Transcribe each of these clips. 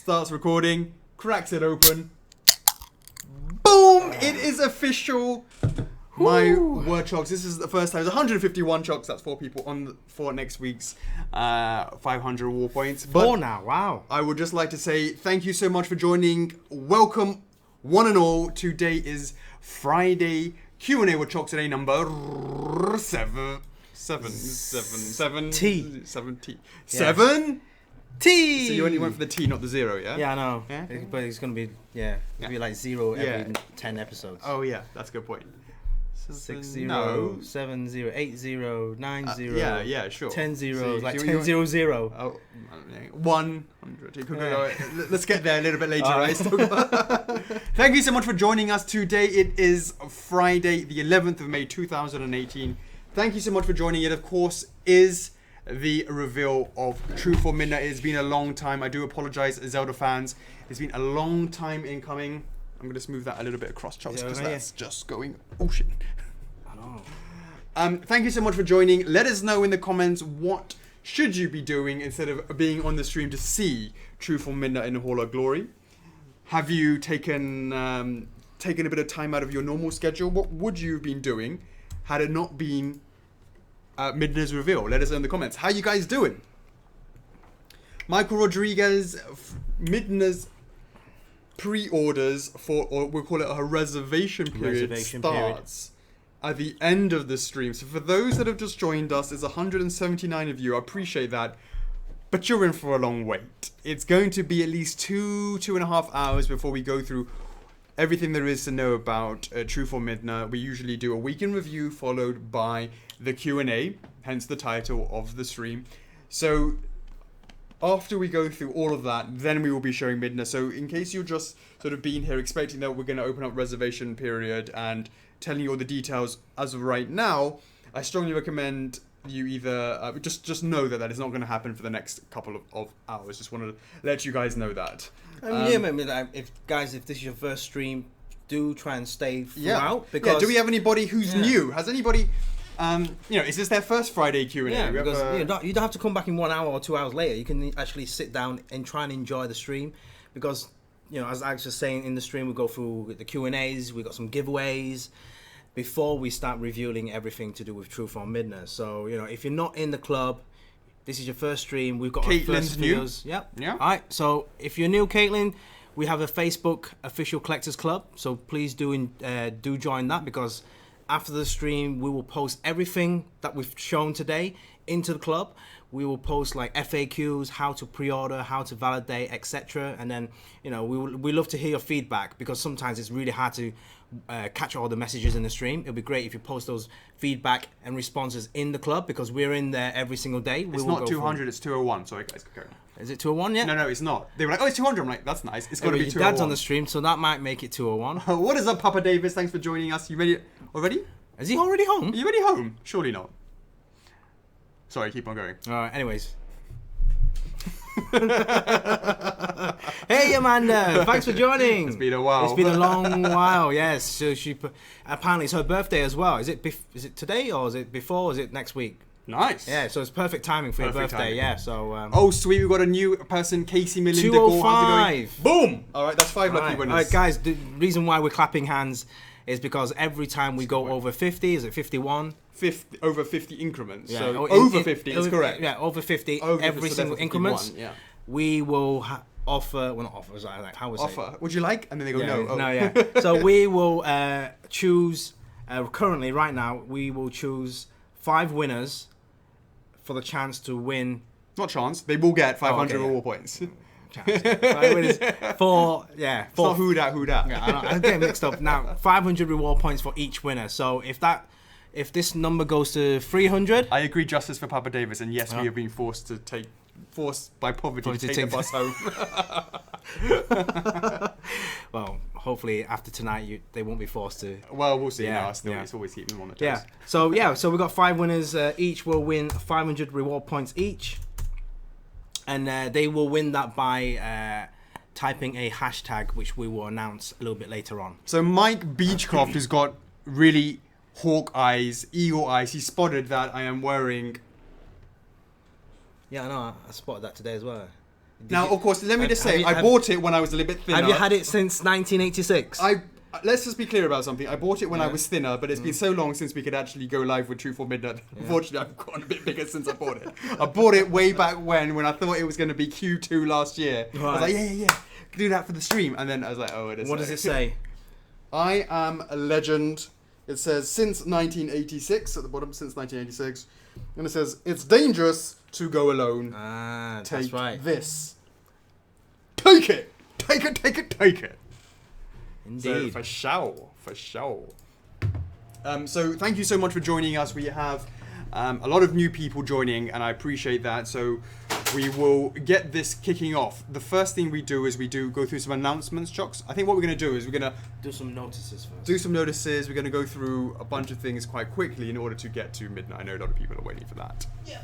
starts recording, cracks it open. Boom! It is official. My word, Chocks. This is the first time. There's 151 Chocks. That's 4 people for next week's 500 war points. But 4 now. Wow. I would just like to say thank you so much for joining. Welcome, one and all. Today is Friday Q&A with Chocks A number 7. T. 7 T. Yeah. 7 T. So you only went for the T, not the 0, yeah? Yeah, I know. Yeah? But it's gonna be it'll be like 0 every 10 episodes. Oh yeah, that's a good point. 60, no. 70, 80, 90. Yeah, sure. 10 zeros, See, like you 10 want- 0 0. Oh, 100. You could go. Let's get there a little bit later, Oh. right? Thank you so much for joining us today. It is Friday, the 11th of May, 2018. Thank you so much for joining. It, of course, is the reveal of Truth or Midnight. It's been a long time. I do apologize, Zelda fans. It's been a long time in coming. I'm going to smooth that a little bit across, Chocks, because that's just going... Oh, shit. I know. Thank you so much for joining. Let us know in the comments what should you be doing instead of being on the stream to see Truth or Midnight in the Hall of Glory. Have you taken a bit of time out of your normal schedule? What would you have been doing had it not been Midnight's reveal? Let us know in the comments. How you guys doing? Michael Rodriguez, Midnight's pre-orders for, or we'll call it a reservation period, starts at the end of the stream. So for those that have just joined us, there's 179 of you. I appreciate that. But you're in for a long wait. It's going to be at least 2.5 hours before we go through everything there is to know about Truth or Midnight. We usually do a week in review followed by the Q&A, hence the title of the stream. So after we go through all of that, then we will be showing Midnight. So in case you're just sort of being here expecting that we're going to open up reservation period and telling you all the details as of right now, I strongly recommend you either just know that is not going to happen for the next couple of hours. Just want to let you guys know that. If this is your first stream, do try and stay throughout. Because do we have anybody who's new? Has anybody, is this their first Friday Q&A? Yeah, because you don't have to come back in 1 hour or 2 hours later. You can actually sit down and try and enjoy the stream, because as Alex was saying, in the stream we go through the Q&As, we got some giveaways before we start revealing everything to do with Truth or Midnight. So if you're not in the club, this is your first stream. We've got Caitlin's our first new. videos. Yep. Yeah. All right. So if you're new, Caitlin, we have a Facebook official collectors club. So please do join that, because after the stream we will post everything that we've shown today into the club. We will post like FAQs, how to pre-order, how to validate, etc. And then we love to hear your feedback, because sometimes it's really hard to catch all the messages in the stream. It'll be great if you post those feedback and responses in the club, because we're in there every single day. It's not 200, it's 201. Sorry guys, carry on. Is it 201 yet? No, it's not. They were like, oh, it's 200. I'm like, that's nice. It's got to be 201. Your dad's on the stream, so that might make it 201. What is up, Papa Davis? Thanks for joining us. You ready already? Is he already home? Are you already home? Surely not. Sorry, keep on going. All right, anyways. Hey Amanda, thanks for joining. It's been a while. It's been a long while. Yes. So apparently it's her birthday as well. Is it today, or is it before? Or is it next week? Nice. Yeah. So it's perfect timing for your birthday. Timing. Yeah. So. Oh sweet, we've got a new person, Casey Melinda. 205. Boom. All right, that's 5 lucky winners. All right, guys. The reason why we're clapping hands is because every time we go over 50, is it 51? Over 50 increments. Yeah. So over 50 is correct. Yeah, over 50 every single increments. Yeah. We will offer. Well, not offer. Like, how was it? Offer. Would you like? And then they go no. Oh. No, yeah. So we will choose. Currently, right now, we will choose 5 winners for the chance to win. Not chance. They will get 500 reward points. 5 winners for It's not who dat. Yeah, I'm getting mixed up now. 500 reward points for each winner. So if this number goes to 300, I agree. Justice for Papa Davis, and yes, we have been forced by poverty to take the bus home. Well, hopefully after tonight they won't be forced to. Well, we'll see. It's always keeping them on the toes. Yeah. So we've got 5 winners. Each will win 500 reward points each, and they will win that by typing a hashtag, which we will announce a little bit later on. So Mike Beechcroft has got really hawk eyes, eagle eyes. He spotted that I am wearing. Yeah, I know. I spotted that today as well. Now, of course, let me just say, I have- bought it when I was a little bit thinner. Have you had it since 1986? Let's just be clear about something. I bought it when I was thinner, but it's been so long since we could actually go live with Truth or Midnight. Unfortunately, I've gotten a bit bigger since I bought it. I bought it way back when I thought it was going to be Q2 last year. I was like, yeah, do that for the stream. And then I was like, oh, it is. What does it say? I am a legend. It says since 1986 at the bottom, since 1986. And it says, it's dangerous to go alone. Take Take that's right. this. Take it. Take it, take it, take it. Indeed. So for sure. So thank you so much for joining us. We have a lot of new people joining, and I appreciate that. So we will get this kicking off. The first thing we do is we go through some announcements, Chocks. I think what we're going to do is we're going to do some notices first. do some notices. We're going to go through a bunch of things quite quickly in order to get to midnight. I know a lot of people are waiting for that. Yeah.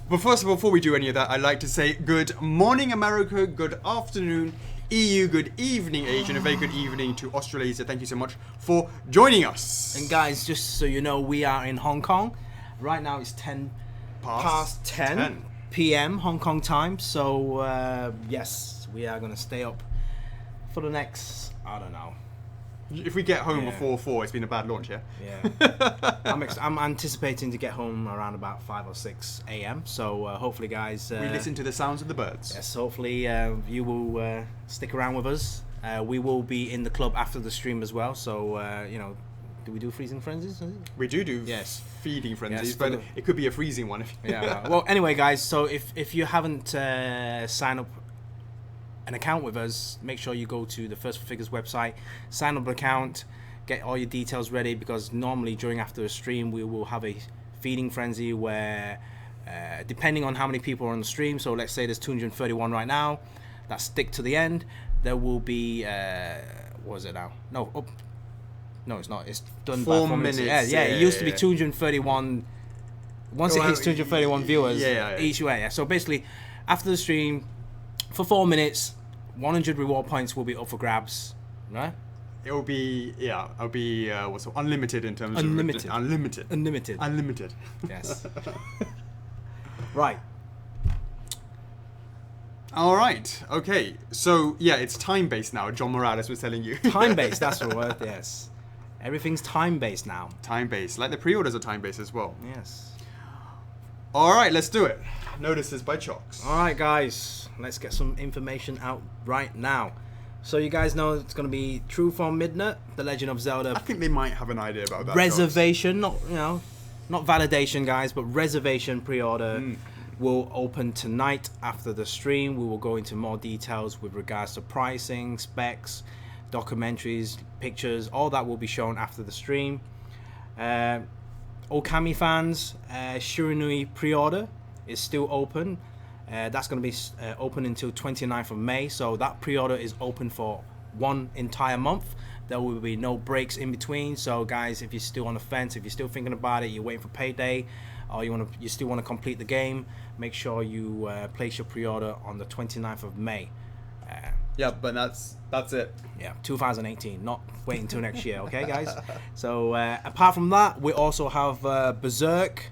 But first of all, before we do any of that, I'd like to say good morning, America. Good afternoon, EU. Good evening, Asia. And a very good evening to Australasia. Thank you so much for joining us. And guys, just so you know, we are in Hong Kong. Right now it's 10 past 10 p.m. Hong Kong time. So, yes, we are going to stay up for the next, I don't know. If we get home before 4, it's been a bad launch, yeah? Yeah. I'm anticipating to get home around about 5 or 6 a.m. So, hopefully, guys... we listen to the sounds of the birds. Yes, hopefully you will stick around with us. We will be in the club after the stream as well. So, you know, do we do freezing frenzies? We do yes. feeding frenzies, Yes, but it could be a freezing one. Yeah. Well, anyway, guys, so if you haven't signed up an account with us, make sure you go to the First for Figures website, sign up an account, get all your details ready, because normally during after the stream we will have a feeding frenzy where depending on how many people are on the stream, so let's say there's 231 right now that stick to the end, there will be what is it now? No, it's not. It's done 4 by 4 minutes. minutes. Yeah, it used to be 231. Once it hits 231 viewers each way. Yeah. So basically, after the stream, for 4 minutes, 100 reward points will be up for grabs, right? It'll be what's it, unlimited in terms Unlimited. of unlimited. Yes. Right. All right. Okay. So yeah, it's time based now. John Morales was telling you. Time based. That's the word. Yes. Everything's time based now. Time based. Like the pre-orders are time based as well. Yes. All right. Let's do it. Notices by Chocks. All right, guys. Let's get some information out right now. So you guys know it's going to be Truth or Midnight, The Legend of Zelda. I think they might have an idea about that. Reservation, not validation, guys, but reservation pre-order will open tonight after the stream. We will go into more details with regards to pricing, specs, documentaries, pictures. All that will be shown after the stream. Okami fans, Shiranui pre-order is still open. That's going to be open until 29th of May. So that pre-order is open for 1 entire month. There will be no breaks in between. So guys, if you're still on the fence, if you're still thinking about it, you're waiting for payday, or you still want to complete the game, make sure you place your pre-order on the 29th of May. Yeah, but that's it. Yeah, 2018, not waiting until next year, okay, guys? So apart from that, we also have Berserk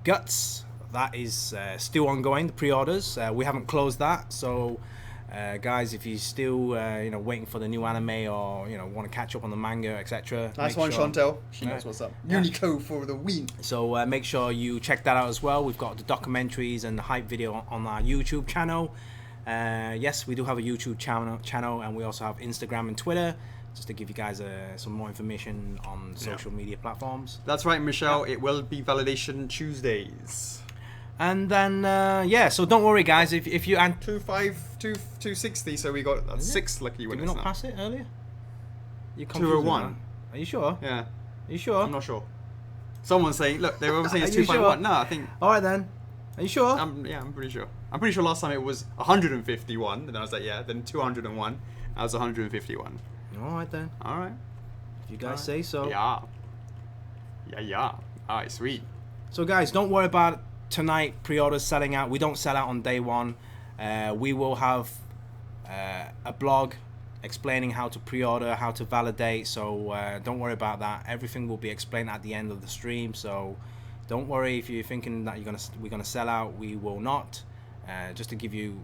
Guts. That is still ongoing, the pre-orders. We haven't closed that, so guys, if you're still waiting for the new anime, or want to catch up on the manga, etc. Nice one, Chantel. She knows what's up. Yeah. Unico for the win. So make sure you check that out as well. We've got the documentaries and the hype video on our YouTube channel. Yes, we do have a YouTube channel, and we also have Instagram and Twitter, just to give you guys some more information on social media platforms. That's right, Michelle. It will be Validation Tuesdays. And then, so don't worry, guys. If you... 260, so we got 6 lucky winners. Did we not now. pass it earlier? You 201. Are you sure? Yeah. Are you sure? I'm not sure. Someone's saying, look, they were saying it's Are you 251. sure? No, I think... All right, then. Are you sure? I'm pretty sure. I'm pretty sure last time it was 151, and then I was like, yeah, then 201. I was 151. All right, then. All right. If you guys say so. Yeah. All right, sweet. So, guys, don't worry about tonight pre-orders selling out. We don't sell out on day one. We will have a blog explaining how to pre-order, how to validate, so don't worry about that. Everything will be explained at the end of the stream, so don't worry if you're thinking that we're gonna sell out. We will not. Just to give you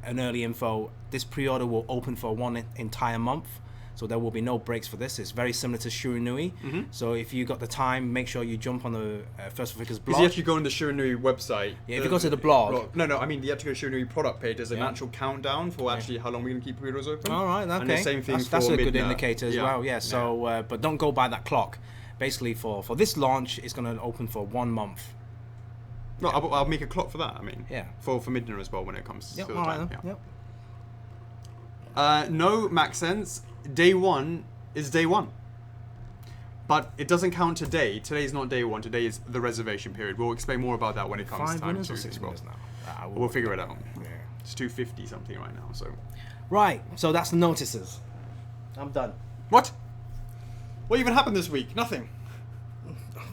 an early info, this pre-order will open for one entire month, so there will be no breaks for this. It's very similar to Shiranui. So if you got the time, make sure you jump on the First for Figures blog. Because you actually go on the Shiranui website. Yeah, if you go to the blog. No, I mean, you have to go to Shiranui product page. There's an actual countdown for actually how long we're going to keep pre-orders open. All right, okay. And the same thing that's for a good Midna. indicator as well, yeah. So, but don't go by that clock. Basically, for this launch, it's going to open for 1 month. No, I'll make a clock for that. I mean, Yeah. for Midna as well when it comes to the all time. right, No, Max Sense. Day one is day one, but it doesn't count today. Today is not day one. Today is the reservation period. We'll explain more about that when it comes 5 time winners to or 6 as well. winners now? We'll figure it out. Yeah. It's 250 something right now. So Right, so that's the notices. I'm done. what? What even happened this week? Nothing.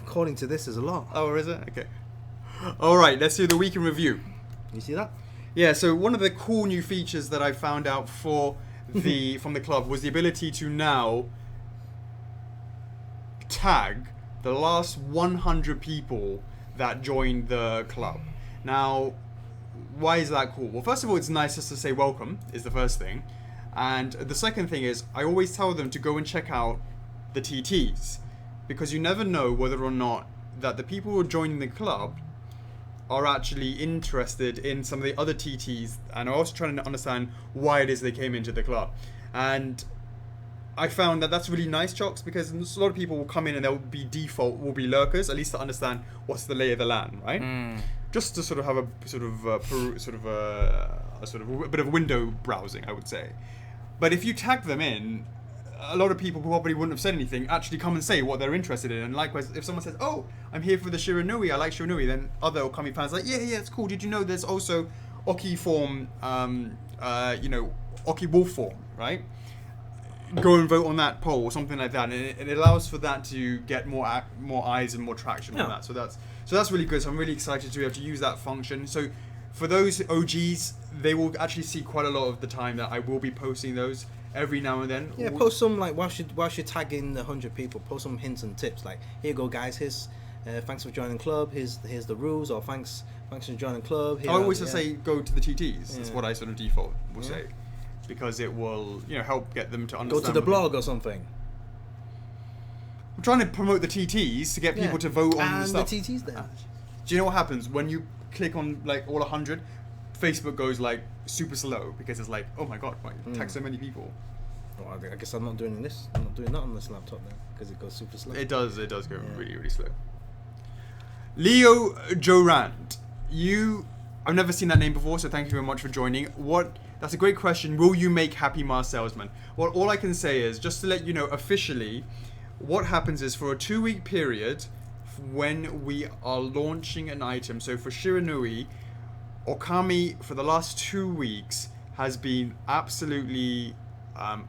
According to this, is a lot. Oh, or is it? Okay. All right. Let's do the week in review. You see that? Yeah, so one of the cool new features that I found out from the club was the ability to now tag the last 100 people that joined the club. Now, why is that cool? Well, first of all, it's nice just to say welcome is the first thing. And the second thing is I always tell them to go and check out the TTs, because you never know whether or not that the people who are joining the club are actually interested in some of the other TTs and are also trying to understand why it is they came into the club. And I found that that's really nice, Chocks, because a lot of people will come in and they'll be will be lurkers, at least to understand what's the lay of the land, right? Just to sort of have a a bit of window browsing, I would say. But if you tag them in, a lot of people who probably wouldn't have said anything actually come and say what they're interested in. And likewise, if someone says, "Oh, I'm here for the Shiranui, I like Shiranui," then other Okami fans are like, "Yeah, it's cool. Did you know there's also Oki form, Oki wolf form, right? Go and vote on that poll or something like that." And it allows for that to get more eyes and more traction on that. So that's really good. So I'm really excited to be able to use that function. So for those OGs, they will actually see quite a lot of the time that I will be posting those every now and then. Yeah, post some, like, whilst you're tagging the 100 people, post some hints and tips. Like, here you go, guys. Here's thanks for joining the club. Here's the rules, or thanks for joining the club. I always say go to the TTs. That's what I sort of default will say, because it will help get them to understand. Go to the blog or something. I'm trying to promote the TTs to get people to vote on and stuff. the TTs then. Do you know what happens when you click on like all 100? Facebook goes like super slow because it's like, oh my god, why tag so many people? Well, I guess I'm not doing this. I'm not doing that on this laptop then, because it goes super slow. It does go really, really slow. Leo Jorand, I've never seen that name before, so thank you very much for joining. That's a great question. Will you make Happy Mars Salesman? Well, all I can say is, just to let you know officially, what happens is for a 2-week period, when we are launching an item, so for Shiranui, Okami for the last 2 weeks has been absolutely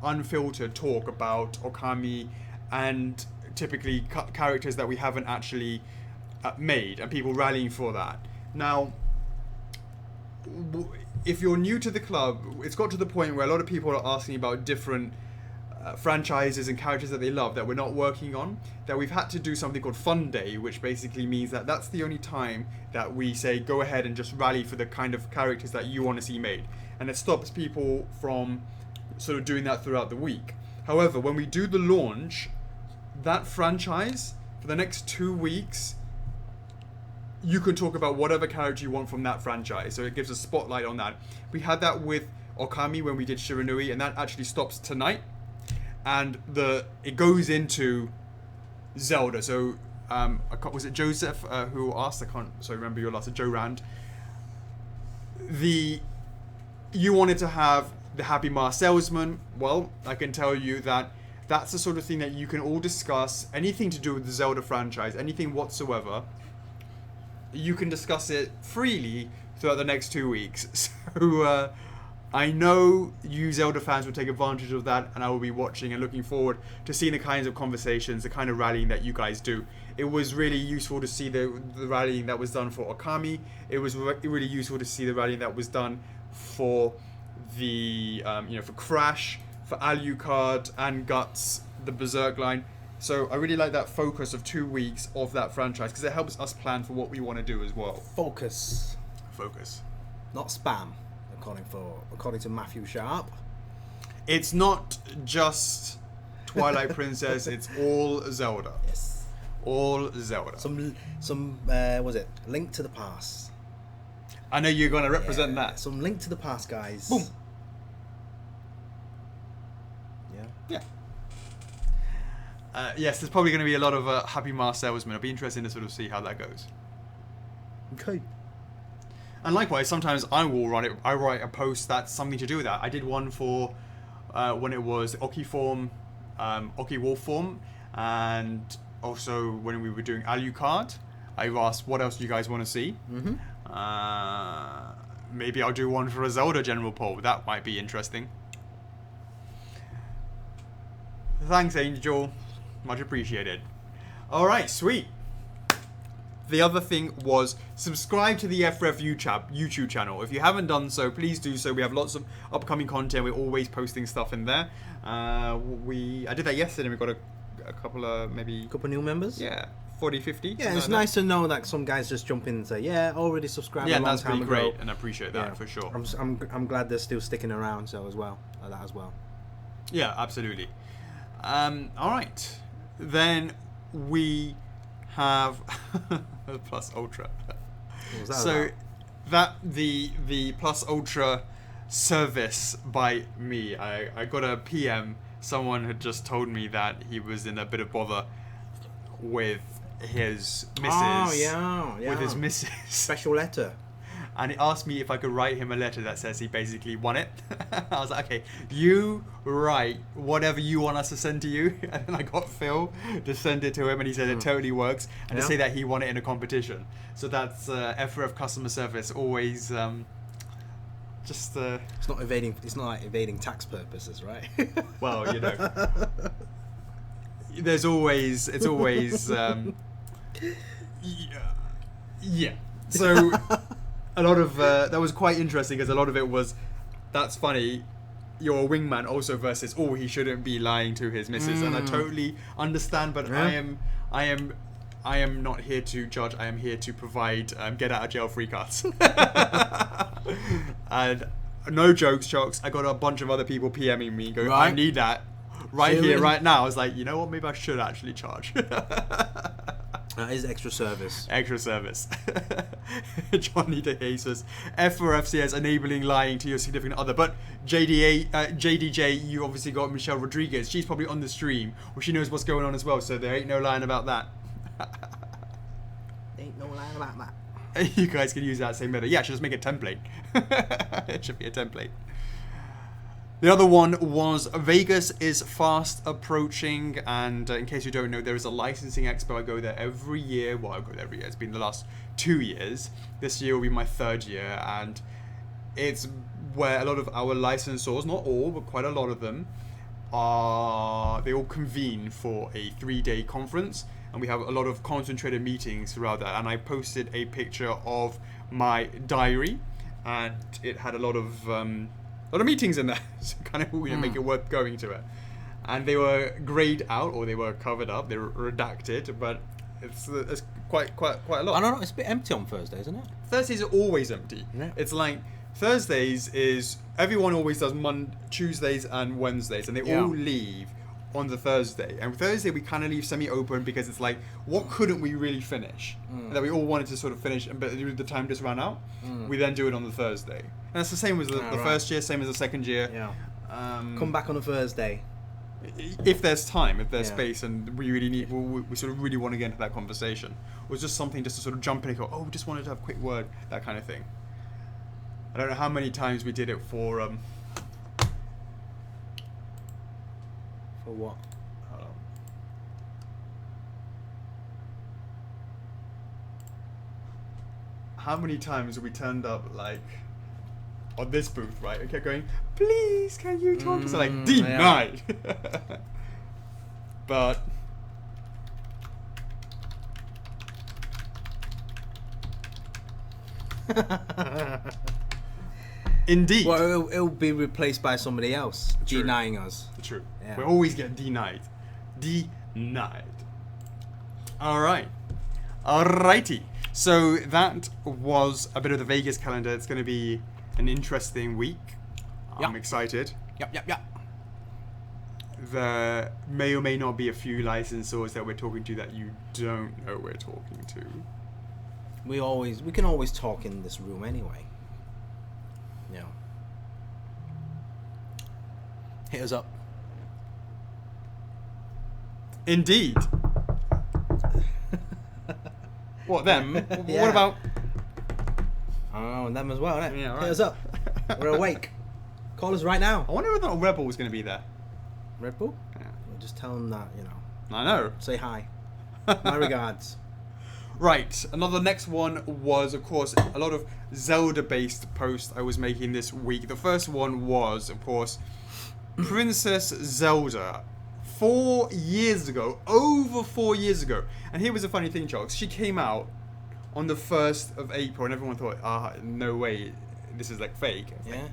unfiltered talk about Okami and typically characters that we haven't actually made, and people rallying for that. Now, if you're new to the club, it's got to the point where a lot of people are asking about different franchises and characters that they love that we're not working on, that we've had to do something called Fun Day, which basically means that that's the only time that we say go ahead and just rally for the kind of characters that you want to see made, and it stops people from sort of doing that throughout the week. However, when we do the launch, that franchise for the next 2 weeks, you can talk about whatever character you want from that franchise, so it gives a spotlight on that. We had that with Okami when we did Shiranui, and that actually stops tonight, and it goes into Zelda. So was it Joseph who asked? I can't remember your last. Joe Rand. You wanted to have the Happy Mars Salesman. Well, I can tell you that that's the sort of thing that you can all discuss. Anything to do with the Zelda franchise, anything whatsoever, you can discuss it freely throughout the next 2 weeks. So I know you Zelda fans will take advantage of that, and I will be watching and looking forward to seeing the kinds of conversations, the kind of rallying that you guys do. It was really useful to see the rallying that was done for Okami. It was really useful to see the rallying that was done for the for Crash, for Alucard and Guts, the Berserk line. So I really like that focus of 2 weeks of that franchise, because it helps us plan for what we want to do as well. Focus. not spam, according to Matthew Sharp. It's not just Twilight Princess. It's all Zelda. Yes. All Zelda. Some was it Link to the Past? I know you're going to represent that. Some Link to the Past, guys. Boom. Yeah. Yes, there's probably going to be a lot of Happy Mask salesmen. It'll be interesting to sort of see how that goes. Okay. And likewise, sometimes I write a post that's something to do with that. I did one for when it was Oki form, Oki Wolf form, and also when we were doing Alucard. I asked, what else do you guys want to see? Mm-hmm. Maybe I'll do one for a Zelda general poll. That might be interesting. Thanks, Angel. Much appreciated. All right, sweet. The other thing was subscribe to the F4F YouTube channel. If you haven't done so, please do so. We have lots of upcoming content. We're always posting stuff in there. I did that yesterday. We got a couple of couple new members. Yeah, 40, 50. Yeah, it's nice to know that some guys just jump in and say, "Yeah, already subscribed a long time ago." Yeah, that's pretty great, and I appreciate that for sure. I'm glad they're still sticking around. So as well, like that as well. Yeah, absolutely. All right, then we have Plus Ultra. What was that So about? that the Plus Ultra service by me. I got a PM. Someone had just told me that he was in a bit of bother with his missus. Oh yeah. With his missus. Special letter. And he asked me if I could write him a letter that says he basically won it. I was like, okay, you write whatever you want us to send to you. And then I got Phil to send it to him, and he said it totally works. And to say that he won it in a competition. So that's F4F customer service, always just... It's not like evading tax purposes, right? Well, you know. It's always... yeah. So... A lot of that was quite interesting because a lot of it was, that's funny, you're a wingman also versus, oh, he shouldn't be lying to his missus, and I totally understand, but I am not here to judge. I am here to provide get out of jail free cards. And no jokes, Chocks. I got a bunch of other people PMing me, going, I need that here, right now. I was like, you know what? Maybe I should actually charge. That is extra service. Extra service. Johnny DeJesus. F4FCS enabling lying to your significant other. But JDJ, you obviously got Michelle Rodriguez. She's probably on the stream, or she knows what's going on as well, so there ain't no lying about that. Ain't no lying about that. You guys can use that same method. Yeah, I should just make a template. It should be a template. The other one was Vegas is fast approaching, and in case you don't know, there is a licensing expo. I go there every year. Well, I go there every year. It's been the last 2 years. This year will be my 3rd year, and it's where a lot of our licensors, not all, but quite a lot of them, they all convene for a 3-day conference, and we have a lot of concentrated meetings throughout that. And I posted a picture of my diary, and it had a lot of meetings in there, so kind of make it worth going to it. And they were grayed out, or they were covered up, they were redacted, but it's quite a lot. I don't know, it's a bit empty on Thursday, isn't it? Thursdays are always empty. Yeah. It's like Thursdays is everyone always does Tuesdays and Wednesdays, and they all leave on the Thursday. And Thursday we kind of leave semi-open because it's like, what couldn't we really finish that we all wanted to sort of finish, but the time just ran out. We then do it on the Thursday, and it's the same as the first year, same as the second year. Come back on a Thursday if there's time, if there's space, and we really need, we sort of really want to get into that conversation. It was just something just to sort of jump in and go, oh, we just wanted to have a quick word, that kind of thing. I don't know how many times we did it for what? How many times have we turned up, like, on this booth, right? We kept going, please, can you talk? So, like, denied. But indeed. Well, it'll be replaced by somebody else. True. Denying us. True. Yeah. We always get denied. Denied. All right. Alrighty. So that was a bit of the Vegas calendar. It's going to be an interesting week. I'm excited. Yep. There may or may not be a few licensors that we're talking to that you don't know we're talking to. We can always talk in this room anyway. Yeah. Hit us up. Indeed. What, them? Yeah. What about... Oh, and them as well, innit? Yeah, right. Hit us up. We're awake. Call us right now. I wonder whether Rebel was going to be there. Red Bull? Yeah. We'll just tell them that, I know. Say hi. My regards. Right, another next one was, of course, a lot of Zelda-based posts I was making this week. The first one was, of course, Princess Zelda. 4 years ago, over 4 years ago. And here was a funny thing, Chocks. She came out on the 1st of April, and everyone thought, no way, this is like fake. Yeah.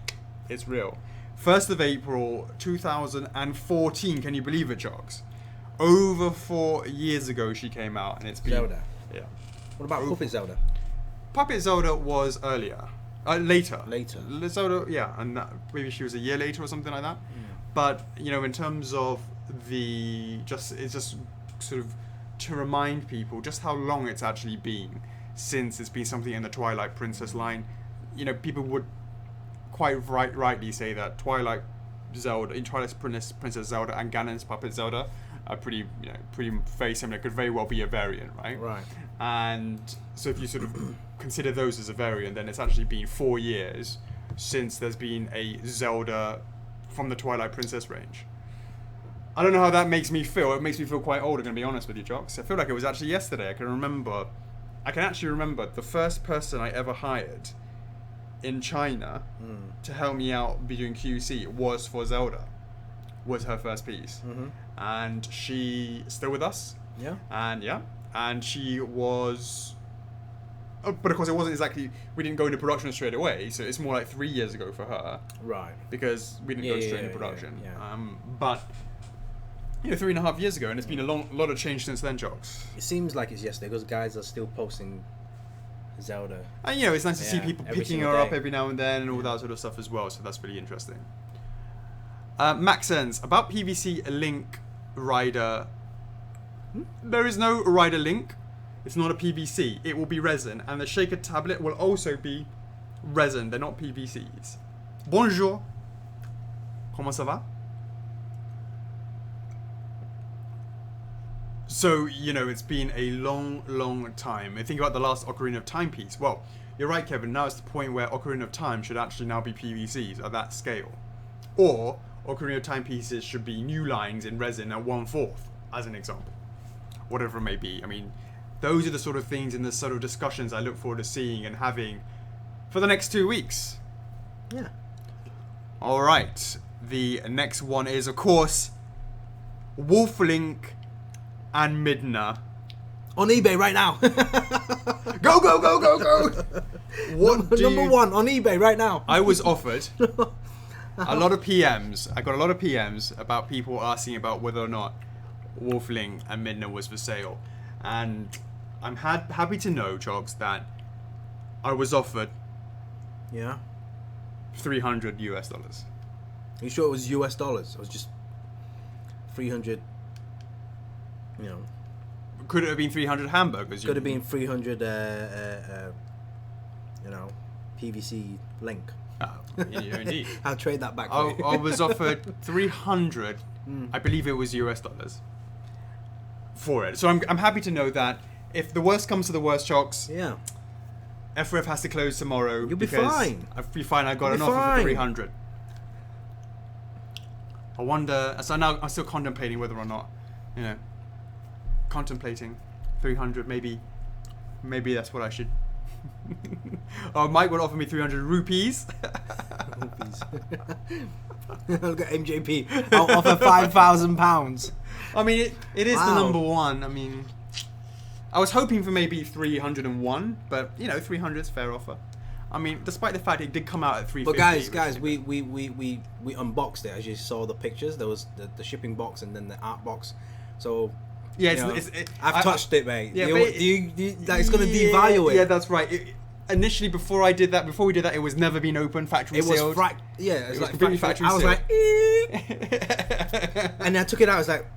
It's real. 1st of April, 2014. Can you believe it, Chocks? Over 4 years ago she came out, and it's been... Zelda. Yeah. What about Puppet Zelda? Puppet Zelda was earlier. Later. Zelda, yeah, and maybe she was a year later or something like that. But, in terms of it's just sort of to remind people just how long it's actually been since it's been something in the Twilight Princess line. People would quite rightly say that Twilight Princess Zelda and Ganon's Puppet Zelda are pretty very similar. Could very well be a variant, right? Right. And so if you sort of consider those as a variant, then it's actually been 4 years since there's been a Zelda from the Twilight Princess range. I don't know how that makes me feel. It makes me feel quite old, I'm going to be honest with you, Chocks. I feel like it was actually yesterday. I can actually remember the first person I ever hired in China to help me out be doing QC was for Zelda. Was her first piece. Mm-hmm. And she's still with us. Yeah. And she was... but of course it wasn't exactly... We didn't go into production straight away, so it's more like 3 years ago for her. Right. Because we didn't go straight into production. Yeah. But... 3.5 years ago, and it's been a lot of change since then, Chocks. It seems like it's yesterday because guys are still posting Zelda. And it's nice to see people picking her up every now and then and all that sort of stuff as well, so that's really interesting. Maxens, about PVC Link Rider. There is no Rider Link. It's not a PVC. It will be resin, and the shaker tablet will also be resin. They're not PVCs. Bonjour. Comment ça va? So, it's been a long time. I think about the last Ocarina of Time piece. Well, you're right, Kevin. Now it's the point where Ocarina of Time should actually now be PVCs at that scale. Or Ocarina of Time pieces should be new lines in resin at 1/4, as an example. Whatever it may be. I mean, those are the sort of things and the sort of discussions I look forward to seeing and having for the next 2 weeks. Yeah. All right. The next one is, of course, Wolf Link and Midna. On eBay right now. Go! Number one on eBay right now. I was offered a lot of PMs. I got a lot of PMs about people asking about whether or not Wolfling and Midna was for sale. And I'm happy to know, Chocks, that I was offered Yeah. $300 US. You sure it was US dollars? It was just 300. Could it have been 300 hamburgers? Could have been 300. PVC link. Indeed. I'll trade that back for you. I was offered 300. I believe it was US dollars for it. So I'm happy to know that if the worst comes to the worst, Chocks, Yeah. F4F has to close tomorrow. You'll be fine. I'll be fine. I got an offer for 300. I wonder. So now I'm still contemplating whether or not, contemplating 300. Maybe that's what I should. Mike would offer me 300 rupees. Look at MJP. I'll offer £5,000. I mean, it is Wow. the number one. I mean, I was hoping for maybe 301, but 300 is fair offer. I mean, despite the fact it did come out at 350. But guys, we unboxed it. As you saw the pictures, there was the shipping box and then the art box. So Yeah, You know, it's I've touched it, mate. Yeah, Do but like, it's gonna devalue it. Yeah, that's right. Initially, before we did that, it was never been open, factory sealed. Yeah, it was like completely factory I was sealed. like, and I took it out. I was like,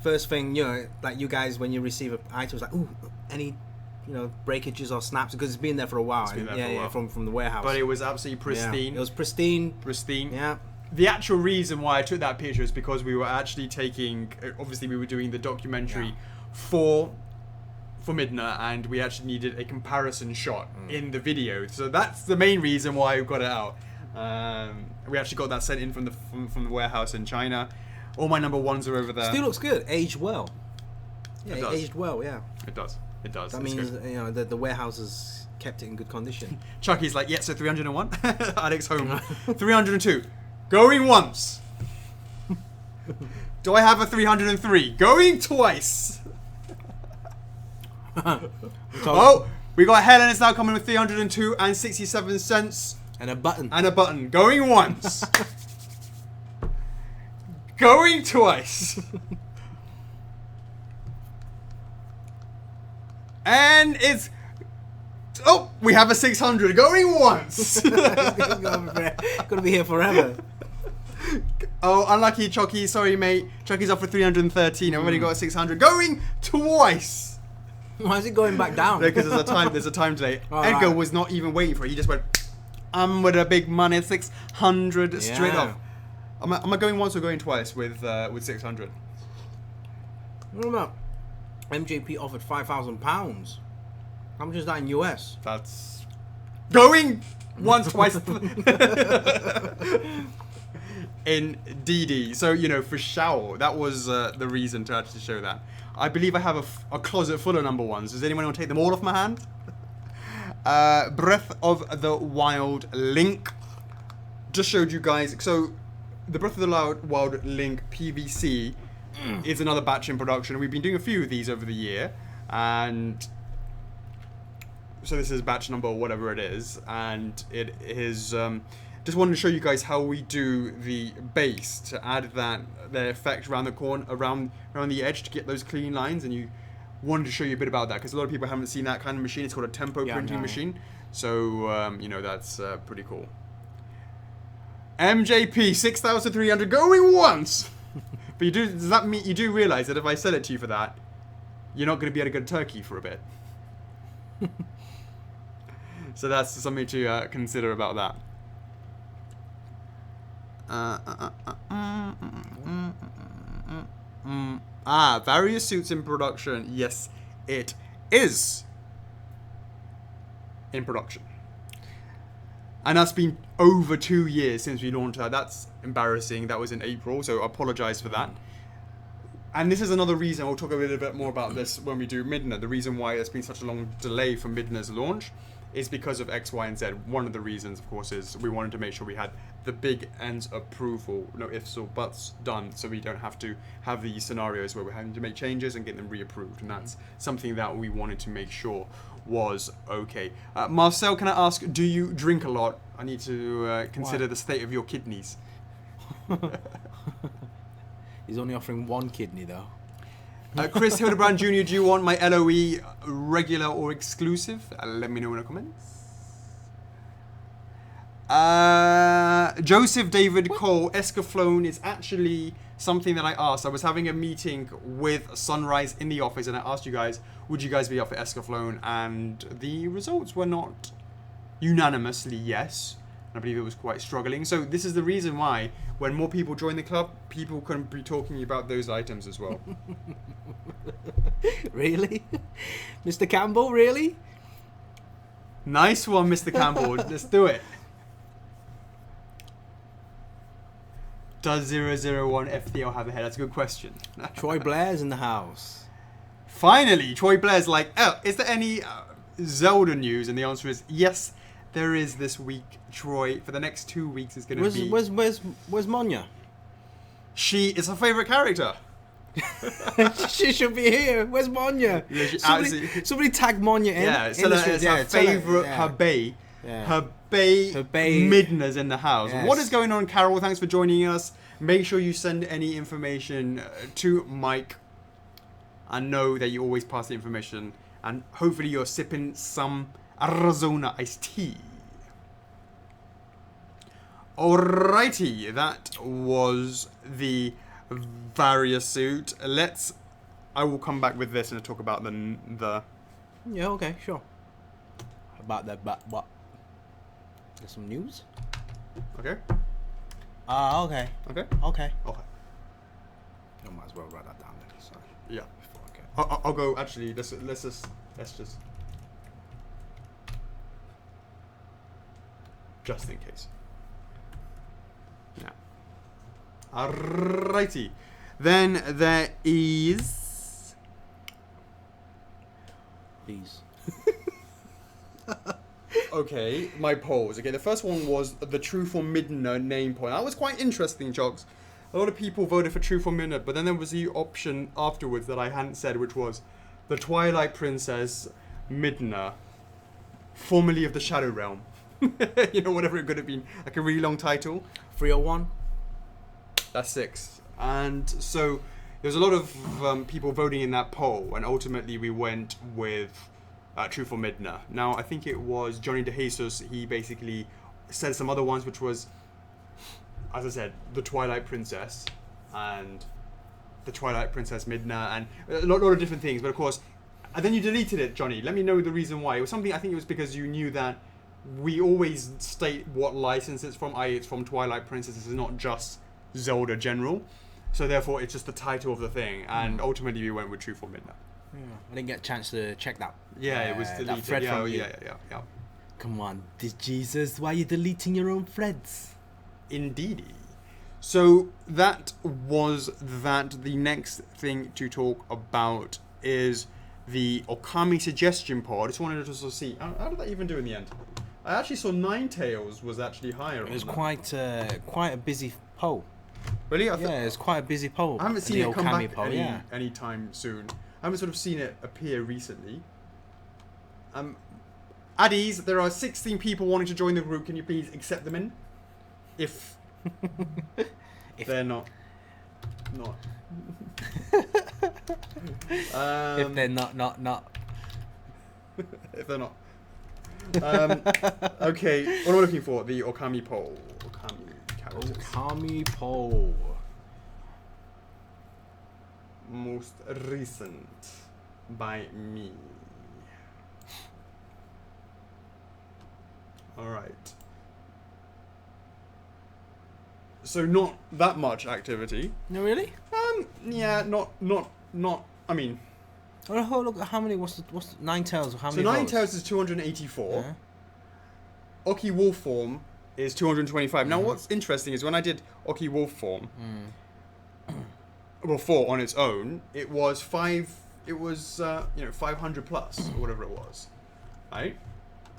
first thing, you know, like you guys when you receive an item, was like, ooh, any, you know, breakages or snaps, because it's been there for a while. From the warehouse. But it was absolutely pristine. Yeah, it was pristine. Pristine. Yeah. The actual reason why I took that picture is because we were actually taking. Obviously, we were doing the documentary for Midna, and we actually needed a comparison shot in the video. So that's the main reason why we got it out. We actually got that sent in from the warehouse in China. All my number ones are over there. Still looks good. Aged well. Yeah, It does. aged well. Yeah. It does. That It's means good. you know the warehouse has kept it in good condition. Chucky's like, yeah, so 301. Alex home. 302. Going once. Do I have a 303? Going twice. Oh, we got Helen is now coming with 302 and 67 cents. And a button. And a button. Going once. Going twice. And it's... Oh, we have a 600. Going once. Gonna be here forever. Oh, unlucky Chucky. Sorry, mate. Chucky's up for 313. I've already got a 600. Going twice. Why is it going back down? Because there's a time delay. Oh, Edgar right. was not even waiting for it. He just went, I'm with a big money, 600 straight Yeah. off. Am I going once or going twice with 600? What about MJP offered £5,000? How much is that in US? That's going once, twice. In DD. So, you know, for Shao, that was the reason to actually show that. I believe I have a closet full of number ones. Does anyone want to take them all off my hand? Breath of the Wild Link. Just showed you guys. So, the Breath of the Wild Link PVC is another batch in production. We've been doing a few of these over the year. And so this is batch number whatever it is. And it is... just wanted to show you guys how we do the base to add the effect around the corner, around the edge to get those clean lines, and you wanted to show you a bit about that because a lot of people haven't seen that kind of machine. It's called a tempo printing machine, so you know that's pretty cool. MJP 6,300 going once, but does that mean you do realize that if I sell it to you for that, you're not going to be able to go to Turkey for a bit? So that's something to consider about that. Various suits in production. Yes, it is in production. And that's been over 2 years since we launched that. That's embarrassing. That was in April, so I apologize for that. And this is another reason, we'll talk a little bit more about this when we do Midna. The reason why there's been such a long delay for Midna's launch is because of X, Y, and Z. One of the reasons, of course, is we wanted to make sure we had the big ends approval, no ifs or buts, done, so we don't have to have these scenarios where we're having to make changes and get them reapproved. And that's something that we wanted to make sure was okay. Marcel, can I ask, do you drink a lot? I need to consider the state of your kidneys. He's only offering one kidney, though. Chris Hildebrand Jr., do you want my LOE regular or exclusive? Let me know in the comments. Joseph David Cole, Escaflowne is actually something that I asked. I was having a meeting with Sunrise in the office and I asked you guys, would you guys be up for Escaflowne? And the results were not unanimously yes. I believe it was quite struggling. So this is the reason why when more people join the club, people can be talking about those items as well. Really? Mr. Campbell, really? Nice one, Mr. Campbell. Let's do it. Does 001 FDL have a head? That's a good question. Troy Blair's in the house. Finally, Troy Blair's like, oh, is there any Zelda news? And the answer is yes, there is this week, Troy. For the next 2 weeks, it's going to be... Where's Monya? She is her favourite character. She should be here. Where's Monya? Yeah, somebody tag Monya in. Yeah, so that's her favourite, her bae. Yeah. Her bae Midna's in the house. Yes. What is going on, Carol? Thanks for joining us. Make sure you send any information to Mike I know that you always pass the information, and hopefully you're sipping some Arizona iced tea. Alrighty, that was the Varia suit. I will come back with this and talk about the. Yeah. Okay. Sure. About that. What? There's some news. Okay. Okay. Okay. Okay. Okay. I might as well write that down then. So Yeah. before I get. I'll go. Actually, let's just in case. Now. Alrighty. Then there is. Please. Okay, my polls. Okay, the first one was the Truth or Midna name poll. That was quite interesting, Chocks. A lot of people voted for Truth or Midna, but then there was the option afterwards that I hadn't said, which was the Twilight Princess Midna, formerly of the Shadow Realm. You know, whatever it could have been. Like a really long title. 301. That's 6. And so there was a lot of people voting in that poll, and ultimately we went with Truth or Midna. Now, I think it was Johnny DeJesus. He basically said some other ones, which was, as I said, the Twilight Princess and the Twilight Princess Midna, and a lot of different things. But of course, and then you deleted it, Johnny. Let me know the reason why. It was something, I think it was because you knew that we always state what license it's from. It's from Twilight Princess. This is not just Zelda General. So therefore, it's just the title of the thing. And ultimately, we went with Truth or Midna. Yeah. I didn't get a chance to check that. Yeah, it was deleted. That thread yeah, from you. Yeah. Come on, Jesus, why are you deleting your own threads? Indeedy. So that was that. The next thing to talk about is the Okami suggestion pod. I just wanted to sort of see how did that even do in the end. I actually saw Ninetales was actually higher. It was quite a busy poll. Really? It's quite a busy poll. I haven't seen it come back poll, anytime soon. I haven't sort of seen it appear recently. Addies, there are 16 people wanting to join the group. Can you please accept them in? If they're not. If they're not. If they're not. Okay, what am I looking for? The Okami poll. Okami poll. Most recent by me. Alright. So not that much activity. No, really? Yeah, not. I mean. Oh, look, how many? What's Ninetales? How many? So votes? Ninetales is 284. Yeah. Oki Wolf Form is 225. Now, what's interesting is when I did Oki Wolf Form, well, 4 on its own, it was 500 plus or whatever it was, right?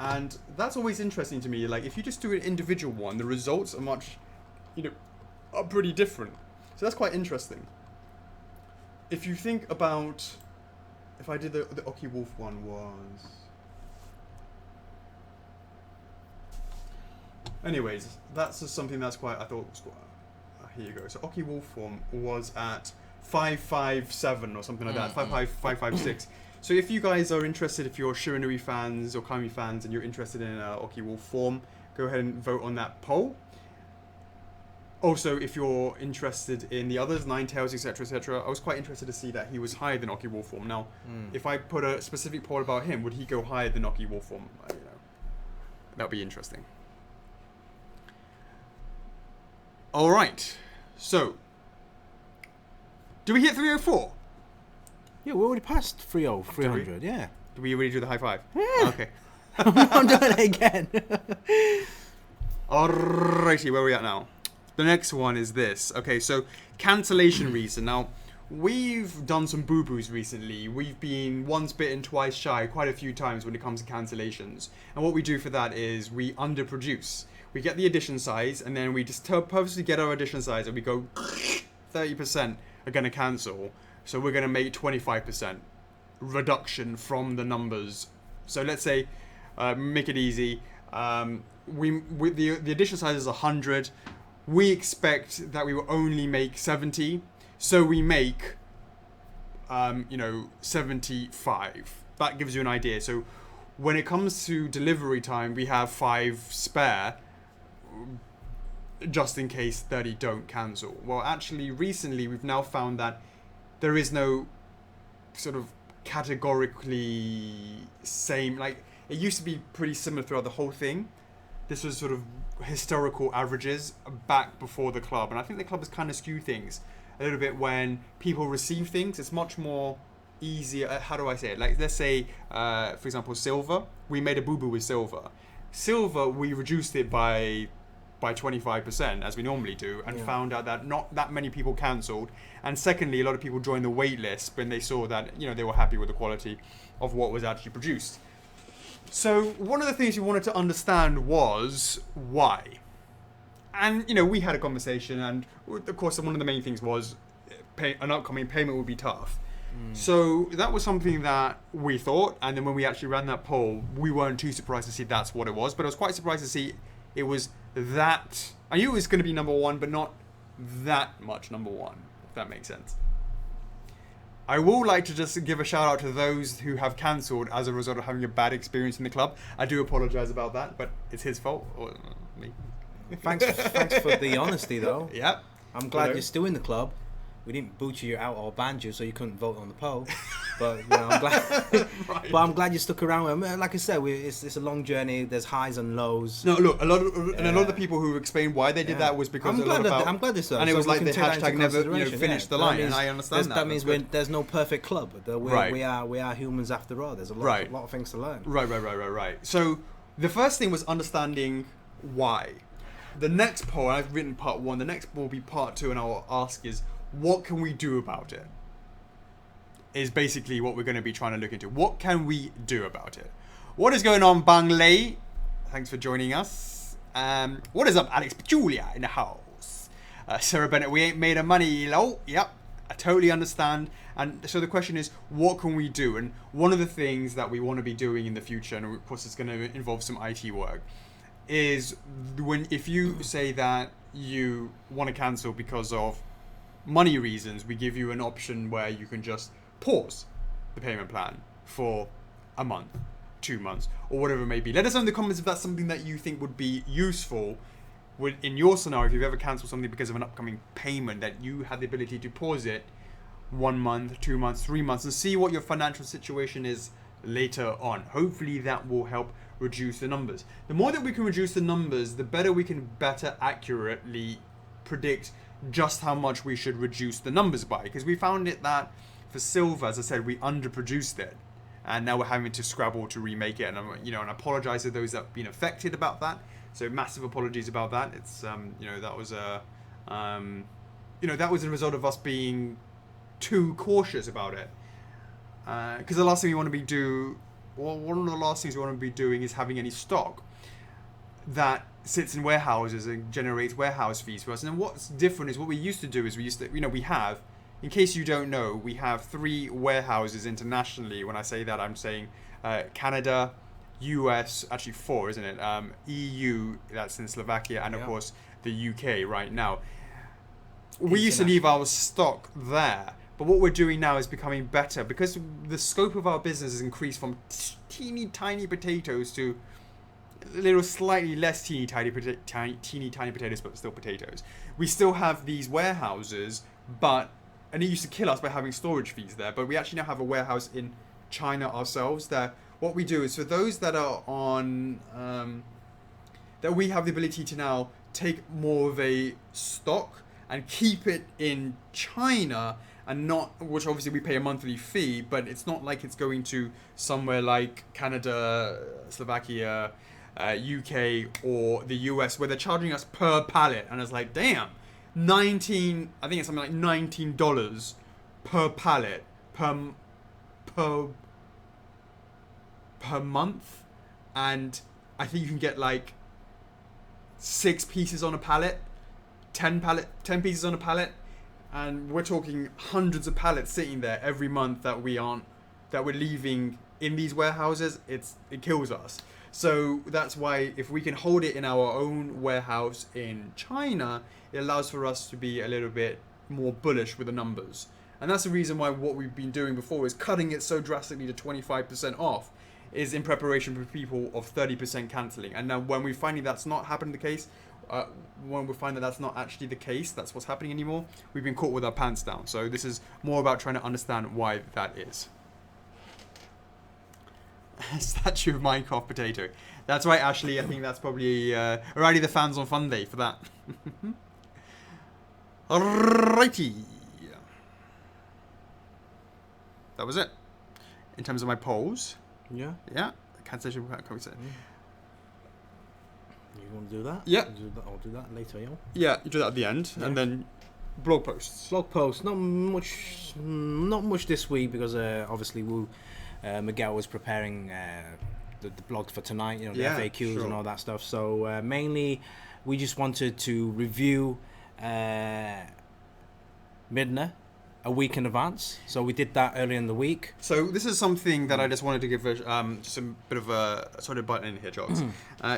And that's always interesting to me. Like, if you just do an individual one, the results are are pretty different. So that's quite interesting. If you think about, if I did the Oki Wolf one was... Anyways, that's just something that's quite, I thought was quite... here you go. So Oki Wolf Form was at 557 or something like that, 556. So if you guys are interested, if you're Shiranui fans or Kami fans and you're interested in Oki Wolf Form, go ahead and vote on that poll. Also, if you're interested in the others, Ninetales, etc., I was quite interested to see that he was higher than Oki Wolf Form. Now, if I put a specific poll about him, would he go higher than Oki Wolf Form? That'd be interesting. All right. So, do we hit 304? Yeah, we already passed 300. Yeah. Did we already do the high five? Yeah. Okay. I'm doing it again. Alrighty, where are we at now? The next one is this. Okay, so cancellation reason. Now, we've done some boo-boos recently. We've been once bitten, twice shy, quite a few times when it comes to cancellations. And what we do for that is we underproduce. We get the edition size, and then we just purposely get our edition size, and we go 30% are going to cancel. So we're going to make 25% reduction from the numbers. So let's say, make it easy. The edition size is 100. We expect that we will only make 70. So we make 75. That gives you an idea. So when it comes to delivery time, we have 5 spare, just in case 30 don't cancel. Well, actually, recently we've now found that there is no sort of categorically same, like it used to be pretty similar throughout the whole thing. This was sort of historical averages back before the club, and I think the club has kind of skewed things a little bit. When people receive things, it's much more easier. How do I say it? Like, let's say for example, silver, we made a boo-boo with silver, we reduced it by 25%, as we normally do, and found out that not that many people cancelled. And secondly, a lot of people joined the wait list when they saw that, they were happy with the quality of what was actually produced. So one of the things we wanted to understand was why. And, we had a conversation, and of course one of the main things was an upcoming payment would be tough. So that was something that we thought, and then when we actually ran that poll, we weren't too surprised to see that's what it was, but I was quite surprised to see it was that. I knew it was going to be number one, but not that much number one, if that makes sense. I will like to just give a shout out to those who have cancelled as a result of having a bad experience in the club. I do apologise about that, but it's his fault, or me. Thanks for the honesty, though. Yep. I'm glad you're still in the club. We didn't boot you out or ban you, so you couldn't vote on the poll. But I'm glad. Right. But I'm glad you stuck around. Like I said, it's a long journey. There's highs and lows. No, look, a lot of the people who explained why they did that was because I'm glad this. And it was like the hashtag never finished the line, and I understand that. That means there's no perfect club. We are humans after all. There's a lot of things to learn. Right. So the first thing was understanding why. The next poll, I've written part 1. The next will be part 2, and I'll ask is, what can we do about it? Is basically what we're going to be trying to look into. What can we do about it? What is going on, Bang Lei? Thanks for joining us. What is up, Alex Julia in the house? Sarah Bennett, we ain't made of money, lol. Yep, I totally understand. And so the question is, what can we do? And one of the things that we want to be doing in the future, and of course it's going to involve some IT work, is if you say that you want to cancel because of money reasons, we give you an option where you can just pause the payment plan for a month, 2 months, or whatever it may be. Let us know in the comments if that's something that you think would be useful in your scenario. If you've ever cancelled something because of an upcoming payment, that you have the ability to pause it 1 month, 2 months, 3 months, and see what your financial situation is later on. Hopefully that will help reduce the numbers. The more that we can reduce the numbers, the better we can better accurately predict just how much we should reduce the numbers by, because we found it that for silver, as I said, we underproduced it, and now we're having to scrabble to remake it. And and I apologize to those that have been affected about that. So massive apologies about that. It's that was a result of us being too cautious about it, because the last thing we want to be one of the last things we want to be doing is having any stock that sits in warehouses and generates warehouse fees for us. And then what's different is what we used to do is we have, in case you don't know, we have 3 warehouses internationally. When I say that, I'm saying Canada, US, actually 4, isn't it? EU, that's in Slovakia, and of course the UK right now. We used to leave our stock there, but what we're doing now is becoming better, because the scope of our business has increased from teeny tiny potatoes to a little slightly less teeny tiny potatoes, but still potatoes. We still have these warehouses, and it used to kill us by having storage fees there, but we actually now have a warehouse in China ourselves. That what we do is, for those that are on, that we have the ability to now take more of a stock and keep it in China, and not, which obviously we pay a monthly fee, but it's not like it's going to somewhere like Canada, Slovakia, UK, or the US, where they're charging us per pallet, and it's like, damn, I think it's something like $19 per pallet per month, and I think you can get like 6 pieces on a pallet, 10 pieces on a pallet, and we're talking hundreds of pallets sitting there every month that we're leaving in these warehouses. It kills us. So that's why, if we can hold it in our own warehouse in China, it allows for us to be a little bit more bullish with the numbers. And that's the reason why what we've been doing before is cutting it so drastically to 25% off, is in preparation for people of 30% cancelling. And now when we're finding that's not happening the case, when we find that that's not actually the case, that's what's happening anymore, we've been caught with our pants down. So this is more about trying to understand why that is. Statue of Minecraft potato. That's right, Ashley. I think that's probably alrighty. The fans on Fun Day for that. Alrighty. That was it. In terms of my polls. Yeah. Yeah. Cancellation. Can we say? You want to do that? Yeah. I'll do that later, yeah. Yeah, you do that at the end, and then blog posts. Blog posts. Not much this week because obviously Miguel was preparing the blog for tonight, the FAQs and all that stuff. So mainly, we just wanted to review Midna a week in advance. So we did that earlier in the week. So this is something that I just wanted to give just a bit of a sort of button in here, Chocks.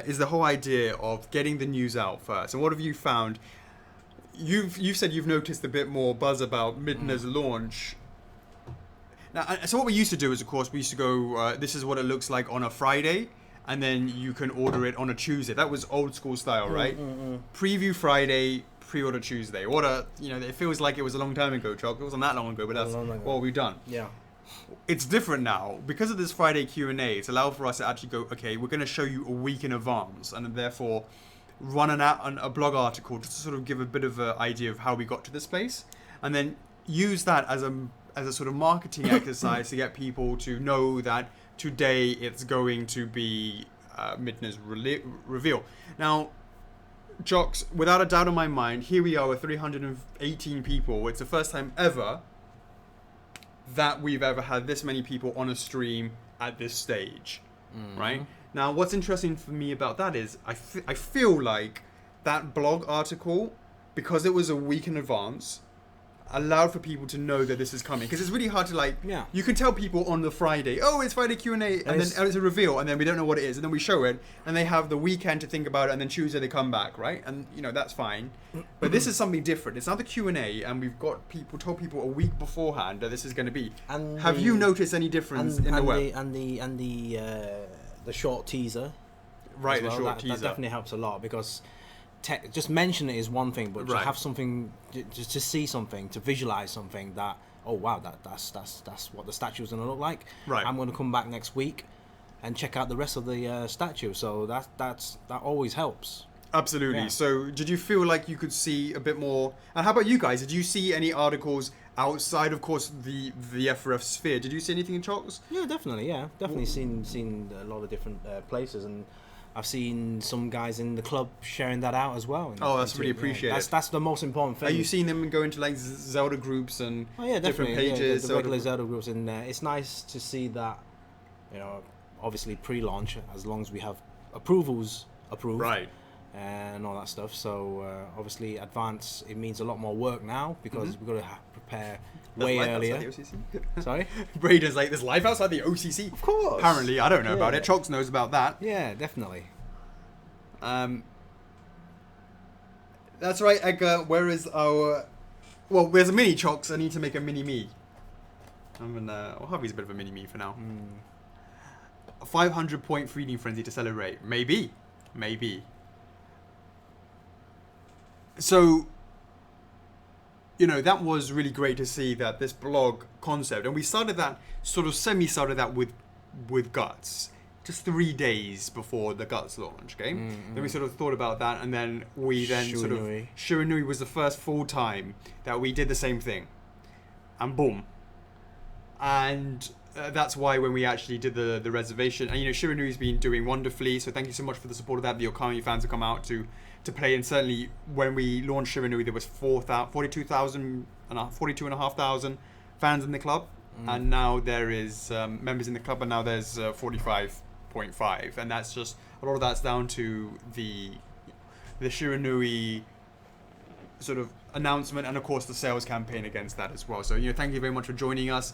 Is the whole idea of getting the news out first. And what have you found? You've said you've noticed a bit more buzz about Midna's launch. Now, so what we used to do is, of course, we used to go, this is what it looks like on a Friday, and then you can order it on a Tuesday. That was old school style, right? Preview Friday, pre-order Tuesday. It feels like it was a long time ago, Chuck. It wasn't that long ago, but that's what we've done. Yeah. It's different now. Because of this Friday Q&A, it's allowed for us to actually go, okay, we're going to show you a week in advance, and therefore run a blog article just to sort of give a bit of an idea of how we got to this place, and then use that as a sort of marketing exercise to get people to know that today it's going to be Midna's reveal. Now, Chocks, without a doubt in my mind, here we are with 318 people. It's the first time ever that we've ever had this many people on a stream at this stage, right? Now, what's interesting for me about that is I feel like that blog article, because it was a week in advance, allowed for people to know that this is coming, because it's really hard to you can tell people on the Friday, oh, it's Friday Q&A, and then it's a reveal, and then we don't know what it is, and then we show it, and they have the weekend to think about it, and then Tuesday they come back, right? And that's fine, but this is something different. It's not the Q&A, and we've got told people a week beforehand that this is going to be. And have you noticed any difference in the web? The short teaser, right? Well. The short teaser that definitely helps a lot, because just mention it is one thing, but to have something, just to see something, to visualize something that, oh wow, that's what the statue is going to look like. Right. I'm going to come back next week and check out the rest of the statue. So that always helps. Absolutely. Yeah. So did you feel like you could see a bit more? And how about you guys? Did you see any articles outside, of course, the F4F sphere? Did you see anything in Chocks? Yeah, definitely. Yeah, definitely seen a lot of different places, and I've seen some guys in the club sharing that out as well. Oh, that's really appreciated. That's the most important thing. Are you seeing them go into like Zelda groups and different pages? The regular Zelda groups, and it's nice to see that. Obviously pre-launch, as long as we have approved, right, and all that stuff. So obviously advance, it means a lot more work now, because we've got to prepare way earlier. Sorry? Braden's like, there's life outside the OCC? Of course. Apparently, I don't know about it. Chocks knows about that. Yeah, definitely. That's right, Edgar. Where is our... Well, there's a mini Chocks. I need to make a mini me. Harvey's a bit of a mini me for now. A 500-point feeding frenzy to celebrate. Maybe. So... that was really great to see that this blog concept, and we started that, sort of semi-started that with Guts, just 3 days before the Guts launch, okay? Then we sort of thought about that, and then Shiranui was the first full time that we did the same thing. And boom. And that's why when we actually did the reservation, and Shiranui's been doing wonderfully, so thank you so much for the support of that. The Okami fans have come out to play, and certainly when we launched Shiranui, there was 42,500 fans in the club, and now there is members in the club, and now there's 45.5, and that's just a lot of that's down to the Shiranui sort of announcement, and of course the sales campaign against that as well. So thank you very much for joining us,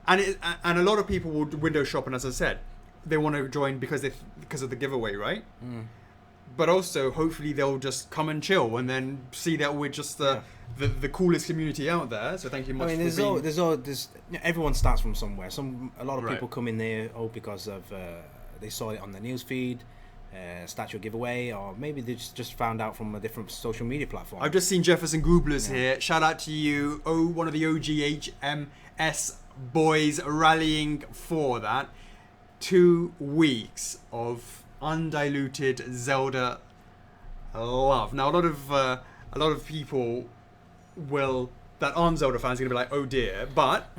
and a lot of people will window shop, and as I said, they want to join because of the giveaway, right? but also hopefully they'll just come and chill and then see that we're just the coolest community out there. So thank you much. I mean, everyone starts from somewhere. A lot of people come in there because of they saw it on the news feed, statue giveaway, or maybe they just found out from a different social media platform. I've just seen Jefferson Gooblers here. Shout out to you, one of the OGHMS boys, rallying for that. 2 weeks of undiluted Zelda love. Now a lot of people that aren't Zelda fans are gonna be like, oh dear, but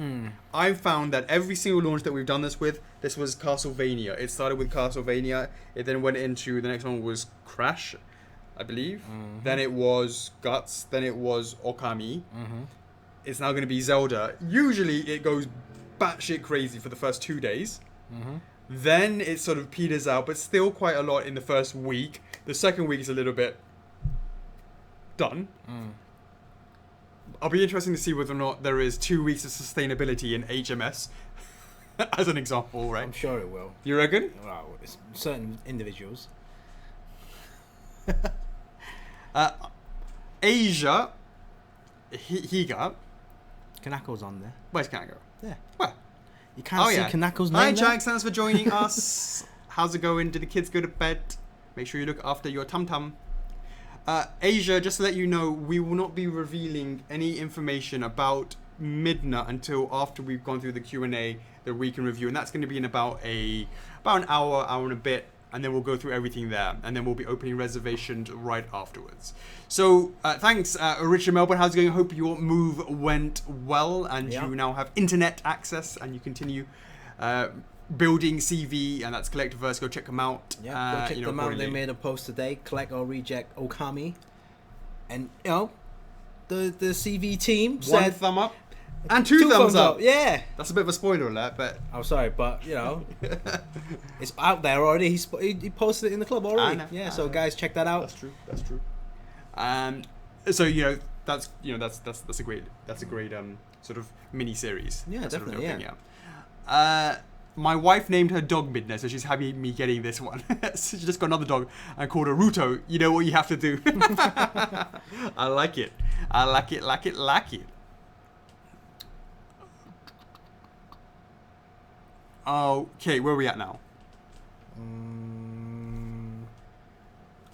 I've found that every single launch that we've done this with, this was Castlevania. It started with Castlevania, it then went into, the next one was Crash, I believe, then it was Guts, then it was Okami, it's now going to be Zelda. Usually it goes batshit crazy for the first 2 days, then it sort of peters out, but still quite a lot in the first week. The second week is a little bit done. I'll be interested to see whether or not there is 2 weeks of sustainability in HMS, as an example, right? I'm sure it will. You reckon? Well, it's certain individuals. Asia, Higa. Kanako's on there. Where's Kanako? Yeah. Where? You can't see Kanako's name. Hi, Jack. Thanks for joining us. How's it going? Did the kids go to bed? Make sure you look after your tum-tum. Asia, just to let you know, we will not be revealing any information about Midna until after we've gone through the Q&A, the week in review, and that's going to be in about an hour and a bit, and then we'll go through everything there, and then we'll be opening reservations right afterwards. So thanks, Richard Melbourne. How's it going? I hope your move went well, and you now have internet access, and you continue building CV, and that's Collectiverse. Go check them out. Yeah, go check them out. They made a post today, collect or reject Okami, and the CV team said 1 thumb up and 2 thumbs up. Yeah, that's a bit of a spoiler alert, but I'm sorry, but it's out there already. He posted it in the club already. Yeah, so guys, check that out. That's true. So that's a great sort of mini series. Yeah, definitely. My wife named her dog Midna, so she's happy me getting this one. So she just got another dog and called her Ruto. You know what you have to do. I like it. Okay, where are we at now?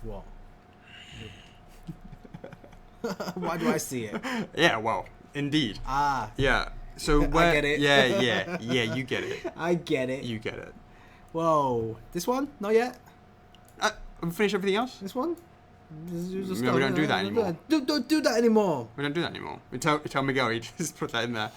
What? Why do I see it? Yeah, well, indeed. Yeah. So I get it. Yeah, you get it. I get it. You get it. Whoa, this one? Not yet. We finished everything else. This one? No, we don't do that anymore. Don't do that anymore. We don't do that anymore. We tell Miguel he just put that in there.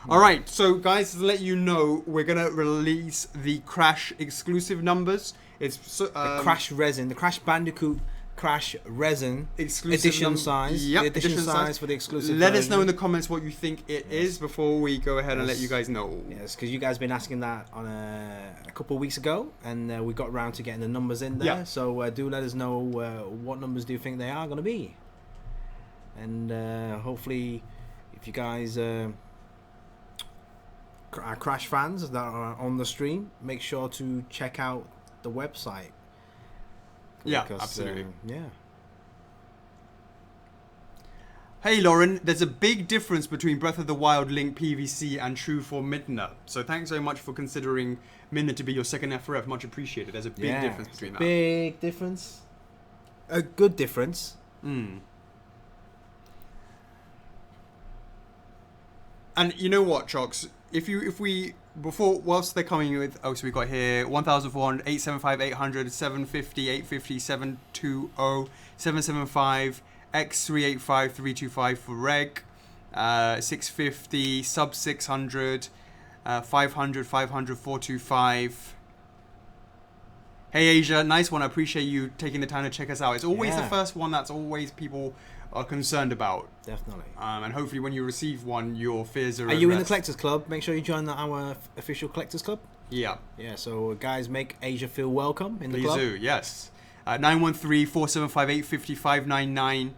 All right, so guys, to let you know, we're gonna release the Crash exclusive numbers. It's the Crash Resin, the Crash Bandicoot Crash Resin edition size. Yep, the edition size for the exclusive Let version. us know in the comments what you think it is before we go ahead and let you guys know. Yes, because you guys have been asking that on a couple of weeks ago, and we got around to getting the numbers in there. Yeah. So do let us know what numbers do you think they are going to be. And hopefully, if you guys are Crash fans that are on the stream, make sure to check out the website. Yeah, absolutely. Yeah. Hey Lauren, there's a big difference between Breath of the Wild Link PVC and True Form Midna. So thanks so much for considering Midna to be your second F4F. Much appreciated. There's a big difference between that. Big difference. A good difference. And you know what, Chocks? Whilst they're coming with, so we got here 1,400, 875, 800, 750, 850, 720, 775, X385, 325 for reg, 650, sub 600, 500, 500, 425. Hey Asia, nice one. I appreciate you taking the time to check us out. It's always the first one that's always people are concerned about. Definitely. And hopefully when you receive one, your fears are Are you in the Collectors Club? Make sure you join our official Collectors Club. Yeah. Yeah, so guys, make Asia feel welcome in the club. Please do, yes. 913-475-850-599.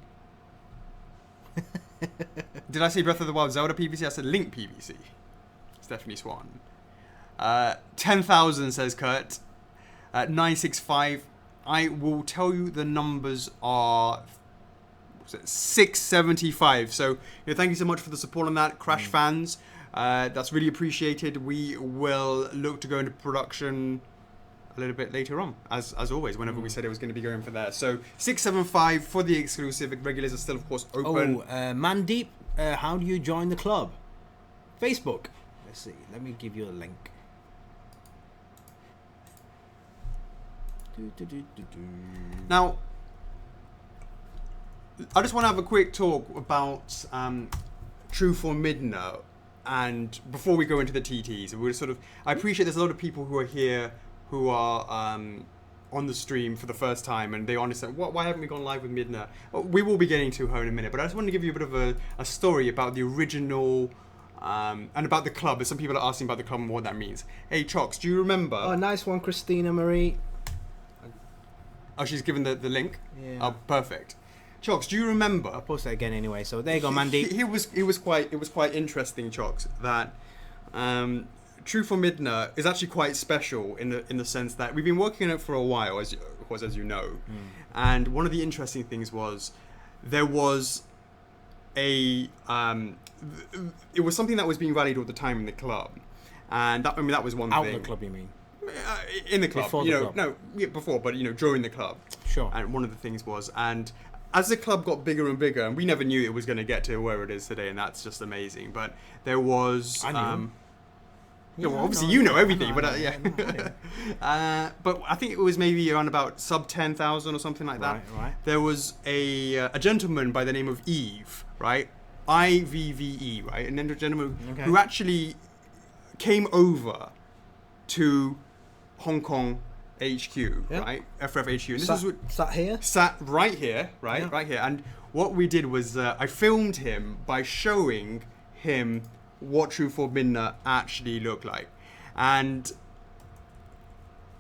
Did I say Breath of the Wild Zelda PVC? I said Link PVC. Stephanie Swan. 10,000 says Kurt. 965. I will tell you the numbers are 675. So thank you so much for the support on that, Crash fans. That's really appreciated. We will look to go into production a little bit later on, as always, whenever we said it was going to be going for that. So 675 for the exclusive. Regulars are still, of course, open. Mandeep, how do you join the club? Facebook. Let's see. Let me give you a link. Now, I just want to have a quick talk about Truth or Midna, and before we go into the TTs, I appreciate there's a lot of people who are here who are on the stream for the first time, and they understand why haven't we gone live with Midna? We will be getting to her in a minute, but I just want to give you a bit of a story about the original. And about the club, as some people are asking about the club and what that means. Hey, Chocks, do you remember? Oh, nice one, Christina Marie. Oh, she's given the link? Yeah. Oh, perfect. Chocks, do you remember? I'll post that again anyway, so there you go, Mandeep. It was quite interesting, Chocks, that Truth or Midna is actually quite special in the sense that we've been working on it for a while, as you know. And one of the interesting things was there was it was something that was being rallied all the time in the club, and that was one Out thing. the club, you mean? In the club, Before the club. No, before, but during the club. Sure. And one of the things was, and as the club got bigger and bigger, and we never knew it was going to get to where it is today, and that's just amazing. But there was, I knew. well, obviously you know everything, but yeah. but I think it was maybe around about sub 10,000 or something like that. Right. There was a gentleman by the name of Eve, right? IVVE, right? And then a gentleman who actually came over to Hong Kong HQ, right? F4F HQ. And this sat right here, right? Yeah. Right here. And what we did was I filmed him by showing him what Truth or Midna actually looked like. And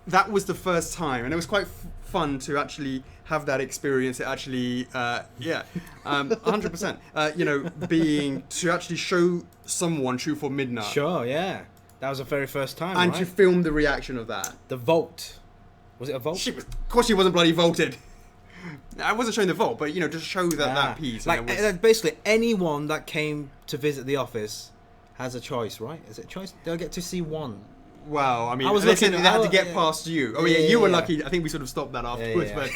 that was the first time, and it was quite fun to actually have that experience. It actually, 100%. Being to actually show someone Truth or Midna. Sure, yeah. That was the very first time, and right? to film the reaction of that. The vote. Was it a vote? Of course she wasn't bloody voted. I wasn't showing the vote, but just show that piece. Like basically anyone that came to visit the office has a choice, right? Is it a choice? They'll get to see one. Well, I mean, they had to get past you. Oh yeah, you were lucky. I think we sort of stopped that afterwards, but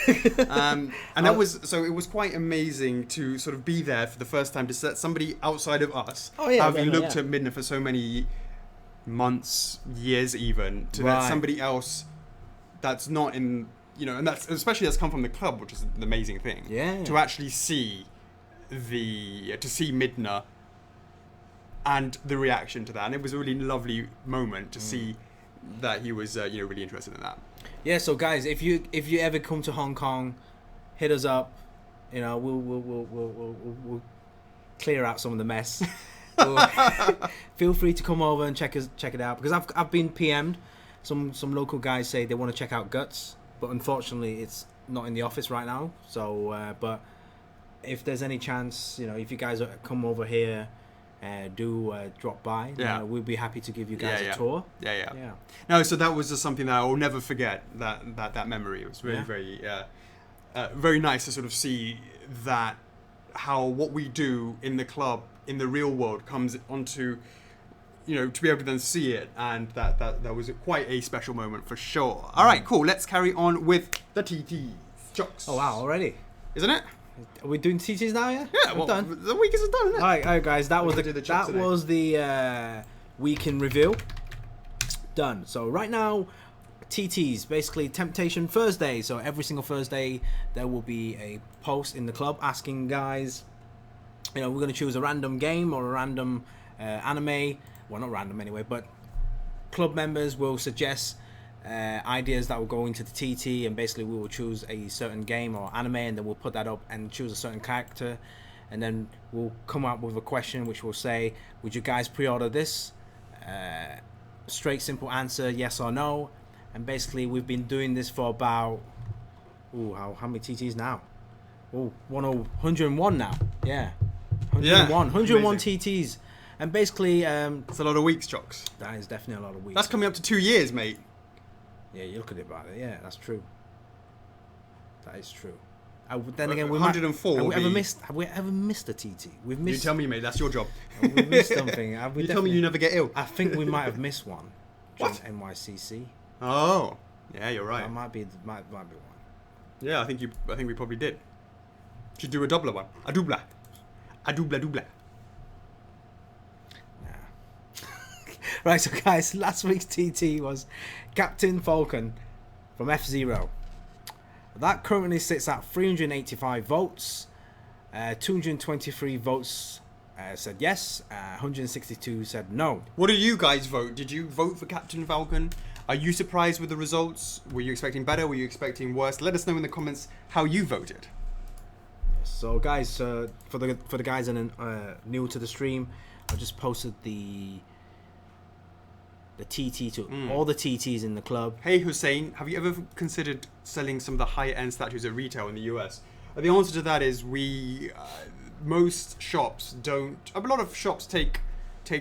and that was so. It was quite amazing to sort of be there for the first time to set somebody outside of us, having looked at Midna for so many months, years, even to that somebody else that's not in, and that's that's come from the club, which is an amazing thing. Yeah. To actually see see Midna. And the reaction to that, and it was a really lovely moment to see that he was, really interested in that. Yeah. So guys, if you ever come to Hong Kong, hit us up. We'll clear out some of the mess. Feel free to come over and check it out, because I've been PM'd. Some local guys say they want to check out Guts, but unfortunately it's not in the office right now. So, but if there's any chance, if you guys come over here. Do drop by. Yeah. We'll be happy to give you guys a tour. Yeah. No, so that was just something that I will never forget. That memory. It was really very nice to sort of see that how what we do in the club in the real world comes onto, to be able to then see it, and that was quite a special moment for sure. All right, cool. Let's carry on with the TTs. Chocks. Oh wow, already, isn't it? Are we doing TTs now? Yeah. Yeah. Well, done. The week is done, isn't it? All right, guys. That was the week in review. Done. So right now, TTs, basically Temptation Thursday. So every single Thursday there will be a post in the club asking guys, we're going to choose a random game or a random anime. Well, not random anyway, but club members will suggest ideas that will go into the TT, and basically we will choose a certain game or anime, and then we'll put that up and choose a certain character, and then we'll come up with a question which will say, would you guys pre-order this? Straight simple answer, yes or no. And basically we've been doing this for about how many TTs now? 101 now. Yeah, 101 TTs. And basically it's a lot of weeks, Chocks. That is definitely a lot of weeks. That's coming up to 2 years, mate. Yeah, you look at it about it. Yeah, that's true. That is true. Then again, 104. Have we ever missed a TT? We've missed. You tell me, mate. That's your job. We've missed something. You tell me you never get ill. I think we might have missed one. What? NYCC. Oh, yeah, you're right. That might be one. Yeah, I think we probably did. Should do a doubler one. A doubler. Doubler. Nah. Right, so guys, last week's TT was Captain Falcon from F-Zero. That currently sits at 385 votes. 223 votes said yes. 162 said no. What did you guys vote? Did you vote for Captain Falcon? Are you surprised with the results? Were you expecting better? Were you expecting worse? Let us know in the comments how you voted. So guys, for the guys that are new to the stream, I just posted the TT to all the TTs in the club. Hey Hussein, have you ever considered selling some of the high-end statues at retail in the US? The answer to that is most shops don't. A lot of shops take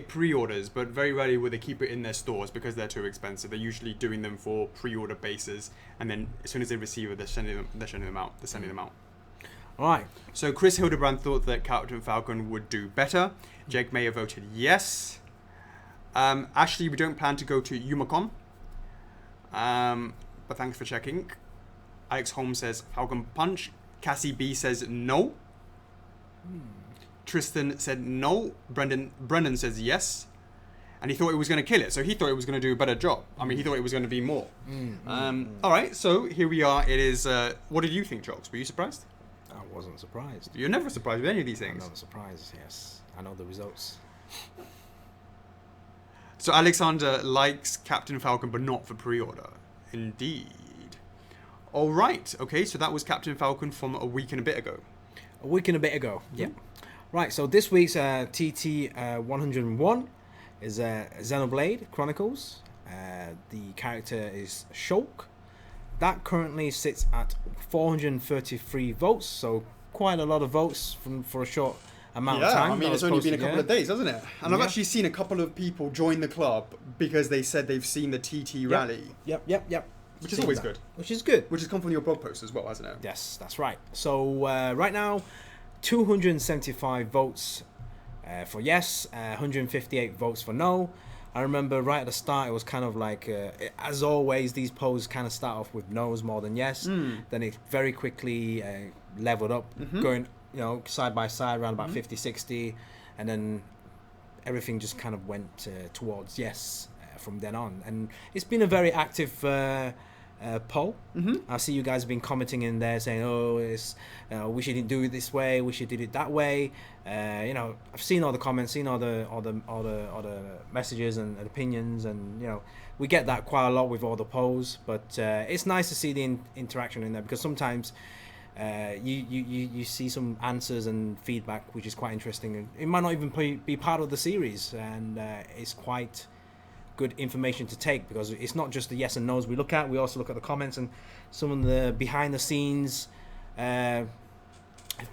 pre-orders, but very rarely will they keep it in their stores because they're too expensive. They're usually doing them for pre-order basis, and then as soon as they receive it, they're sending them out. All right. So Chris Hildebrand thought that Captain Falcon would do better. Jake Mayer voted yes. Ashley, we don't plan to go to Yumacon. But thanks for checking. Alex Holmes says Falcon Punch. Cassie B says no. Tristan said no. Brendan says yes. And he thought it was going to kill it. So he thought it was going to do a better job. I mean, he thought it was going to be more. All right, so here we are. It is... what did you think, Chocks? Were you surprised? I wasn't surprised. You're never surprised with any of these things. I'm not surprised, yes. I know the results. So Alexander likes Captain Falcon, but not for pre-order. Indeed. All right. Okay, so that was Captain Falcon from a week and a bit ago. A week and a bit ago. Yep. Right, so this week's TT 101 is Xenoblade Chronicles. The character is Shulk. That currently sits at 433 votes, so quite a lot of votes for a short amount of time. I mean, it's only been a couple of days, hasn't it? And I've actually seen a couple of people join the club because they said they've seen the TT rally. Yep. Which is always good. Which is good. Which has come from your blog post as well, hasn't it? Yes, that's right. So right now, 275 votes for yes, 158 votes for no. I remember right at the start, it was kind of like, as always, these polls kind of start off with no's more than yes. Then it very quickly leveled up, going side by side around about 50-60, and then everything just kind of went towards yes from then on. And it's been a very active poll. I see you guys have been commenting in there saying, "Oh, it's we shouldn't do it this way. We should do it that way." I've seen all the comments, seen all the messages and opinions, and we get that quite a lot with all the polls. But it's nice to see the interaction in there, because sometimes you see some answers and feedback which is quite interesting, and it might not even be part of the series, and it's quite good information to take, because it's not just the yes and no's we look at, we also look at the comments and some of the behind the scenes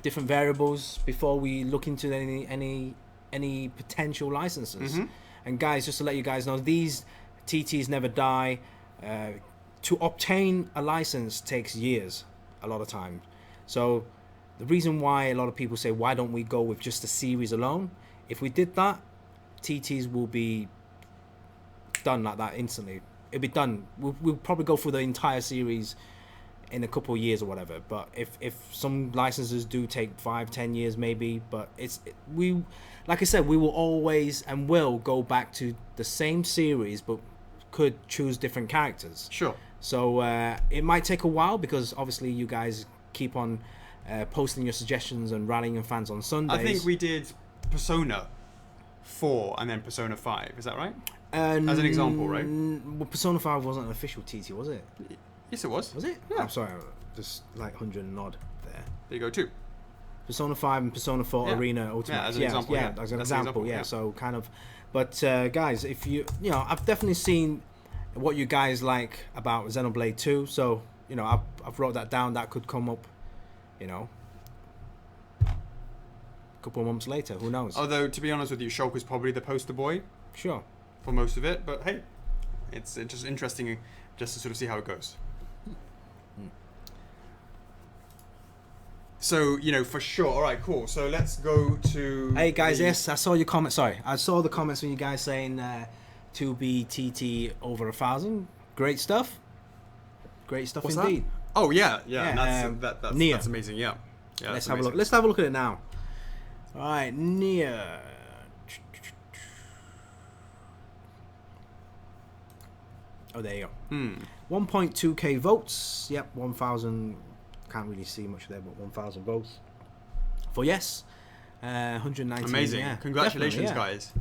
different variables before we look into any potential licenses. And guys, just to let you guys know, these TTs never die. To obtain a license takes years a lot of time. So the reason why a lot of people say, why don't we go with just the series alone? If we did that, TTs will be done like that instantly. It'll be done. We'll probably go through the entire series in a couple of years or whatever. But if some licenses do take 5-10 years maybe, but like I said, we will always and will go back to the same series, but could choose different characters. Sure. So it might take a while, because obviously you guys keep on posting your suggestions and rallying fans on Sundays. I think we did Persona 4 and then Persona 5. Is that right? As an example, right? Well, Persona 5 wasn't an official TT, was it? Yes, it was. Was it? Yeah. I'm sorry, just like 100 and odd there. There you go, too. Persona 5 and Persona 4 Arena Ultimate. Yeah, as an example. As an example, yeah. So kind of, but guys, if I've definitely seen what you guys like about Xenoblade 2. So I've wrote that down. That could come up, a couple of months later. Who knows? Although, to be honest with you, Shulk was probably the poster boy. Sure. For most of it, but hey, it's just interesting just to sort of see how it goes. So, for sure. All right, cool. So let's go to... Hey, guys, yes, I saw your comment. Sorry, I saw the comments from you guys saying 2B over 1,000. Great stuff. Great stuff What's indeed. that? Oh, yeah. Yeah, That's Nia. that's amazing, yeah. Let's have a look. Let's have a look at it now. All right, Nia. Oh, there you go. 1.2k votes. Yep, 1,000. Can't really see much there, but 1,000 votes for yes. 119. Amazing. Yeah, Congratulations, definitely, yeah. guys.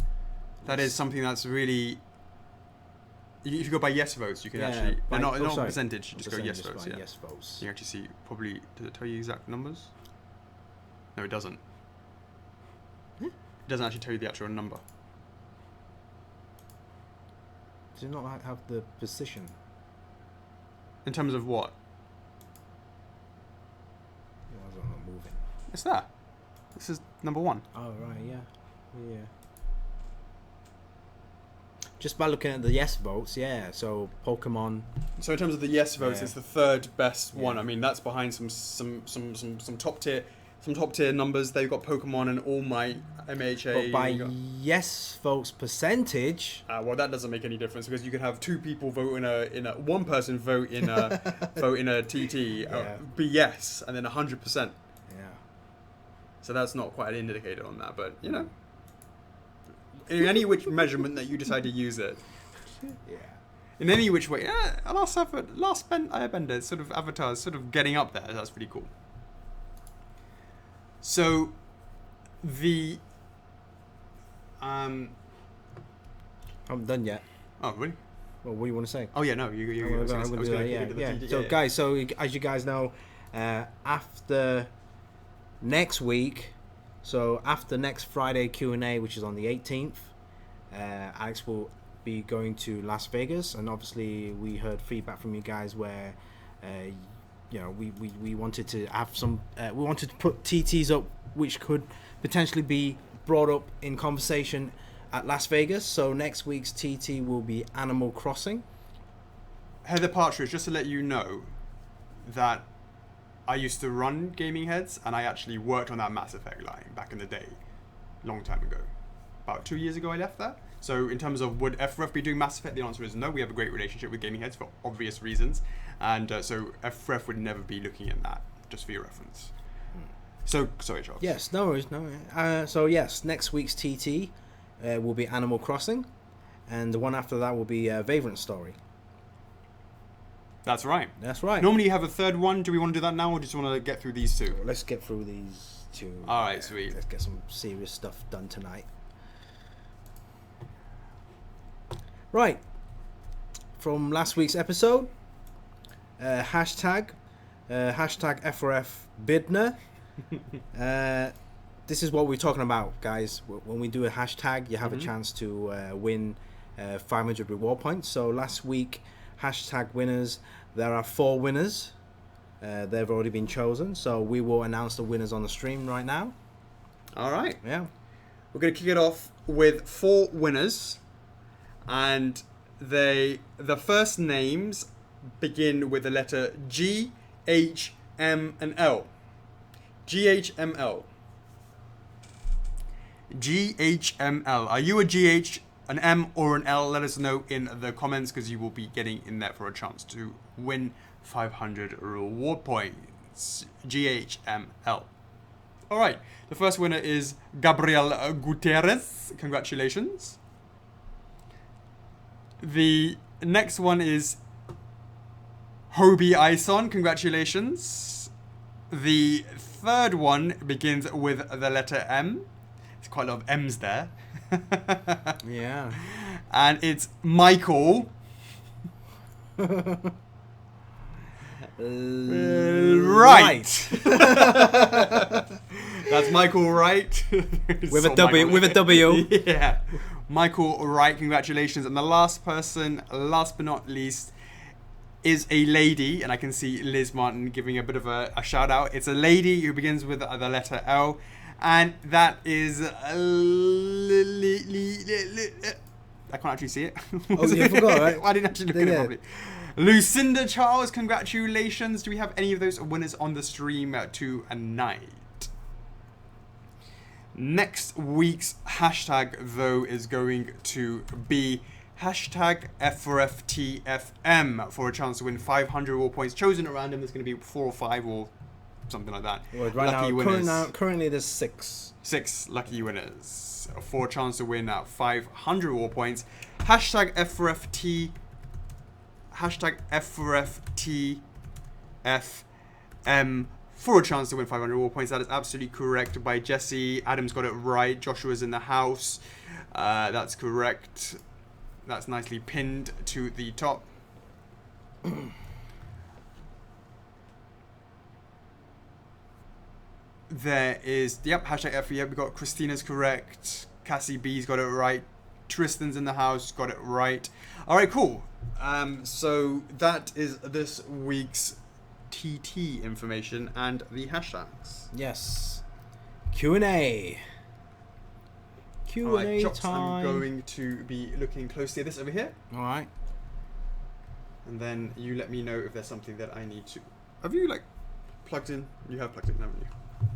That is something that's really... If you go by yes votes, you can actually... not percentage, you just go yes votes. Yeah. Yes votes. You can actually see, probably... Does it tell you exact numbers? No, it doesn't. Huh? It doesn't actually tell you the actual number. Does it not have the position? In terms of what? Why is it not moving? It's there. This is number 1. Oh, right, yeah. Yeah. Just by looking at the yes votes, yeah. So Pokemon. So in terms of the yes votes, Yeah. it's the third best one. Yeah. I mean, that's behind some top tier numbers. They've got Pokemon and All Might, MHA. But by yes votes percentage. Well, that doesn't make any difference because you can have 2 people vote in a one person vote in a vote in a TT be yes, and then 100%. Yeah. So that's not quite an indicator on that, but in any which measurement that you decide to use it. Yeah. In any which way, last Airbender sort of avatars sort of getting up there. That's pretty cool. So, the I'm done yet. Oh, really? Well, what do you want to say? Oh yeah, no, you. I'm gonna do that, yeah. So, guys, so as you guys know, after next week, so after next Friday Q&A, which is on the 18th, Alex will be going to Las Vegas, and obviously we heard feedback from you guys where, we wanted to have some, we wanted to put TTs up, which could potentially be brought up in conversation at Las Vegas. So next week's TT will be Animal Crossing. Heather Partridge, just to let you know that I used to run Gaming Heads, and I actually worked on that Mass Effect line back in the day, long time ago. About 2 years ago I left that. So in terms of would F4F be doing Mass Effect, the answer is no. We have a great relationship with Gaming Heads for obvious reasons, and so F4F would never be looking at that, just for your reference. So, sorry, Charles. Yes, no worries, no worries. So yes, next week's TT will be Animal Crossing, and the one after that will be Vagrant Story. That's right. That's right. Normally you have a third one. Do we want to do that now, or just want to get through these 2? Let's get through these 2. All right, sweet. Let's get some serious stuff done tonight. Right. From last week's episode, hashtag F4F Bidner. This is what we're talking about, guys. When we do a hashtag, you have a chance to win 500 reward points. So last week, hashtag winners, there are 4 winners. They've already been chosen, so we will announce the winners on the stream right now. All right. Yeah. We're going to kick it off with 4 winners, and the first names begin with the letter G, H, M, and L. GHML. GHML. Are you a GH, an M, or an L? Let us know in the comments, because you will be getting in there for a chance to win 500 reward points. GHML. All right. The first winner is Gabriel Gutierrez. Congratulations. The next one is Hobie Ison. Congratulations. The third one begins with the letter M. There's quite a lot of M's there. Yeah. And it's Michael. Right. That's Michael Wright. With a W. With a W. Yeah. Michael Wright, congratulations. And the last person, last but not least, is a lady, and I can see Liz Martin giving a bit of a shout out. It's a lady who begins with the letter L, and that is I can't actually see it. Oh, you forgot, right? I didn't actually look at it properly. Lucinda Charles, congratulations. Do we have any of those winners on the stream tonight? Next week's hashtag, though, is going to be hashtag F4FTFM for a chance to win 500 reward points. Chosen at random. There's going to be 4 or 5 or something like that. Right lucky winners. Currently there's 6. 6 lucky winners for a chance to win 500 reward points. Hashtag F4FT. Hashtag F4FTFM for a chance to win 500 reward points. That is absolutely correct by Jesse. Adam's got it right. Joshua's in the house. That's correct. That's nicely pinned to the top. There is, yep, hashtag F4F. We've got Christina's correct. Cassie B's got it right. Tristan's in the house, got it right. All right, cool. So that is this week's TT information and the hashtags. Yes. Q&A. Q&A Chocks, time. I'm going to be looking closely at this over here. All right. And then you let me know if there's something that I need to... Have you, like, plugged in? You have plugged in, haven't you?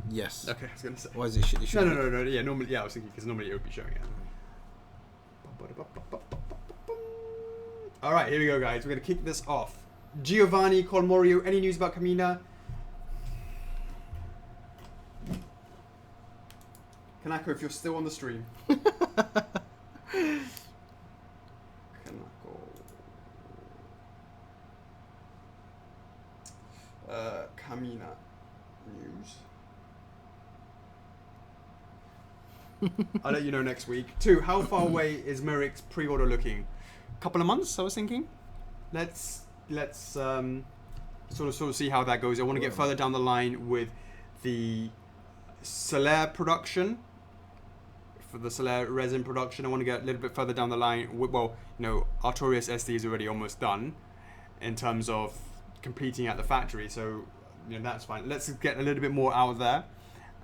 Yes. Okay, I was going to say... Why is it? No. Yeah, normally... Yeah, I was thinking, because normally it would be showing it. All right, here we go, guys. We're going to kick this off. Giovanni Colmorio, any news about Kamina? Kanako, if you're still on the stream. Kanako. Kamina news. I'll let you know next week. 2, how far away is Merrick's pre-order looking? Couple of months, I was thinking. Let's sort of see how that goes. I want to get further down the line with the Solaire production. For the Solaire resin production, I want to get a little bit further down the line. Well, you know, Artorias SD is already almost done in terms of completing at the factory, so you know that's fine. Let's get a little bit more out there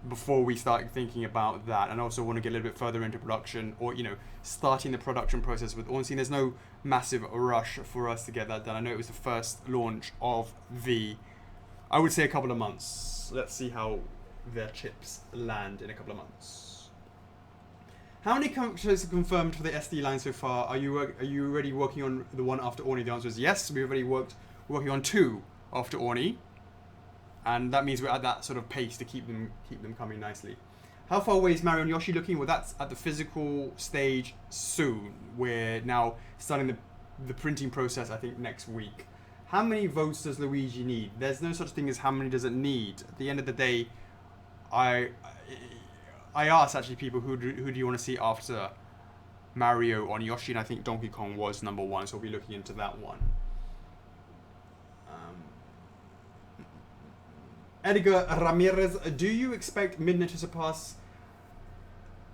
before we start thinking about that, and also want to get a little bit further into production, or you know, starting the production process with Ornstein. There's no massive rush for us to get that done. I know it was the first launch of the, I would say, a couple of months. Let's see how their chips land in a couple of months. How many characters are confirmed for the SD line so far? Are you already working on the one after Orni? The answer is yes. We've already working on 2 after Orni. And that means we're at that sort of pace to keep them coming nicely. How far away is Mario and Yoshi looking? Well, that's at the physical stage soon. We're now starting the printing process, I think, next week. How many votes does Luigi need? There's no such thing as how many does it need. At the end of the day, I asked actually people who do you want to see after Mario on Yoshi, and I think Donkey Kong was number 1, so we'll be looking into that one. Edgar Ramirez, do you expect Midna to surpass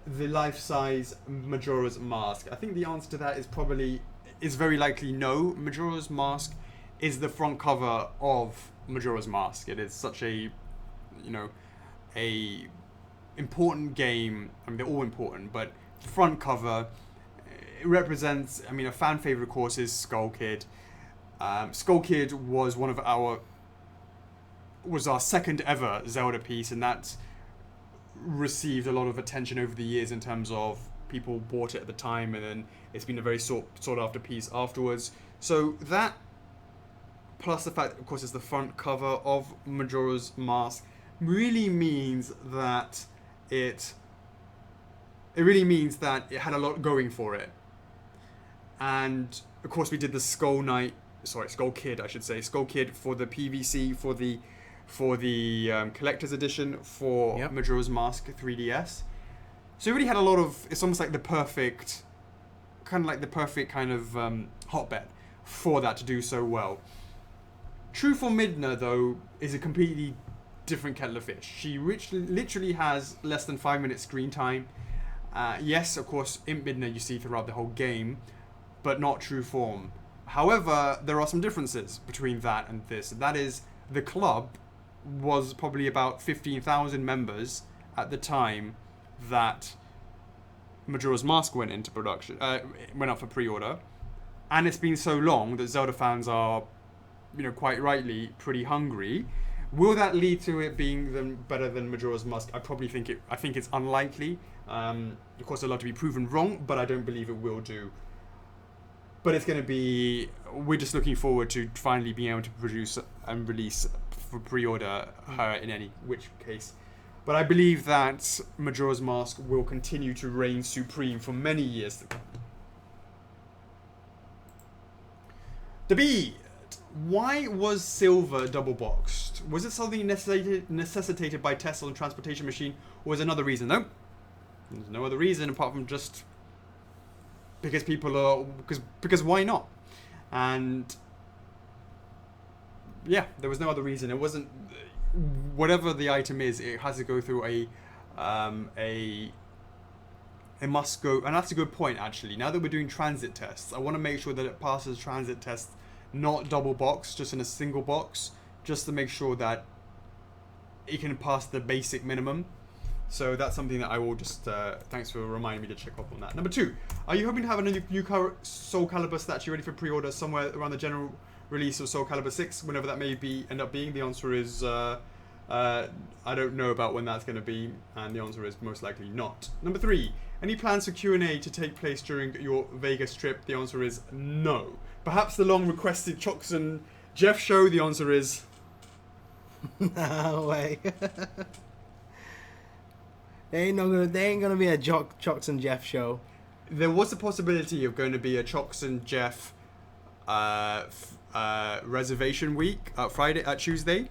the life-size Majora's Mask? I think the answer to that is very likely no. Majora's Mask is the front cover of Majora's Mask. It is such a, you know, a important game. I mean, they're all important, but front cover, it represents, I mean, a fan favorite, of course, is Skull Kid. Skull Kid was our second ever Zelda piece, and that received a lot of attention over the years in terms of people bought it at the time, and then it's been a very sought after piece afterwards. So that, plus the fact, of course, it's the front cover of Majora's Mask, really means that it had a lot going for it. And of course, we did the Skull Kid, I should say, Skull Kid for the PVC, for the collector's edition for Majora's Mask 3DS. So it really had a lot of, it's almost like the perfect kind of hotbed for that to do so well. Truthful Midna, though, is a completely different kettle of fish. She literally has less than 5 minutes screen time. Yes, of course, Imp Midna you see throughout the whole game, but not true form. However, there are some differences between that and this. That is, the club was probably about 15,000 members at the time that Majora's Mask went into production, went up for pre-order. and it's been so long that Zelda fans are, quite rightly pretty hungry. Will that lead to it being better than Majora's Mask? I think it's unlikely. Of course, I'd love to be proven wrong, but I don't believe it will do. But it's going to be... We're just looking forward to finally being able to produce and release for pre-order her in any which case. But I believe that Majora's Mask will continue to reign supreme for many years to come. The B. Why was silver double boxed? Was it something necessitated by Tesla and transportation machine, or was there another reason? No. There's no other reason apart from just because people are... Because why not? And... Yeah, there was no other reason. It wasn't... Whatever the item is, it has to go through it must go... And that's a good point, actually. Now that we're doing transit tests, I want to make sure that it passes transit tests, not double box, just in a single box, just to make sure that it can pass the basic minimum. So that's something that I will just... thanks for reminding me to check up on that. Number 2, are you hoping to have a new Soul Calibur statue ready for pre-order somewhere around the general release of Soul Calibur 6, whenever that may end up being? The answer is... I don't know about when that's going to be, and the answer is most likely not. Number 3, any plans for Q&A to take place during your Vegas trip? The answer is no. Perhaps the long requested Chocks and Jeff show? The answer is... No way. There ain't gonna be a Chocks and Jeff show. There was a possibility of going to be a Chocks and Jeff reservation week, Tuesday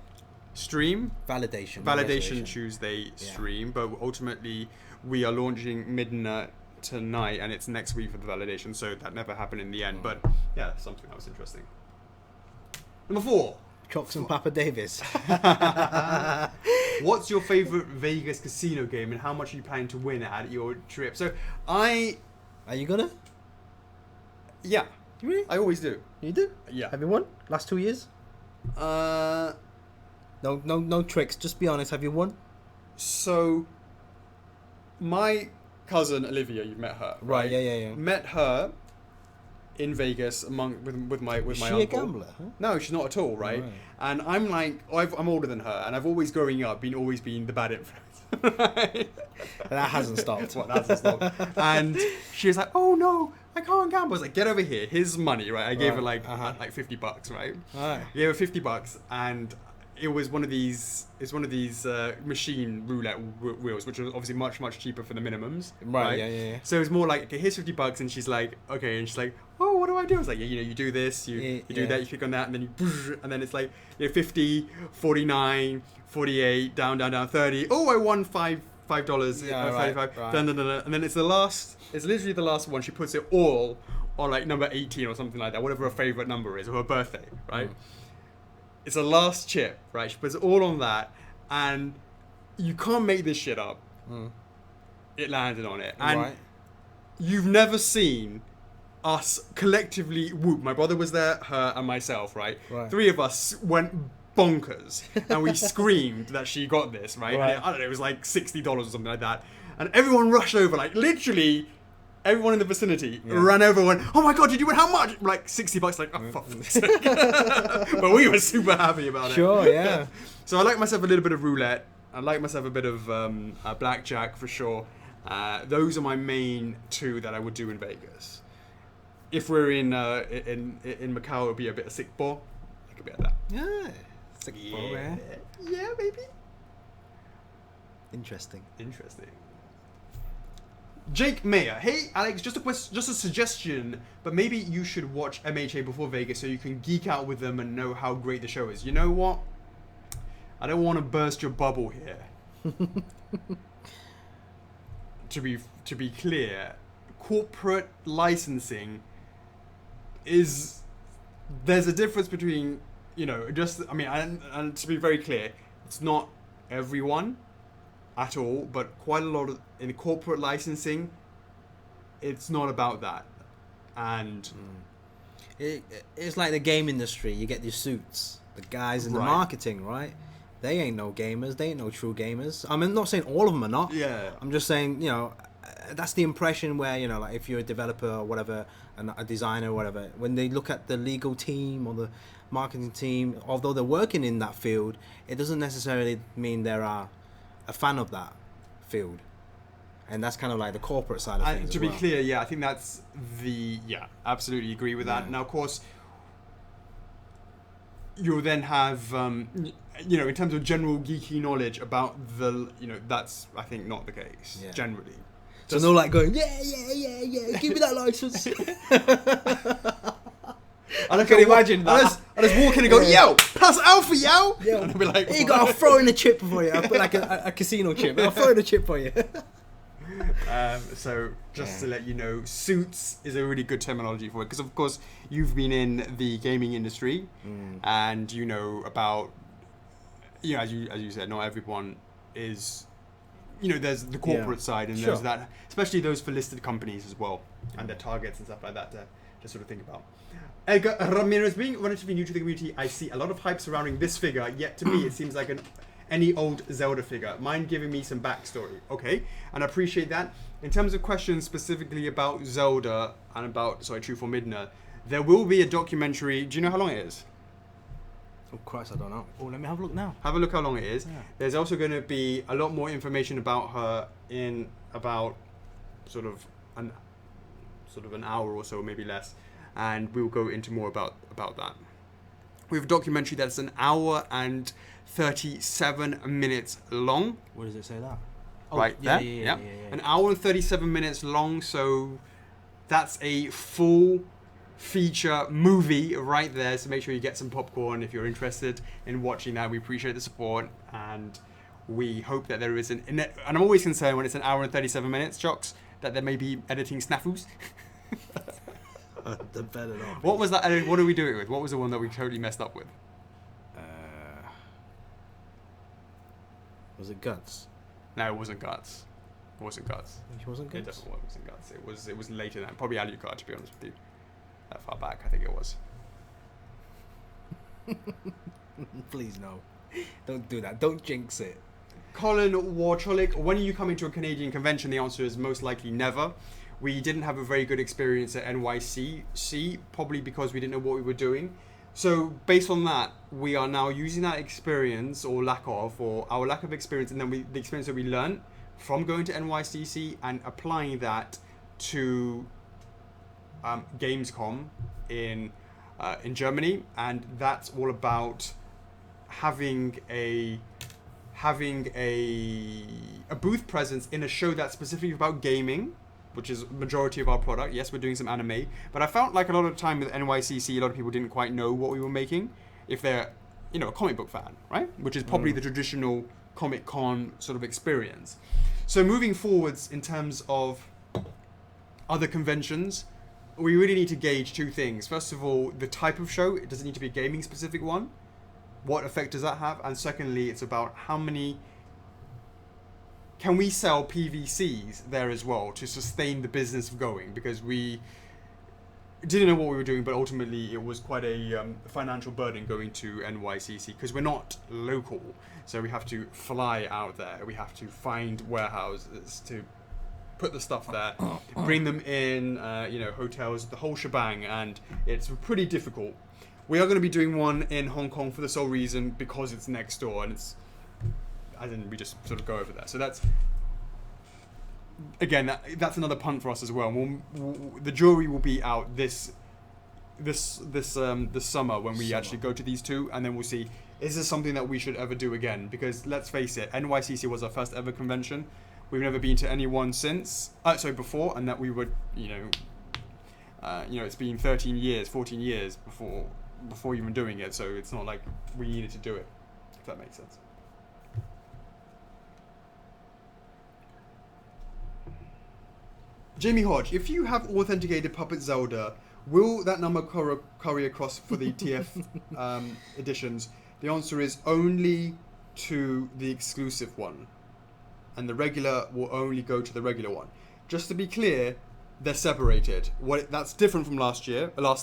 stream. Validation Tuesday stream, yeah. But ultimately we are launching midnight tonight, and it's next week for the validation, so that never happened in the end. But yeah, something that was interesting. Number 4. Chocks and Papa Davis. What's your favorite Vegas casino game, and how much are you planning to win at your trip? So Are you gonna? Yeah. Really? I always do. You do? Yeah. Have you won? Last 2 years? No tricks. Just be honest. Have you won? So, my cousin Olivia, you've met her, right? Yeah. Met her in Vegas with my uncle. Is she a gambler? Huh? No, she's not at all, right? And I'm like, I'm older than her, and I've always growing up always been the bad influence. Right? That hasn't stopped. That hasn't stopped. And she was like, "Oh no, I can't gamble." I was like, "Get over here. Here's money, right?" I gave her like $50, right? I gave her $50, and it was one of these. It's one of these machine roulette wheels, which was obviously much cheaper for the minimums. Right. Yeah. So it was more like, okay, here's $50, and she's like, okay, and she's like, oh, what do I do? I was like, you do this, you do that, you click on that, and then and then it's like, 50, 49, 48, down, 30. Oh, I won $5. Yeah, right. And then it's literally the last one. She puts it all on like number 18 or something like that, whatever her favorite number is, or her birthday, right? It's a last chip, right? She puts it all on that, and you can't make this shit up. It landed on it, and you've never seen us collectively whoop. My brother was there, her, and myself, right? 3 of us went bonkers, and we screamed that she got this, right? And I don't know, it was like $60 or something like that, and everyone rushed over, like literally. Everyone in the vicinity ran over and went, "Oh my god, did you win? How much?" Like $60. Like, oh fuck. But we were super happy about it. Sure, yeah. So I like myself a little bit of roulette. I like myself a bit of blackjack for sure. Those are my main 2 that I would do in Vegas. If we're in Macau, it would be a bit of sick ball. It could be like that. Yeah, sick ball, yeah. Yeah, baby. Interesting. Jake Mayer, hey Alex, just a suggestion, but maybe you should watch MHA before Vegas so you can geek out with them and know how great the show is. You know what? I don't want to burst your bubble here. To be clear, corporate licensing there's a difference between, and to be very clear, it's not everyone at all, but quite a lot of in corporate licensing, it's not about that. And it's like the game industry. You get these suits, the guys in the marketing, right? They ain't no gamers. They ain't no true gamers. I mean, I'm not saying all of them are not. Yeah. I'm just saying, that's the impression where, you know, like if you're a developer or whatever, and a designer or whatever, when they look at the legal team or the marketing team, although they're working in that field, it doesn't necessarily mean they're a fan of that field. And that's kind of like the corporate side of things. To be clear, yeah, I think that's absolutely agree with that. Yeah. Now, of course, you'll then have, you know, in terms of general geeky knowledge about that's, I think, not the case, generally. So no, like going, yeah, give me that license. And I can imagine that. I just walk in and go, yo, pass alpha, yo! And I'll be like, here you go, I'll throw in a chip for you. I'll put like a casino chip. I'll throw in a chip for you. So just to let you know, suits is a really good terminology for it, because of course you've been in the gaming industry and you know about, you know, as you said, not everyone is, you know, there's the corporate side and there's that, especially those for listed companies as well, and their targets and stuff like that to sort of think about. Edgar Ramirez, being relatively new to the community, I see a lot of hype surrounding this figure, yet to me it seems like any old Zelda figure. Mind giving me some backstory? Okay, and I appreciate that. In terms of questions specifically about Zelda and about, Truthful Midna, there will be a documentary. Do you know how long it is? Oh Christ, I don't know. Oh, let me have a look now. Have a look how long it is. Yeah. There's also going to be a lot more information about her in about sort of an hour or so, maybe less, and we'll go into more about that. We have a documentary that's an hour and 37 minutes long. Where does it say that? Right there. Yeah. An hour and 37 minutes long, so that's a full feature movie right there. So make sure you get some popcorn if you're interested in watching that. We appreciate the support, and we hope that there is and I'm always concerned when it's an hour and 37 minutes, Chocks, that there may be editing snafus. The better not. What was that? What did we do it with? What was the one that we totally messed up with? Was it Guts? No, it wasn't Guts. It wasn't Guts. It wasn't Guts? It definitely wasn't Guts. It was later than, probably Alucard, to be honest with you. That far back, I think it was. Please no. Don't do that. Don't jinx it. Colin Warcholik, when are you coming to a Canadian convention? The answer is most likely never. We didn't have a very good experience at NYCC, probably because we didn't know what we were doing. So based on that, we are now using that experience, or our lack of experience, and then the experience that we learned from going to NYCC and applying that to Gamescom in Germany, and that's all about having a booth presence in a show that's specifically about gaming, which is majority of our product. Yes, we're doing some anime, but I felt like a lot of the time with NYCC, a lot of people didn't quite know what we were making, if they're, you know, a comic book fan, right? Which is probably the traditional Comic Con sort of experience. So moving forwards in terms of other conventions, we really need to gauge two things. First of all, the type of show. It doesn't need to be a gaming specific one. What effect does that have? And secondly, it's about how many can we sell PVCs there as well to sustain the business of going, because we didn't know what we were doing, but ultimately it was quite a financial burden going to NYCC because we're not local, so we have to fly out there, we have to find warehouses to put the stuff there, bring them in, hotels, the whole shebang, and it's pretty difficult. We are going to be doing one in Hong Kong for the sole reason because it's next door, and it's, as in we just sort of go over there. So that's, again, that's another punt for us as well. The jury will be out this summer when we actually go to these two, and then we'll see, is this something that we should ever do again? Because let's face it, NYCC was our first ever convention. We've never been to any one since, before, and that we were, it's been 13 years, 14 years before even doing it, so it's not like we needed to do it, if that makes sense. Jamie Hodge, if you have authenticated Puppet Zelda, will that number carry across for the TF editions? The answer is only to the exclusive one, and the regular will only go to the regular one. Just to be clear, they're separated. That's different from last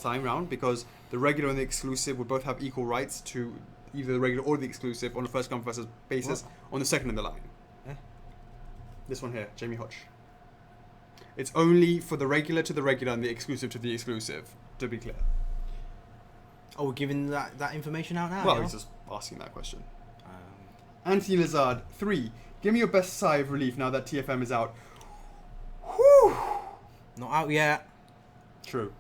time round, because the regular and the exclusive would both have equal rights to either the regular or the exclusive on a first come first basis. On the second in the line. This one here, Jamie Hodge. It's only for the regular to the regular and the exclusive to the exclusive, to be clear. Oh, we're giving that information out now? Well, yeah? he's just asking that question. Anthony Lazard, 3. Give me your best sigh of relief now that TFM is out. Whew. Not out yet. True.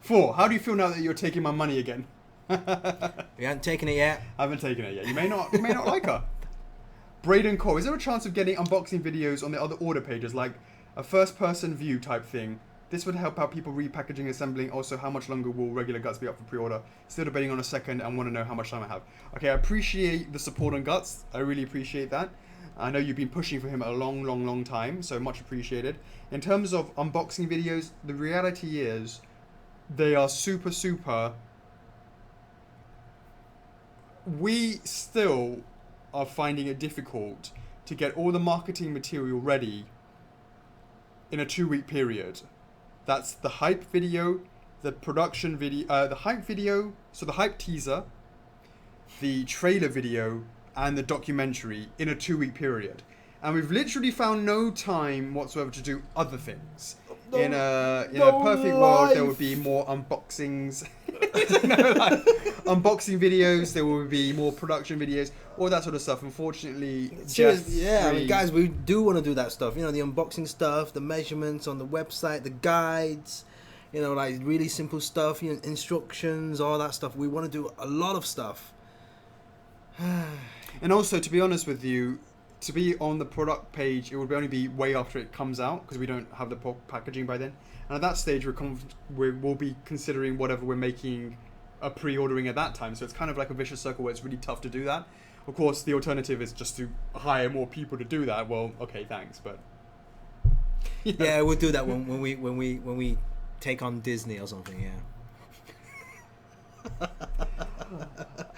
4. How do you feel now that you're taking my money again? We haven't taken it yet. I haven't taken it yet. You may not like her. Braden Cole, is there a chance of getting unboxing videos on the other order pages, like a first-person view type thing? This would help out people repackaging, assembling. Also, how much longer will regular Guts be up for pre-order? Still debating on a second and want to know how much time I have. Okay, I appreciate the support on Guts. I really appreciate that. I know you've been pushing for him a long time, so much appreciated. In terms of unboxing videos, the reality is they are super. We still are finding it difficult to get all the marketing material ready in a 2-week period. That's the hype video, the production video, the hype video, so the hype teaser, the trailer video, and the documentary in a 2-week period. And we've literally found no time whatsoever to do other things. In a perfect world, there would be more unboxings. Unboxing videos, there will be more production videos, all that sort of stuff. Unfortunately, I mean, guys, we do want to do that stuff. You know, the unboxing stuff, the measurements on the website, the guides, you know, like really simple stuff, you know, instructions, all that stuff. We want to do a lot of stuff. And also, to be honest with you, to be on the product page, it would only be way after it comes out because we don't have the packaging by then. And at that stage, we'll be considering whatever we're making a pre-ordering at that time. So it's kind of like a vicious circle where it's really tough to do that. Of course, the alternative is just to hire more people to do that. Well, okay, thanks, but yeah, we'll do that when we take on Disney or something. Yeah.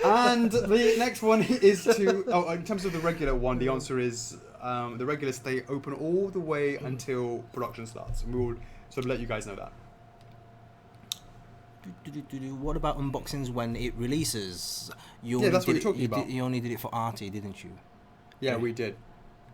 And the next one is in terms of the regular one, the answer is the regular stay open all the way until production starts. And we will sort of let you guys know that. What about unboxings when it releases? That's what you're talking about. You only did it for Artie, didn't you? Yeah, we did.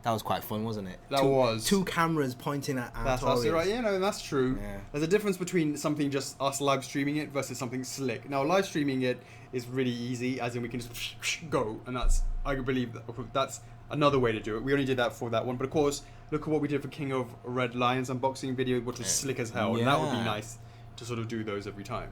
That was quite fun, wasn't it? That was. 2 cameras pointing at That's absolutely right. Yeah, no, that's true. Yeah. There's a difference between something just us live streaming it versus something slick. Now, live streaming it is really easy, as in we can just go, and I believe that's another way to do it. We only did that for that one, but of course, look at what we did for King of Red Lions unboxing video, which was slick as hell, and that would be nice to sort of do those every time.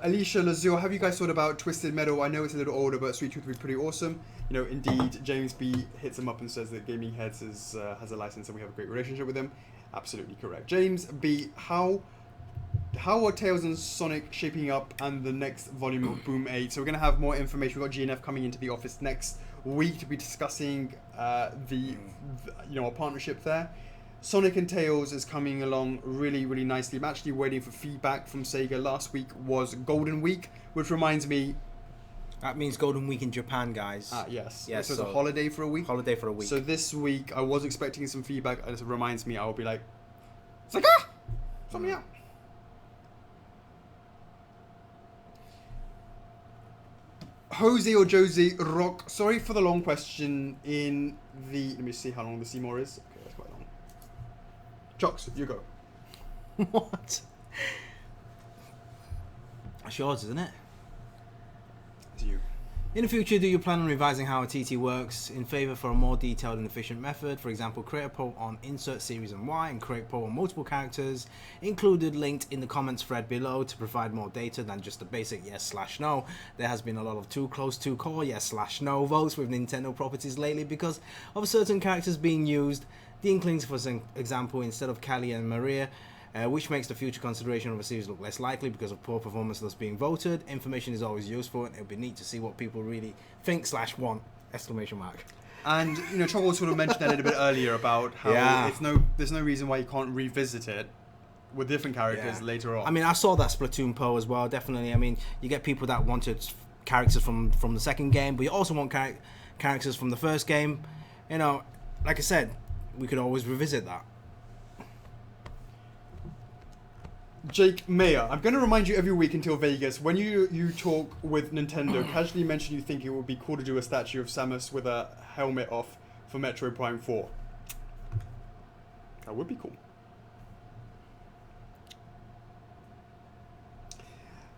Alicia Lazure, have you guys thought about Twisted Metal? I know it's a little older, but Sweet Tooth would be pretty awesome. You know, indeed, James B hits him up and says that Gaming Heads has a license and we have a great relationship with him. Absolutely correct. James B, how are Tails and Sonic shaping up and the next volume of Boom 8? So we're going to have more information. We've got GNF coming into the office next week to be discussing our partnership there. Sonic and Tails is coming along really nicely. I'm actually waiting for feedback from Sega. Last week was Golden Week, which reminds me... That means Golden Week in Japan, guys. Yes. So it's a holiday for a week. Holiday for a week. So this week, I was expecting some feedback, and it reminds me, I will be like, Sega! Sort me out. Jose or Josie Rock, sorry for the long question in the... Let me see how long the Seymour is. Okay, that's quite long. Chocks, you go. What? That's yours, isn't it? It's you. In the future, do you plan on revising how a TT works in favour for a more detailed and efficient method? For example, create a poll on insert series and Y and create poll on multiple characters, included linked in the comments thread below to provide more data than just a basic yes/no. There has been a lot of too close to call yes/no votes with Nintendo properties lately because of certain characters being used. The Inklings, for example, instead of Callie and Maria, which makes the future consideration of a series look less likely because of poor performance thus being voted. Information is always useful, and it would be neat to see what people really think/want! ! And you know, Choggle sort of mentioned that a little bit earlier about how there's no reason why you can't revisit it with different characters later on. I mean, I saw that Splatoon poll as well. Definitely. I mean, you get people that wanted characters from the second game, but you also want characters from the first game. You know, like I said, we could always revisit that. Jake Mayer, I'm going to remind you every week until Vegas, when you talk with Nintendo, casually mention you think it would be cool to do a statue of Samus with a helmet off. for Metroid Prime 4. That would be cool.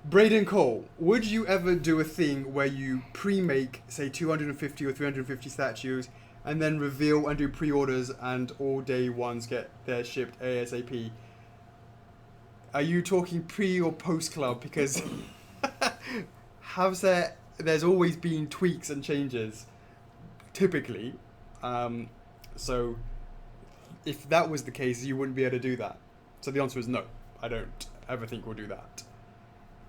Braden Cole, would you ever do a thing where you pre-make, say, 250 or 350 statues, and then reveal and do pre-orders, and all day ones get their shipped ASAP? Are you talking pre or post club? Because there's always been tweaks and changes, typically. So if that was the case, you wouldn't be able to do that. So the answer is no. I don't ever think we'll do that.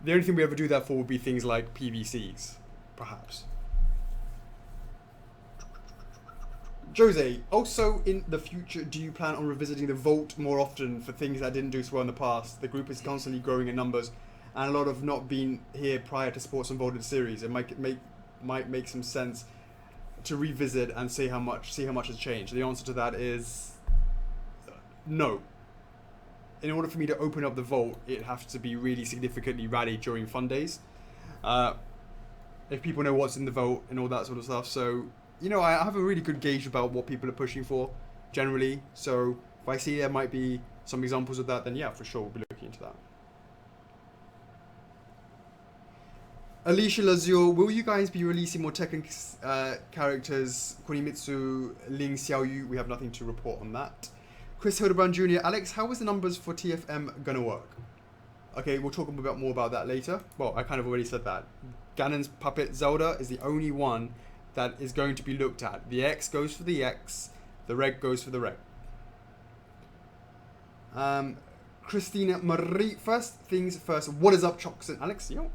The only thing we ever do that for would be things like PVCs, perhaps. Jose, also in the future, do you plan on revisiting the vault more often for things that didn't do so well in the past? The group is constantly growing in numbers, and a lot of not being here prior to Sports Unfolded series. It might make some sense to revisit and see how much has changed. The answer to that is no. In order for me to open up the vault, it has to be really significantly rallied during fun days. If people know what's in the vault and all that sort of stuff. So, I have a really good gauge about what people are pushing for, generally. So, if I see there might be some examples of that, then yeah, for sure, we'll be looking into that. Alicia Lazure, will you guys be releasing more Tekken characters? Kunimitsu, Ling Xiaoyu, we have nothing to report on that. Chris Hildebrand Jr. Alex, how is the numbers for TFM going to work? Okay, we'll talk a bit more about that later. Well, I kind of already said that. Ganon's puppet Zelda is the only one that is going to be looked at. The X goes for the X, the reg goes for the reg. Christina Marie, first things first, what is up, Chocks and Alex? Yo.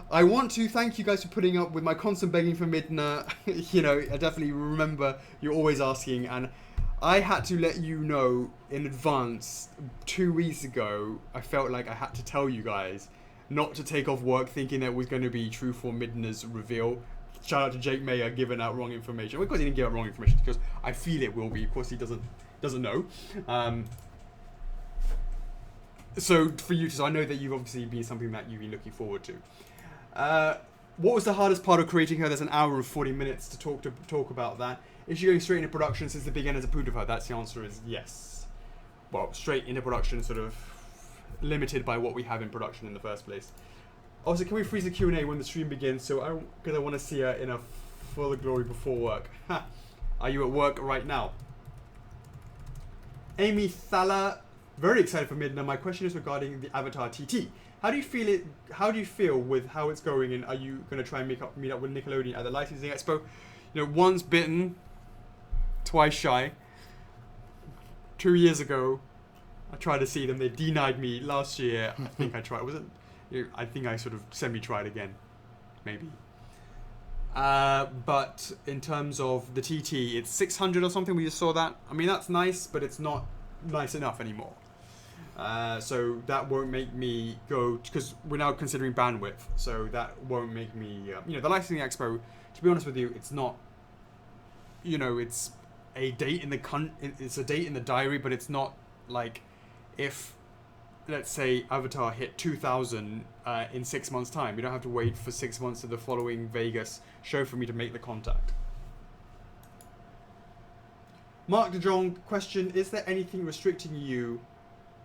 I want to thank you guys for putting up with my constant begging for Midna. I definitely remember you're always asking, and I had to let you know in advance 2 weeks ago. I felt like I had to tell you guys not to take off work thinking that it was going to be true for Midna's reveal. Shout out to Jake Mayer giving out wrong information. Well, of course he didn't give out wrong information because I feel it will be. Of course he doesn't know. So for you, so I know that you've obviously been something that you've been looking forward to. What was the hardest part of creating her? There's an hour and 40 minutes to talk about that. Is she going straight into production since the beginning as a put of her? That's the answer is yes. Well, straight into production, sort of limited by what we have in production in the first place. Also, can we freeze the Q&A when the stream begins? Because I want to see her in a full glory before work. Are you at work right now? Amy Thala, very excited for Midna. My question is regarding the Avatar TT. How do you feel with how it's going, and are you going to try and meet up with Nickelodeon at the licensing expo? Once bitten, twice shy. 2 years ago, I tried to see them. They denied me last year. I think I tried. I think I sort of semi-tried again, maybe. But in terms of the TT, it's 600 or something. We just saw that. I mean, that's nice, but it's not nice enough anymore. So that won't make me go, because we're now considering bandwidth. So that won't make me, the licensing expo. To be honest with you, it's not. It's a date in the diary, but it's not like if, let's say, Avatar hit 2,000 in 6 months' time. You don't have to wait for 6 months to the following Vegas show for me to make the contact. Mark De Jong, question: is there anything restricting you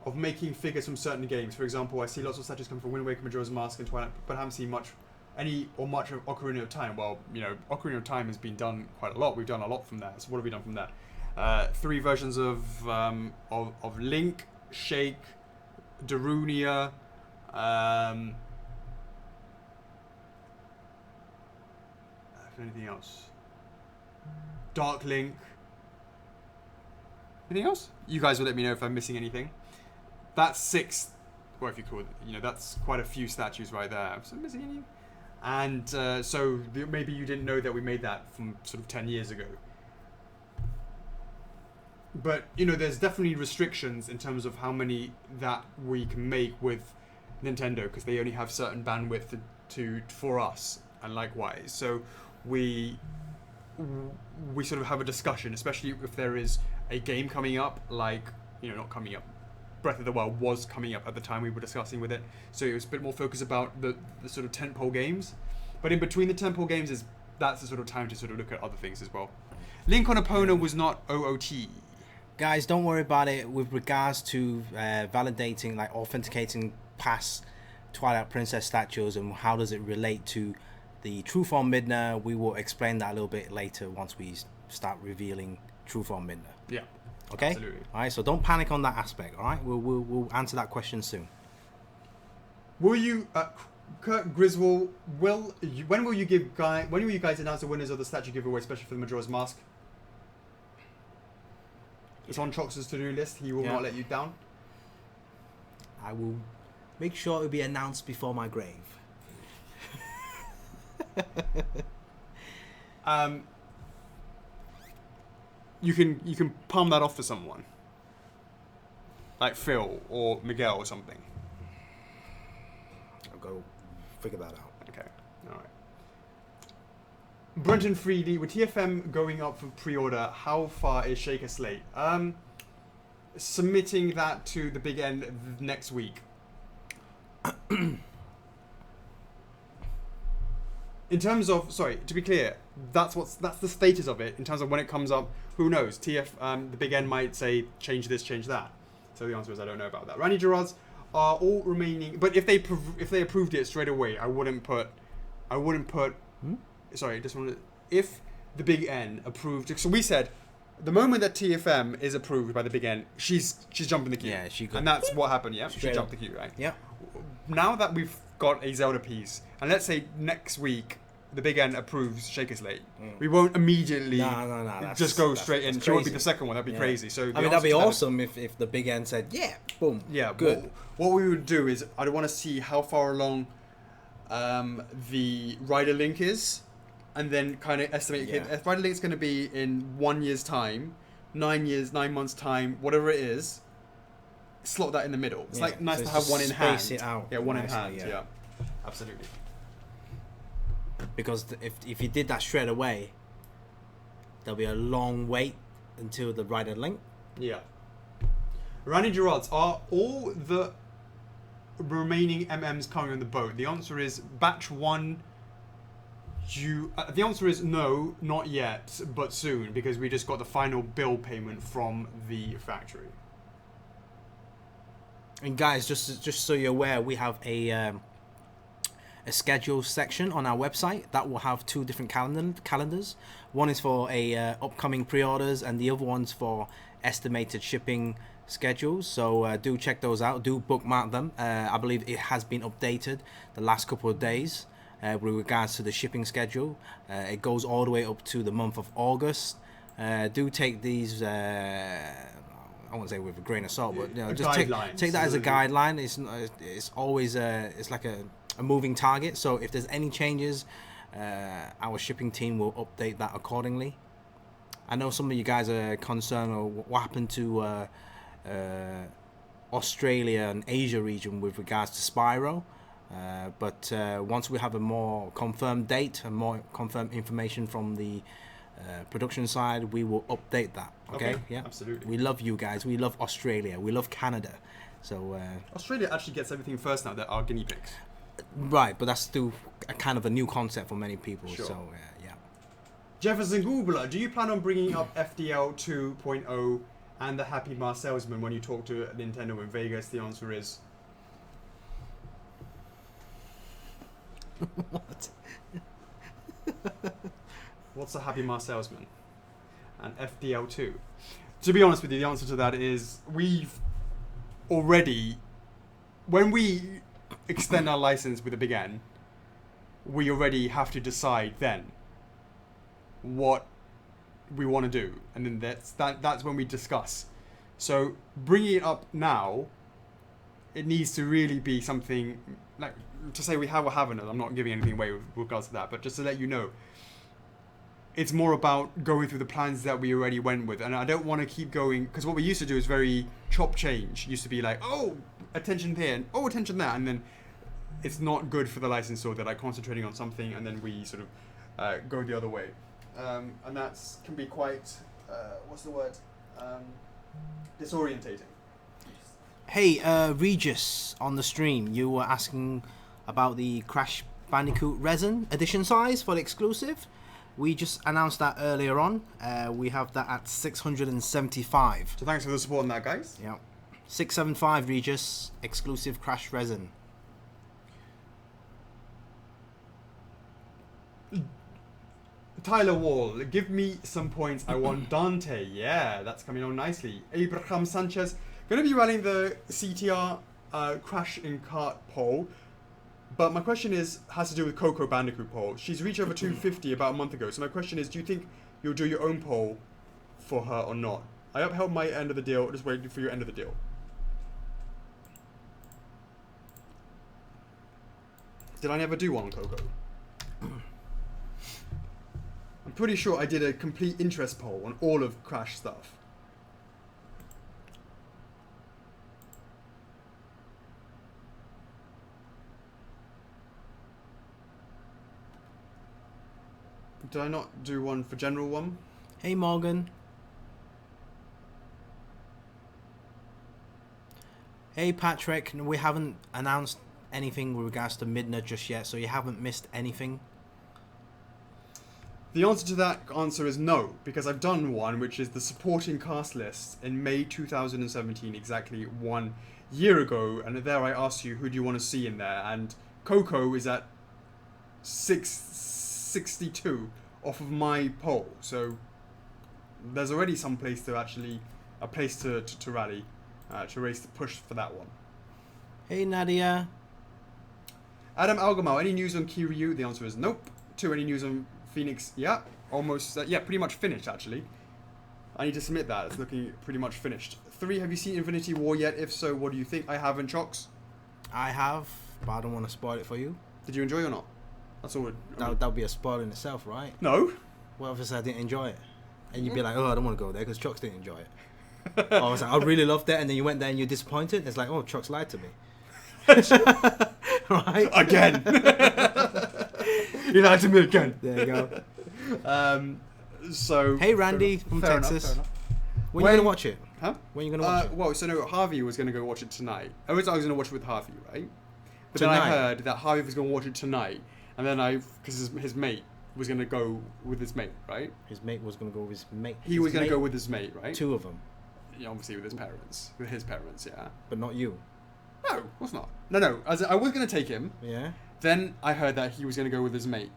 of making figures from certain games? For example, I see lots of statues come from Wind Waker, Majora's Mask, and Twilight, but I haven't seen much of Ocarina of Time. Well, Ocarina of Time has been done quite a lot. We've done a lot from that. So what have we done from that? 3 versions of Link, Shake, Darunia, anything else? Dark Link. Anything else? You guys will let me know if I'm missing anything. That's 6. Well, if you call it, that's quite a few statues right there. Was I missing any? And so maybe you didn't know that we made that from sort of 10 years ago. But, there's definitely restrictions in terms of how many that we can make with Nintendo, because they only have certain bandwidth for us, and likewise. So we sort of have a discussion, especially if there is a game coming up, like, not coming up. Breath of the Wild was coming up at the time we were discussing with it, so it was a bit more focused about the sort of tentpole games. But in between the tentpole games, that's the sort of time to sort of look at other things as well. Link on Epona was not OOT. Guys, don't worry about it with regards to validating, like authenticating past Twilight Princess statues and how does it relate to the True Form Midna. We will explain that a little bit later once we start revealing True Form Midna. Yeah. Okay. Absolutely. All right. So don't panic on that aspect. All right. We'll answer that question soon. Will you, Kurt Griswold? When will you guys announce the winners of the statue giveaway, especially for the Majora's Mask? It's on Chocks' to-do list. He will not let you down. I will make sure it will be announced before my grave. You can palm that off to someone, like Phil or Miguel or something. I'll go figure that out. Okay, all right. Brenton Freely, with TFM going up for pre-order, how far is Shaker Slate? Submitting that to the big end next week. In terms of, sorry, to be clear, that's the status of it. In terms of when it comes up, who knows? The big N might say change this, change that. So the answer is I don't know about that. Randy Gerards are all remaining, but if they approved it straight away, I wouldn't put. Sorry, just wanted. If the big N approved, so we said, the moment that TFM is approved by the big N, she's jumping the queue. Yeah, and that's what happened. Yeah, she jumped the queue, right? Yeah. Now that we've got a Zelda piece, and let's say next week the big N approves Shaker Slate, we won't immediately just go straight in. She won't be the second one. That'd be crazy. So I mean, that'd be awesome if the big N said, yeah, boom, yeah, good. What we would do is I'd want to see how far along the rider link is, and then kind of estimate. Okay, if rider link's going to be in 1 year's time, 9 months time, whatever it is. Slot that in the middle. It's like nice to have one in hand. Space it out. Yeah, one in hand. Yeah, absolutely. Because if you did that straight away, there'll be a long wait until the rider link. Yeah. Randy Gerards, are all the remaining MMs coming on the boat? The answer is batch 1. The answer is no, not yet, but soon, because we just got the final bill payment from the factory. And guys, just so you're aware, we have a schedule section on our website that will have 2 different calendars. One is for upcoming pre-orders, and the other one's for estimated shipping schedules. So do check those out. Do bookmark them. I believe it has been updated the last couple of days with regards to the shipping schedule. It goes all the way up to the month of August. Do take these. I won't say with a grain of salt, but just take that as a guideline. It's always it's like a moving target. So if there's any changes, our shipping team will update that accordingly. I know some of you guys are concerned of what happened to Australia and Asia region with regards to Spyro, but once we have a more confirmed date and more confirmed information from the production side, we will update that. Okay? Yeah, absolutely. We love you guys. We love Australia. We love Canada. So Australia actually gets everything first now. They're our guinea pigs. Right, but that's still a kind of a new concept for many people. Sure. So yeah. Jefferson Googler, do you plan on bringing up FDL 2.0 and the Happy Mar salesman when you talk to Nintendo in Vegas? The answer is What? What's a Happy Mar salesman? And FDL2. To be honest with you, the answer to that is we've already, when we extend our license with a big N, we already have to decide then what we want to do, and then that's when we discuss. So bringing it up now, it needs to really be something like, to say we have or haven't. I'm not giving anything away with regards to that, but just to let you know, it's more about going through the plans that we already went with. And I don't want to keep going, because what we used to do is very chop change. It used to be like, oh, attention here, and oh, attention there, and then it's not good for the licensor. They're like concentrating on something, and then we sort of go the other way. And that can be quite, what's the word? Disorientating. Hey, Regis on the stream, you were asking about the Crash Bandicoot resin edition size for the exclusive. We just announced that earlier on. We have that at 675. So thanks for the support on that, guys. Yeah. 675 Regis, exclusive crash resin. Tyler Wall, give me some points. I want Dante. Yeah, that's coming on nicely. Abraham Sanchez, going to be running the CTR Crash in Kart poll. But my question has to do with Coco Bandicoot poll. She's reached over 250 about a month ago. So my question is, do you think you'll do your own poll for her or not? I upheld my end of the deal. Just waiting for your end of the deal. Did I never do one on Coco? I'm pretty sure I did a complete interest poll on all of Crash stuff. Did I not do one for general one? Hey Morgan. Hey Patrick, we haven't announced anything with regards to Midna just yet, so you haven't missed anything. The answer to that answer is no, because I've done one, which is the supporting cast list in May 2017, exactly 1 year ago, and there I asked you who do you want to see in there, and Coco is at 662 off of my poll, so there's already some place to actually, a place to rally, to race the push for that one. Hey Nadia. Adam Algamau, any news on Kiryu? The answer is nope. 2, any news on Phoenix? Yeah, almost. Yeah, pretty much finished actually. I need to submit that. It's looking pretty much finished. 3, have you seen Infinity War yet? If so, what do you think? I haven't, Chocks. I have, but I don't want to spoil it for you. Did you enjoy it or not? That's all. That would be a spoil in itself, right? No. What if I said I didn't enjoy it? And you'd be like, oh, I don't want to go there because Chocks didn't enjoy it. I was like, I really loved it, and then you went there and you're disappointed. It's like, oh, Chocks lied to me. Right? Again. You lied to me again. There you go. So. Hey, Randy from Texas. Enough. When are you going to watch it? Huh? When are you going to watch it? Well, so no, Harvey was going to go watch it tonight. I was going to watch it with Harvey, right? But Tonight? then I heard that Harvey was going to watch it tonight, and then because his mate was going to go with his mate, right? His mate was going to go with his mate. He was going to go with his mate, right? 2 of them. Yeah, obviously with his parents. With his parents, yeah. But not you. No, of course not. No. I was going to take him. Yeah. Then I heard that he was going to go with his mate.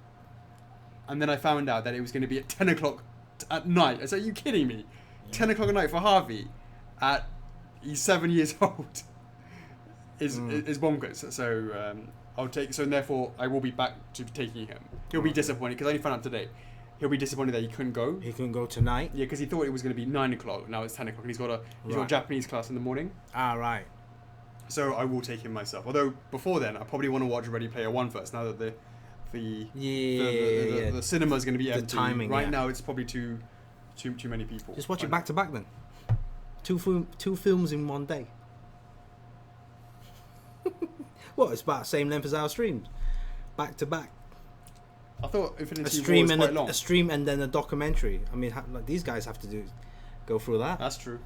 And then I found out that it was going to be at 10 o'clock at night. I said, are you kidding me? Yeah. 10 o'clock at night for Harvey he's 7 years old is bonkers. So I'll take, so therefore I will be back to taking him. He'll be disappointed because I only found out today. He'll be disappointed that he couldn't go. He couldn't go tonight? Yeah, because he thought it was going to be 9 o'clock. Now it's 10 o'clock and he's got a Japanese class in the morning. Ah, right. So I will take him myself. Although before then, I probably want to watch Ready Player One first. Now that the cinema is going to be empty. The timing, right now, it's probably too many people. Just watch it back to back then. Two films in one day. Well, it's about the same length as our streams, back to back. I thought Infinity War was quite long. A stream and then a documentary. I mean, like, these guys have to go through that. That's true.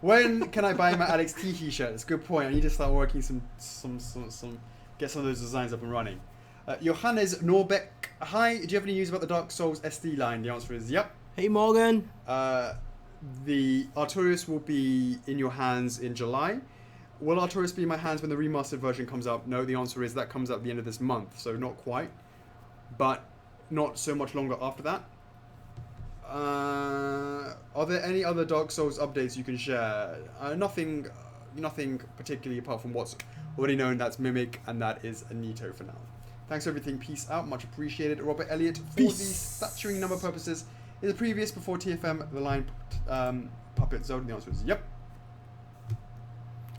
When can I buy my Alex T shirt? It's a good point. I need to start working get some of those designs up and running. Johannes Norbeck, hi. Do you have any news about the Dark Souls SD line? The answer is yep. Hey Morgan. The Artorias will be in your hands in July. Will Artorias be in my hands when the remastered version comes out? No, the answer is that comes out at the end of this month, so not quite, but not so much longer after that. Are there any other Dark Souls updates you can share? Nothing particularly apart from what's already known. That's Mimic, and that is Anito for now. Thanks for everything. Peace out. Much appreciated. Robert Elliott, for the statuing number purposes, is the previous before TFM the line puppet zone? The answer is yep.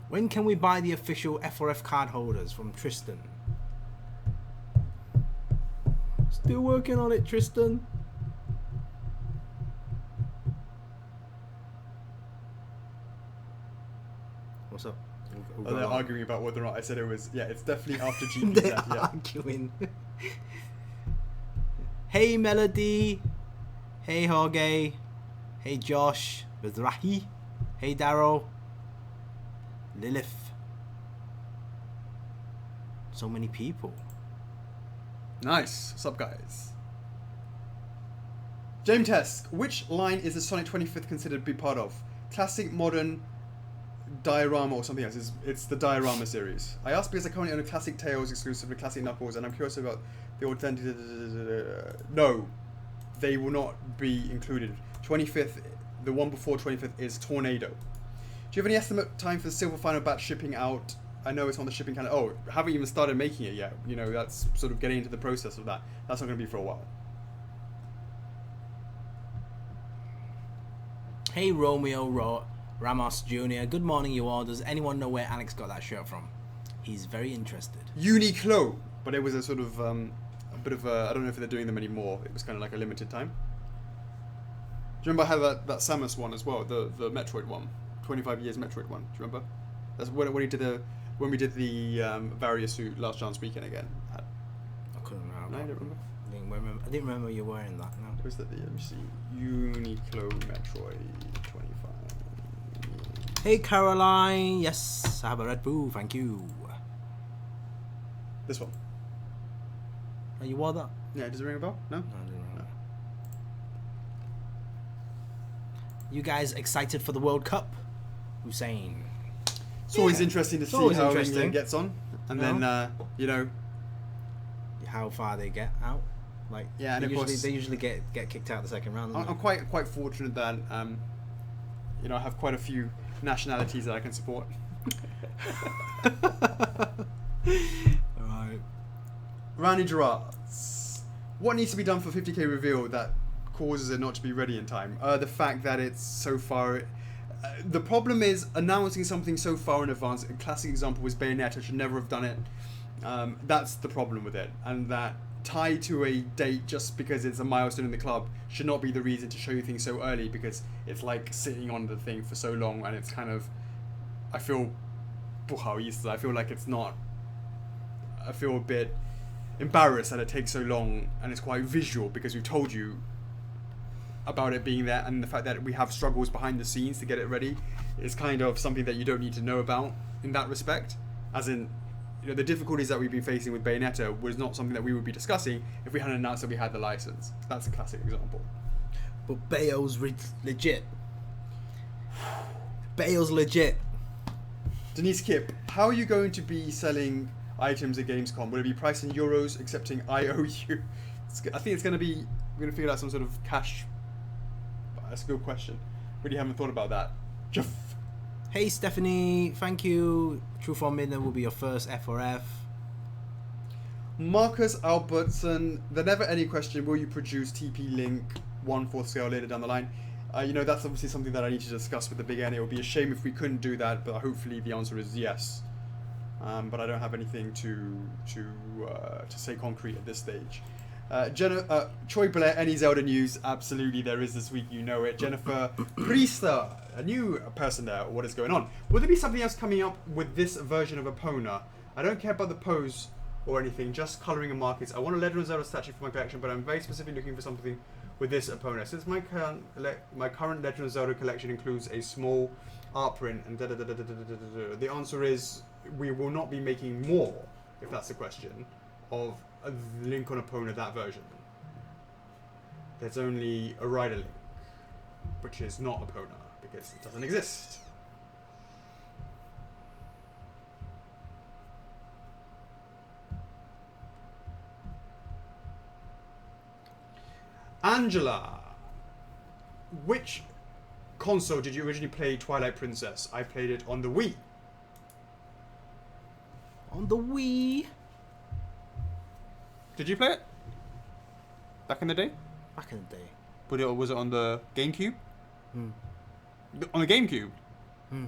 When can we buy the official F4F card holders from Tristan? Still working on it, Tristan. What's up? They're arguing about whether or not I said it was. Yeah, it's definitely after GP. They're arguing. Hey Melody. Hey Jorge. Hey Josh. Mizrahi. Hey Daryl. Lilith. So many people. Nice. What's up, guys? James Tesk, which line is the Sonic 25th considered to be part of? Classic, modern, diorama, or something else? It's the diorama series. I asked because I currently own a Classic Tails exclusive with Classic Knuckles, and I'm curious about the authentic. No, they will not be included. 25th, the one before 25th is Tornado. Do you have any estimate time for the Silver Final batch shipping out? I know it's on the shipping calendar. Oh, haven't even started making it yet. You know, that's sort of getting into the process of that. That's not going to be for a while. Hey Romeo Ramos Jr. Good morning, you all. Does anyone know where Alex got that shirt from? He's very interested. Uniqlo, but it was a sort of a bit of a. I don't know if they're doing them anymore. It was kind of like a limited time. Do you remember I had that Samus one as well, the Metroid one, 25 years Metroid one. Do you remember? That's when we did the Varia suit last chance weekend again. I couldn't remember. No, I don't remember. I didn't remember you wearing that. No. Was that the let me see, Uniqlo Metroid 25? Hey Caroline, yes, I have a Red Bull, thank you. This one. Oh, you wore that? Yeah, does it ring a bell? No? No, I didn't know. You guys excited for the World Cup? Hussein. It's always interesting to see how England gets on, and then you know how far they get out. Like yeah, and they usually get kicked out the second round. I'm quite fortunate that you know I have quite a few nationalities that I can support. Right. Randy Gerards. What needs to be done for 50k reveal that causes it not to be ready in time? The fact that it's so far. The problem is announcing something so far in advance. A classic example was Bayonetta. Should never have done it. That's the problem with it, and that tied to a date just because it's a milestone in the club should not be the reason to show you things so early, because it's like sitting on the thing for so long, and it's kind of I feel like it's not. I feel a bit embarrassed that it takes so long, and it's quite visual because we've told you about it being there, and the fact that we have struggles behind the scenes to get it ready is kind of something that you don't need to know about in that respect. As in, you know, the difficulties that we've been facing with Bayonetta was not something that we would be discussing if we hadn't announced that we had the license. That's a classic example. But Bayo's legit. Bayo's legit. Denise Kipp, how are you going to be selling items at Gamescom? Will it be priced in euros, accepting IOU? I think it's going to be. We're going to figure out some sort of cash. That's a good question. Really haven't thought about that. Hey Stephanie, thank you. True Form Midnight will be your first F4F. Marcus Albertson, the never any question, will you produce TP Link 1/4 scale later down the line? You know, that's obviously something that I need to discuss with the Big N. It would be a shame if we couldn't do that, but hopefully the answer is yes. But I don't have anything to say concrete at this stage. Troy Blair, any Zelda news? Absolutely, there is this week, you know it. Jennifer Priester, a new person there. What is going on? Will there be something else coming up with this version of Epona? I don't care about the pose or anything, just colouring and markings. I want a Legend of Zelda statue for my collection, but I'm very specifically looking for something with this Epona. Since my current Legend of Zelda collection includes a small art print and the answer is we will not be making more, if that's the question, of a Link on Epona, that version. There's only a Rider Link, which is not Epona because it doesn't exist. Angela, which console did you originally play Twilight Princess? I played it on the Wii. On the Wii? Did you play it? Back in the day? Back in the day. But was it on the GameCube? Hmm. On the GameCube? Hmm.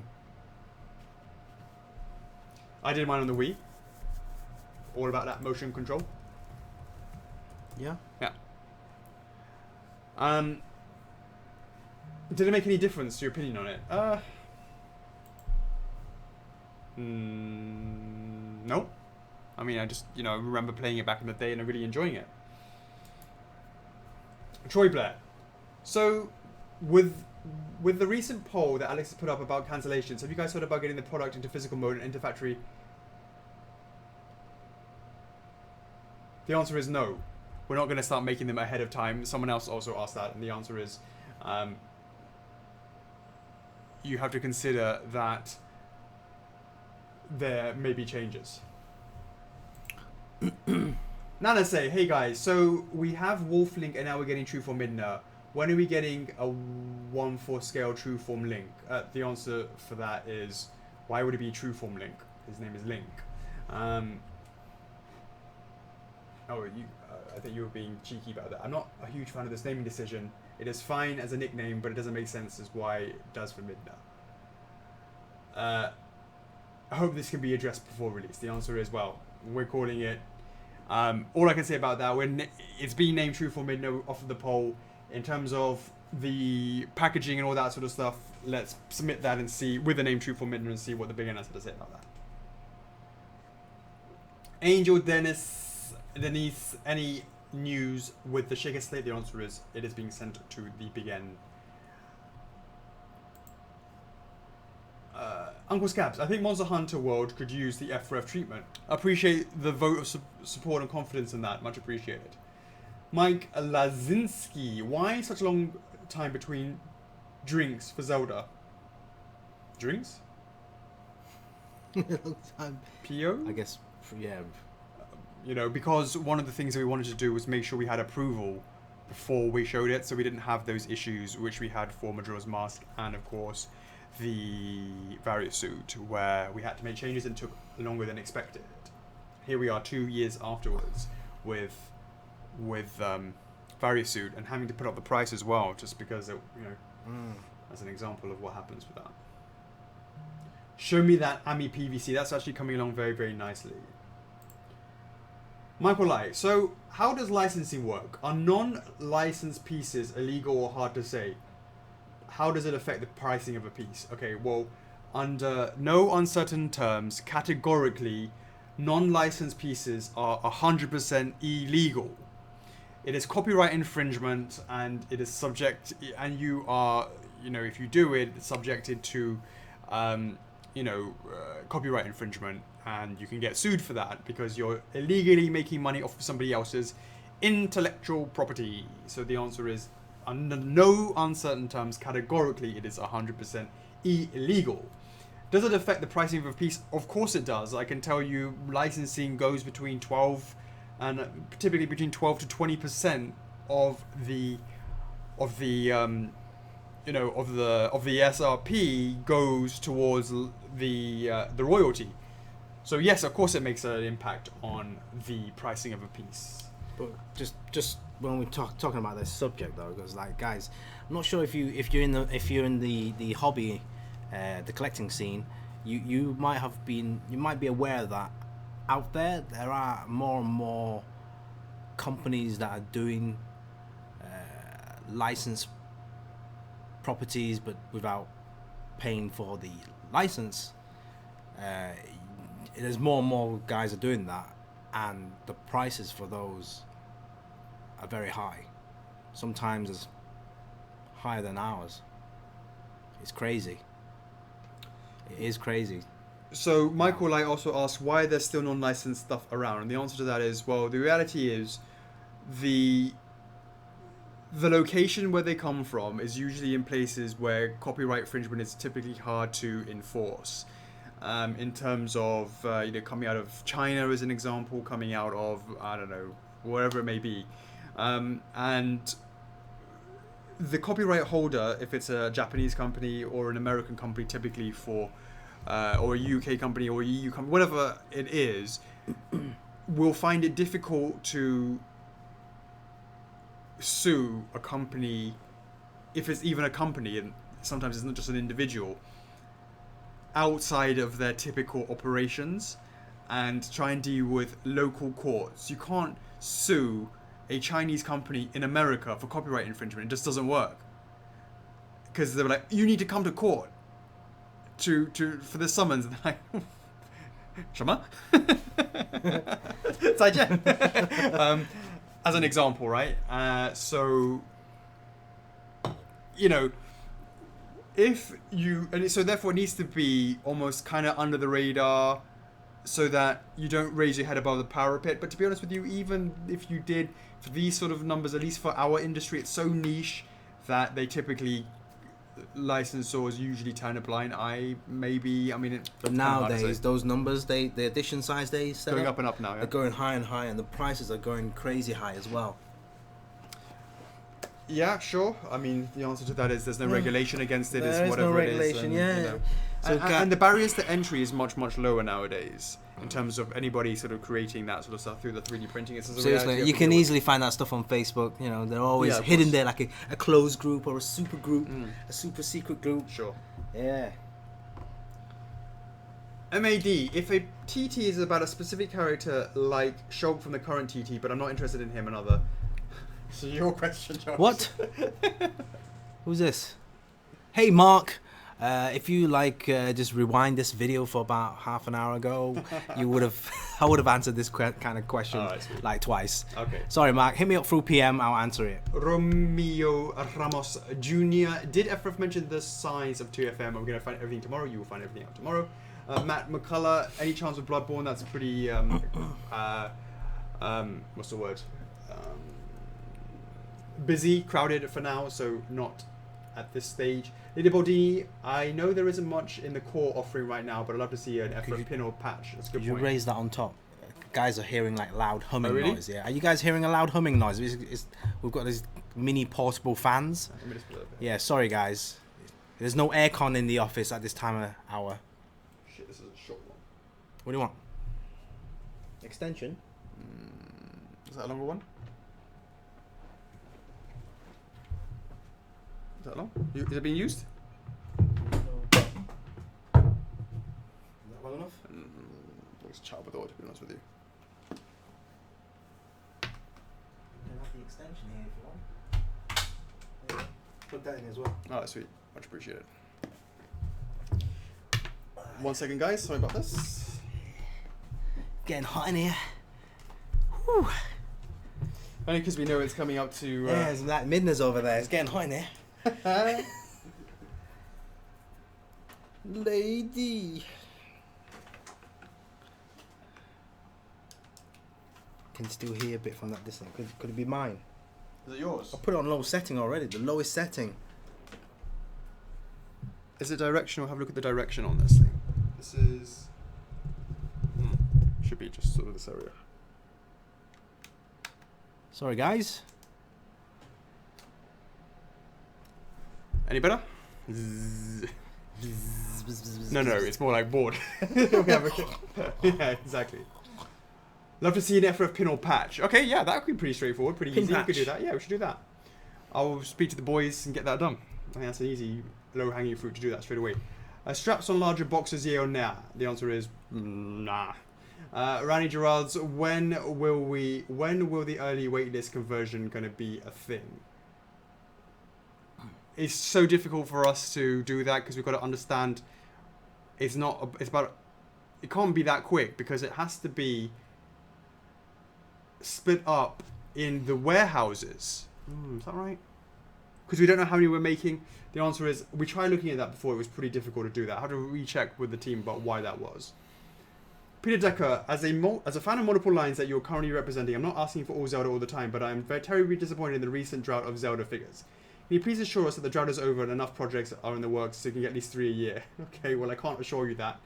I did mine on the Wii. All about that motion control. Yeah? Yeah. Did it make any difference to your opinion on it? No. I mean, I just, remember playing it back in the day and really enjoying it. Troy Blair. So, with the recent poll that Alex has put up about cancellations, have you guys heard about getting the product into physical mode and into factory? The answer is no. we're not going to start making them ahead of time. Someone else also asked that, and the answer is you have to consider that there may be changes. Nana say, hey guys, so we have Wolf Link and now we're getting Trueform Midna. When are we getting a 1/4 scale Trueform Link? The answer for that is, why would it be Trueform Link? His name is Link. I think you were being cheeky about that. I'm not a huge fan of this naming decision. It is fine as a nickname, but it doesn't make sense as why it does for Midna. I hope this can be addressed before release. The answer is, well, we're calling it. All I can say about that, it's being named Trueform Midna off of the poll. In terms of the packaging and all that sort of stuff, let's submit that and see, with the name Trueform Midna, and see what the big has to say about that. Angel Denise, any news with the Shaker Slate? The answer is, it is being sent to the Big N. Uncle Scabs, I think Monster Hunter World could use the F4F treatment. Appreciate the vote of support and confidence in that. Much appreciated. Mike Lazinski, why such a long time between drinks for Zelda? Drinks? Long time. PO? I guess, yeah. You know, because one of the things that we wanted to do was make sure we had approval before we showed it, so we didn't have those issues which we had for Majora's Mask and, of course, the Various Suit, where we had to make changes and took longer than expected. Here we are 2 years afterwards with Various Suit and having to put up the price as well, just because it, as an example of what happens with that. Show me that AMI PVC. That's actually coming along very, very nicely. Michael Lai, so how does licensing work? Are non-licensed pieces illegal or hard to say? How does it affect the pricing of a piece? Okay, well, under no uncertain terms, categorically, non-licensed pieces are 100% illegal. It is copyright infringement, and it is subject, and you are, if you do it, it's subjected to, copyright infringement, and you can get sued for that because you're illegally making money off of somebody else's intellectual property. So the answer is, under no uncertain terms, categorically, it is 100% illegal. Does it affect the pricing of a piece? Of course it does. I can tell you, licensing goes between 12 and typically between 12 to 20% of the SRP goes towards the royalty. So yes, of course, it makes an impact on the pricing of a piece. But just when we're talking about this subject though, because like guys, I'm not sure if you're in the hobby, the collecting scene, you might be aware that out there are more and more companies that are doing licensed properties, but without paying for the license. There's more and more guys are doing that, and the prices for those are very high. Sometimes it's higher than ours. It's crazy. It is crazy. So Michael Light also asked why there's still non-licensed stuff around, and the answer to that is, well, the reality is the location where they come from is usually in places where copyright infringement is typically hard to enforce. In terms of coming out of China as an example, coming out of, I don't know, wherever it may be, and the copyright holder, if it's a Japanese company or an American company, typically or a UK company or a EU company, whatever it is, will find it difficult to sue a company, if it's even a company, and sometimes it's not just an individual, outside of their typical operations, and try and deal with local courts. You can't sue a Chinese company in America for copyright infringement. It just doesn't work, because they're like, you need to come to court for the summons. And they're like, 什么? 再见. As an example, right? So so therefore it needs to be almost kind of under the radar, so that you don't raise your head above the parapet. But to be honest with you, even if you did, for these sort of numbers, at least for our industry, it's so niche that they typically, licensors usually turn a blind eye. Maybe, I mean, but nowadays those numbers, the edition size they set going up and up now. Yeah? They're going higher and higher, and the prices are going crazy high as well. Yeah, sure. I mean, the answer to that is there's no regulation against it. There it's whatever no regulation, it is. And, yeah. you know. So and the barriers to entry is much, much lower nowadays in terms of anybody sort of creating that sort of stuff through the 3D printing. It's a seriously, you can easily find that stuff on Facebook. You know, they're always hidden there, like a closed group or a super group, a super secret group. Sure. Yeah. MAD, if a TT is about a specific character like Shulk from the current TT, but I'm not interested in him, another. So your question, Josh. What? Who's this? Hey, Mark. If you just rewind this video for about half an hour ago, I would have answered this kind of question like twice. Okay. Sorry, Mark. Hit me up through PM. I'll answer it. Romeo Ramos Jr. Did F4F mention the size of 2FM? I'm going to find everything tomorrow. You will find everything out tomorrow. Matt McCullough. Any chance of Bloodborne? That's pretty. What's the word? Busy, crowded for now, so not at this stage. Lady Baldini, I know there isn't much in the core offering right now, but I'd love to see an F4F pin or patch. That's a good point. You raise that on top. Guys are hearing like loud humming really? noise. Yeah, are you guys hearing a loud humming noise? We've got these mini portable fans. Yeah, sorry guys. There's no aircon in the office at this time of hour. Shit, this is a short one. What do you want? Extension? Is that a longer one? Is that long? Is it being used? Is that long enough? It's chat with all, to be honest with you. You can have the extension here if you want. Put that in as well. Oh, sweet. Much appreciated. 1 second, guys. Sorry about this. Getting hot in here. Whew. Only because we know it's coming up to... Yeah, there's that midness over there. It's getting hot in here. Lady. Can still hear a bit from that distance. Could it be mine? Is it yours? I put it on low setting already. The lowest setting. Is it directional? Have a look at the direction on this thing. This is... should be just sort of this area. Sorry, guys. Any better? No, it's more like bored. Yeah, exactly. Love to see an F4F pin or patch. Okay, yeah, that could be pretty straightforward, pretty easy. We could do that. Yeah, we should do that. I'll speak to the boys and get that done. I think that's an easy, low-hanging fruit to do that straight away. Straps on larger boxes, yeah or nah? The answer is nah. Rani Gerards, when will the early waitlist conversion going to be a thing? It's so difficult for us to do that because we've got to understand it can't be that quick because it has to be split up in the warehouses. Is that right? Because we don't know how many we're making. The answer is, we tried looking at that before. It was pretty difficult to do that. I had to recheck with the team about why that was. Peter Decker, as a fan of multiple lines that you're currently representing, I'm not asking for all Zelda all the time, but I'm very terribly disappointed in the recent drought of Zelda figures. Can you please assure us that the drought is over and enough projects are in the works so you can get at least 3 a year? Okay, well, I can't assure you that.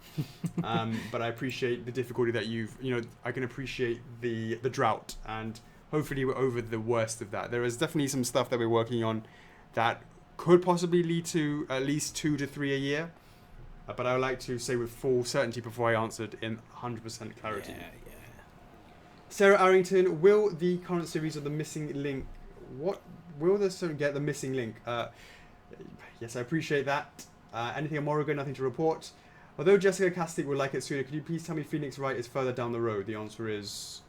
But I appreciate the difficulty that I can appreciate the drought, and hopefully we're over the worst of that. There is definitely some stuff that we're working on that could possibly lead to at least 2 to 3 a year. But I would like to say with full certainty before I answered in 100% clarity. Yeah. Sarah Arrington, will the current series of The Missing Link... Will this get the missing link? Yes, I appreciate that. Anything on Morrigan? Nothing to report. Although Jessica Castig would like it sooner, could you please tell me Phoenix Wright is further down the road? The answer is...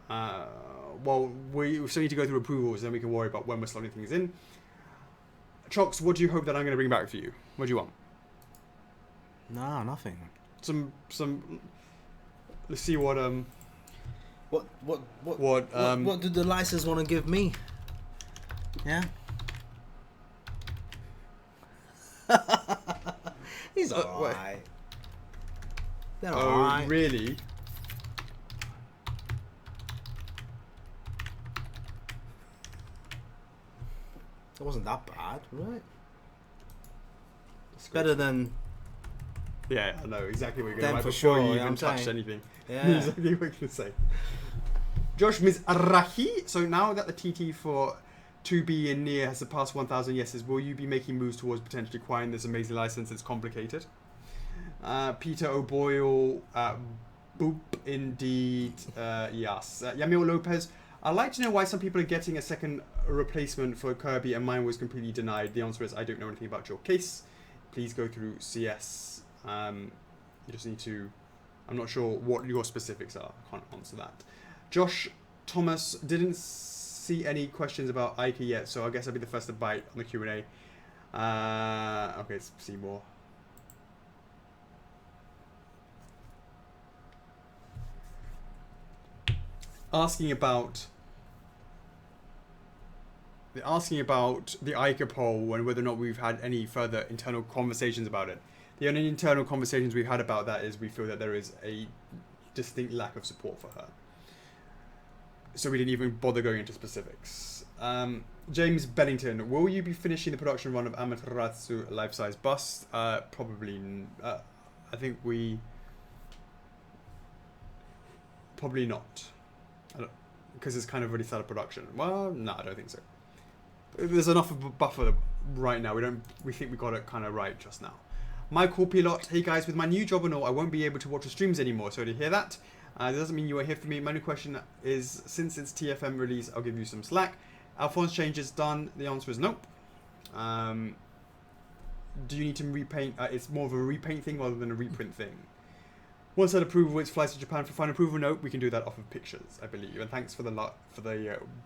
well, we still need to go through approvals, then we can worry about when we're slotting things in. Chocks, what do you hope that I'm going to bring back for you? What do you want? No, nothing. Some. Let's see what What do the license want to give me? Yeah. He's alright. They're Oh, alright. really? It wasn't that bad, right? It's Better than Yeah, I know exactly what you're Then going to for before sure, you yeah, even I'm touched saying. anything. Yeah. Exactly what you're going to say. Josh Mizrahi. So now that the TT for 2B in near has surpassed 1,000 yeses, will you be making moves towards potentially acquiring this amazing license? It's complicated. Peter O'Boyle, boop, indeed, yes. Yamil Lopez, I'd like to know why some people are getting a second replacement for Kirby and mine was completely denied. The answer is I don't know anything about your case. Please go through CS. You just need to... I'm not sure what your specifics are. I can't answer that. Josh Thomas didn't see any questions about Ica yet, so I guess I'll be the first to bite on the Q&A. Okay, let's see more. Asking about the Ica poll and whether or not we've had any further internal conversations about it. The only internal conversations we've had about that is we feel that there is a distinct lack of support for her. So we didn't even bother going into specifics. James Bennington, will you be finishing the production run of Amaterasu life-size bust? Probably. I think we... Probably not. Because it's kind of already started production. Well, no, I don't think so. There's enough of a buffer right now. We think we got it kind of right just now. Michael Pilot, hey guys, with my new job and all, I won't be able to watch the streams anymore. So to hear that, that doesn't mean you won't hear from me. My new question is, since it's TFM release, I'll give you some slack. Alphonse changes done. The answer is nope. Do you need to repaint? It's more of a repaint thing rather than a reprint thing. Once that approval, it's flies to Japan for final approval. Nope, we can do that off of pictures, I believe. And thanks for the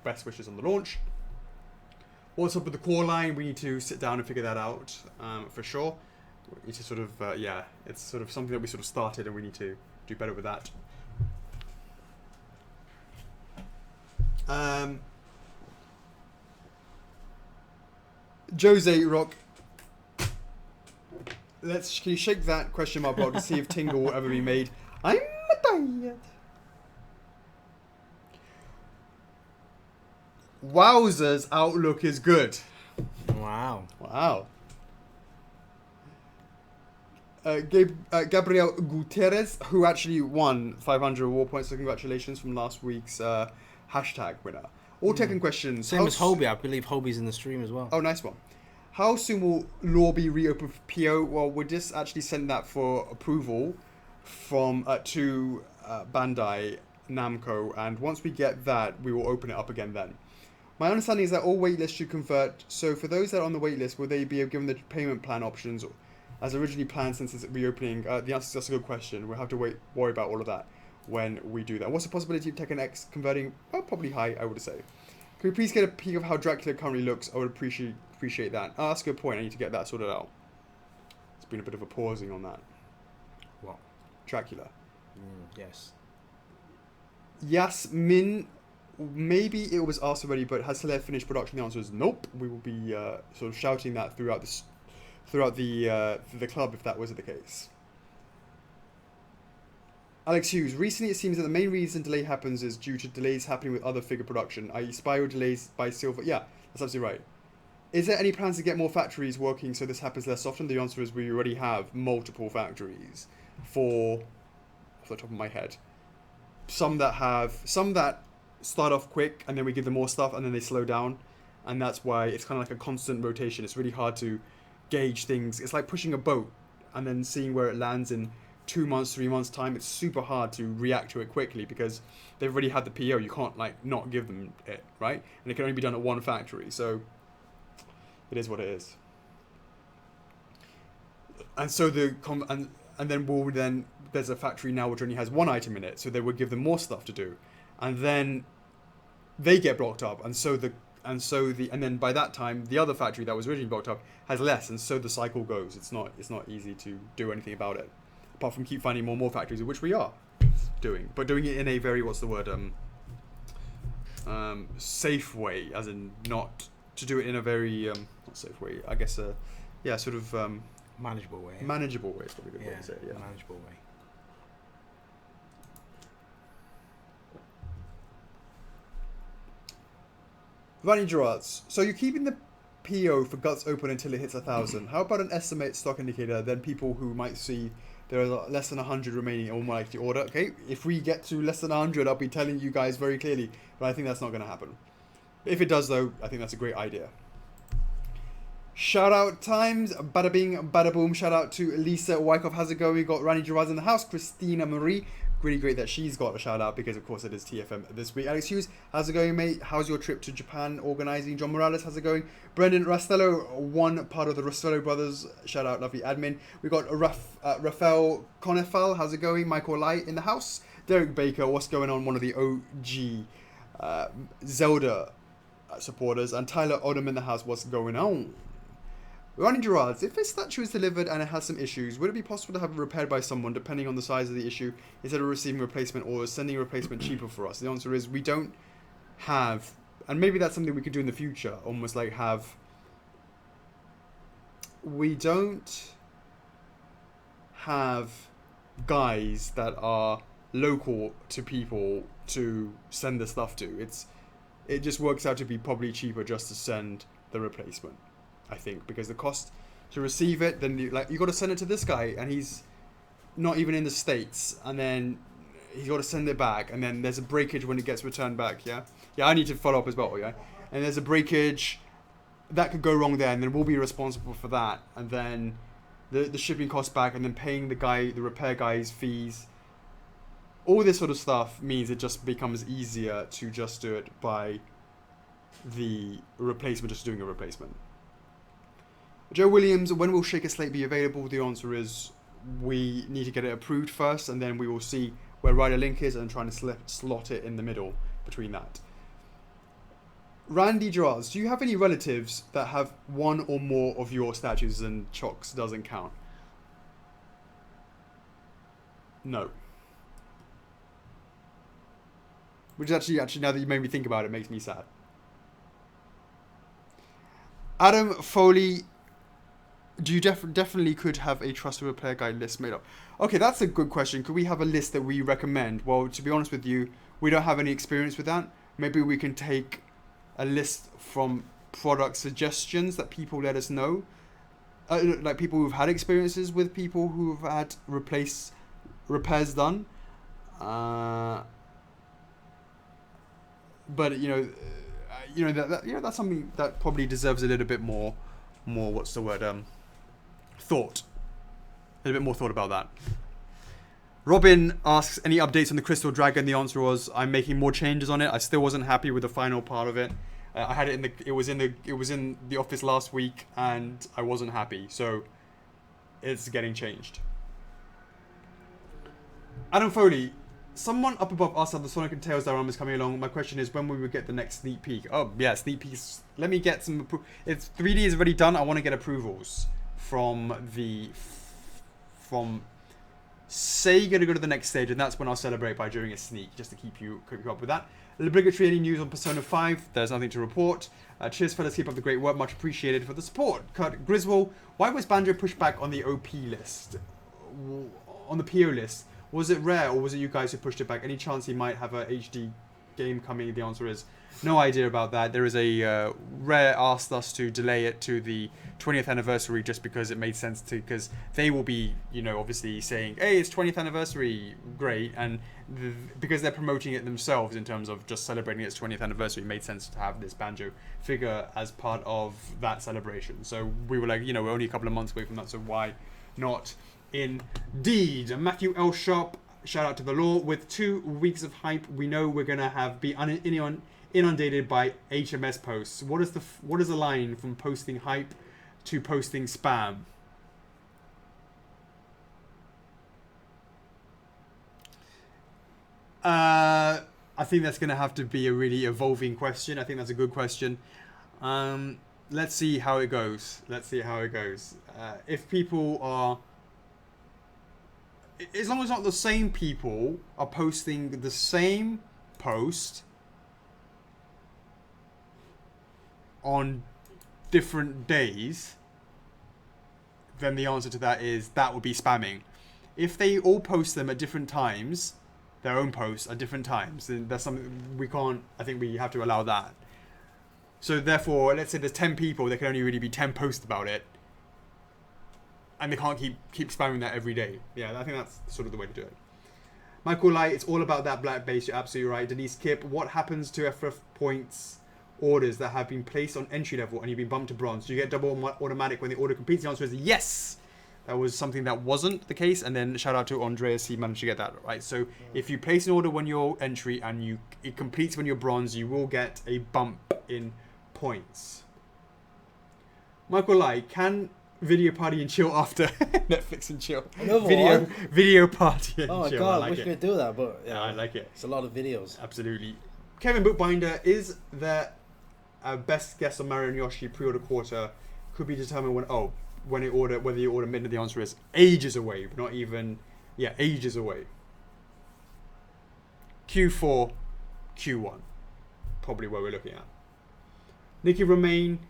best wishes on the launch. What's up with the core line? We need to sit down and figure that out for sure. We need to sort of, it's sort of something that we sort of started and we need to do better with that. Jose Rock. Can you shake that question mark block to see if Tingle will ever be made? I'm tired. Wowzers, outlook is good. Wow. Wow. Gabriel Gutierrez, who actually won 500 award points, so congratulations from last week's hashtag winner. All Tekken questions. Same as Hobie. I believe Hobie's in the stream as well. Oh, nice one. How soon will Law be reopened for PO? Well, we just actually sent that for approval from to Bandai Namco, and once we get that, we will open it up again then. My understanding is that all waitlists should convert, so for those that are on the waitlist, will they be given the payment plan options as originally planned since it's reopening? The answer is that's a good question. We'll have to worry about all of that when we do that. What's the possibility of Tekken X converting? Well, probably high, I would say. Can we please get a peek of how Dracula currently looks? I would appreciate that. Oh, that's a good point. I need to get that sorted out. It's been a bit of a pausing on that. What? Dracula. Yes. Yasmin, maybe it was asked already, but has Hilaire finished production? The answer is nope. We will be sort of shouting that throughout the club if that was the case. Alex Hughes, recently it seems that the main reason delay happens is due to delays happening with other figure production, i.e. Spyro delays by Silver. Yeah, that's absolutely right. Is there any plans to get more factories working so this happens less often? The answer is we already have multiple factories for, off the top of my head, some that start off quick and then we give them more stuff and then they slow down, and that's why it's kind of like a constant rotation. It's really hard to gauge things. It's like pushing a boat and then seeing where it lands in 2 months, 3 months time. It's super hard to react to it quickly because they've already had the PO. You can't like not give them it, right? And it can only be done at one factory, so it is what it is. And so and then there's a factory now which only has one item in it, so they would give them more stuff to do, and then they get blocked up, and then by that time the other factory that was originally blocked up has less, and so the cycle goes. It's not easy to do anything about it, apart from keep finding more factories, which we are doing, but doing it in a very safe way, as in not to do it in a very not safe way, I guess. Manageable way. Manageable way is probably a good way to say it. Yeah. Manageable way. Ronnie Gerards. So you're keeping the PO for Guts open until it hits 1,000. How about an estimate stock indicator? Then people who might see there are less than 100 remaining or more likely to order. Okay, if we get to less than 100, I'll be telling you guys very clearly. But I think that's not going to happen. If it does, though, I think that's a great idea. Shout out times, bada bing, bada boom. Shout out to Lisa Wyckoff. How's it going? We got Rani Gerard in the house. Christina Marie. Really great that she's got a shout out because, of course, it is TFM this week. Alex Hughes, how's it going, mate? How's your trip to Japan organizing? John Morales, how's it going? Brendan Rastello, one part of the Rastello brothers. Shout out, lovely admin. We got Rafael Conefal, how's it going? Michael Light in the house. Derek Baker, what's going on? One of the OG Zelda supporters. And Tyler Odom in the house, what's going on? Ronnie Gerards, if a statue is delivered and it has some issues, would it be possible to have it repaired by someone depending on the size of the issue instead of receiving a replacement, or is sending a replacement cheaper for us? The answer is we don't have, and maybe that's something we could do in the future, almost like we don't have guys that are local to people to send the stuff to. It just works out to be probably cheaper just to send the replacement, I think, because the cost to receive it, then you got to send it to this guy and he's not even in the States, and then he's got to send it back, and then there's a breakage when it gets returned back. Yeah, I need to follow up as well. Yeah, and there's a breakage that could go wrong there, and then we'll be responsible for that, and then the shipping costs back, and then paying the repair guy's fees. All this sort of stuff means it just becomes easier to just do it by the replacement, just doing a replacement. Joe Williams, when will Shake a Slate be available? The answer is we need to get it approved first, and then we will see where Rider Link is and trying to slot it in the middle between that. Randy Gerards, do you have any relatives that have one or more of your statues and Chocks doesn't count? No. Which actually, now that you made me think about it, makes me sad. Adam Foley, do you definitely could have a trusted repair guide list made up? Okay, that's a good question. Could we have a list that we recommend? Well, to be honest with you, we don't have any experience with that. Maybe we can take a list from product suggestions that people let us know. Like people who've had experiences with people who've had repairs done. But that's something that probably deserves a little bit more what's the word, thought. A little bit more thought about that. Robin asks, any updates on the Crystal Dragon? The answer was, I'm making more changes on it. I still wasn't happy with the final part of it. I had it it was in the office last week, and I wasn't happy. So it's getting changed. Adam Foley, someone up above asked how the Sonic and Tails diorama is coming along. My question is, when will we get the next sneak peek? Oh yeah, sneak peeks. Let me get some. It's 3D is already done. I want to get approvals from Sega to go to the next stage, and that's when I'll celebrate by doing a sneak, just to keep you up with that. Obligatory, any news on Persona 5? There's nothing to report. Cheers, fellas, keep up the great work. Much appreciated for the support. Kurt Griswold, why was Banjo pushed back on the OP list? On the PO list? Was it Rare, or was it you guys who pushed it back? Any chance he might have a HD game coming? The answer is no idea about that. There is a Rare asked us to delay it to the 20th anniversary just because it made sense to, because they will be, obviously saying, hey, it's 20th anniversary, great, and because they're promoting it themselves in terms of just celebrating its 20th anniversary, it made sense to have this Banjo figure as part of that celebration. So we were like, we're only a couple of months away from that, so why not? Indeed. Matthew L. Sharp, shout out to the law. With 2 weeks of hype, we know we're gonna be inundated by HMS posts. What is the line from posting hype to posting spam? I think that's gonna have to be a really evolving question. I think that's a good question. Let's see how it goes. If people are, as long as not the same people are posting the same post on different days, then the answer to that is that would be spamming. If they all post them at different times, their own posts at different times, then that's something we can't, I think we have to allow that. So therefore, let's say there's 10 people, there can only really be 10 posts about it. And they can't keep spamming that every day. Yeah, I think that's sort of the way to do it. Michael Light, it's all about that black base. You're absolutely right. Denise Kip, what happens to F4F points orders that have been placed on entry level and you've been bumped to bronze? Do you get double automatic when the order completes? The answer is yes. That was something that wasn't the case. And then shout out to Andreas, he managed to get that right. So if you place an order when you're entry and it completes when you're bronze, you will get a bump in points. Michael Light, can video party and chill after Netflix and chill? Video party and chill. Oh my god, I wish we could do that, but yeah, I like it. It's a lot of videos. Absolutely. Kevin Bookbinder, is there a best guess on Mario and Yoshi pre-order quarter? Could be determined whether you order midnight. The answer is ages away, not even ages away. Q4, Q1, probably where we're looking at. Nikki Ramin,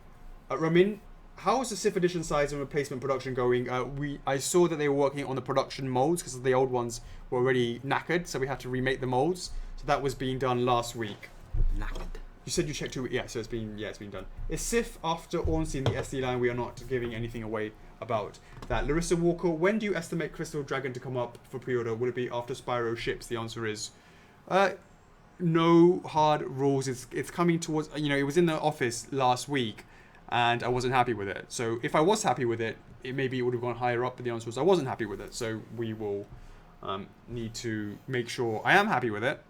how is the SIF edition size and replacement production going? I saw that they were working on the production molds because the old ones were already knackered, so we had to remake the molds. So that was being done last week. Knackered. You said you checked 2 weeks. Yeah, so it's been done. Is SIF after Ornstein the SD line? We are not giving anything away about that. Larissa Walker, when do you estimate Crystal Dragon to come up for pre-order? Will it be after Spyro ships? The answer is no hard rules. It's coming towards. It was in the office last week. And I wasn't happy with it. So if I was happy with it, maybe it would have gone higher up. But the answer was I wasn't happy with it. So we will need to make sure I am happy with it.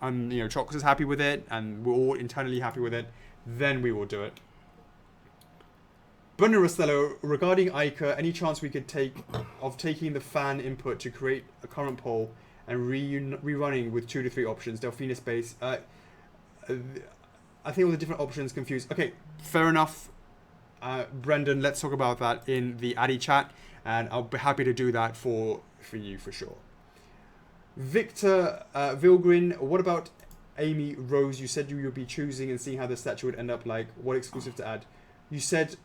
And Chocks is happy with it, and we're all internally happy with it. Then we will do it. Brendan Rostello, regarding Ica, any chance we could taking the fan input to create a current poll and rerunning with 2 to 3 options? Delphina Space. I think all the different options confused. Okay, fair enough. Brendan, let's talk about that in the Addy chat, and I'll be happy to do that for you for sure. Victor Vilgrin, what about Amy Rose? You said you would be choosing and seeing how the statue would end up like. What exclusive to add? You said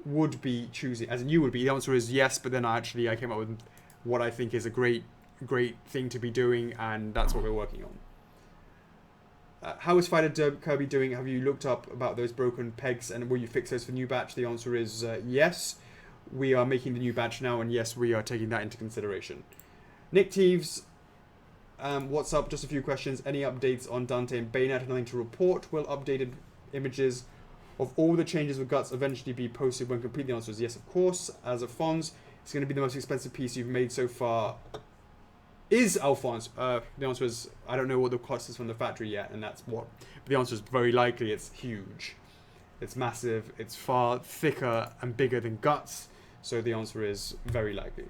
would be choosing, as in you would be. The answer is yes, but then I came up with what I think is a great thing to be doing, and that's what we're working on. How is Fighter Kirby doing? Have you looked up about those broken pegs and will you fix those for new batch? The answer is yes. We are making the new batch now, and yes, we are taking that into consideration. Nick Teeves, what's up? Just a few questions. Any updates on Dante and Bayonet? Nothing to report. Will updated images of all the changes with Guts eventually be posted when complete? The answer is yes, of course. As a Fonz, it's going to be the most expensive piece you've made so far. Is Alphonse? The answer is I don't know what the cost is from the factory yet, and that's what. But the answer is very likely it's huge. It's massive. It's far thicker and bigger than Guts. So the answer is very likely.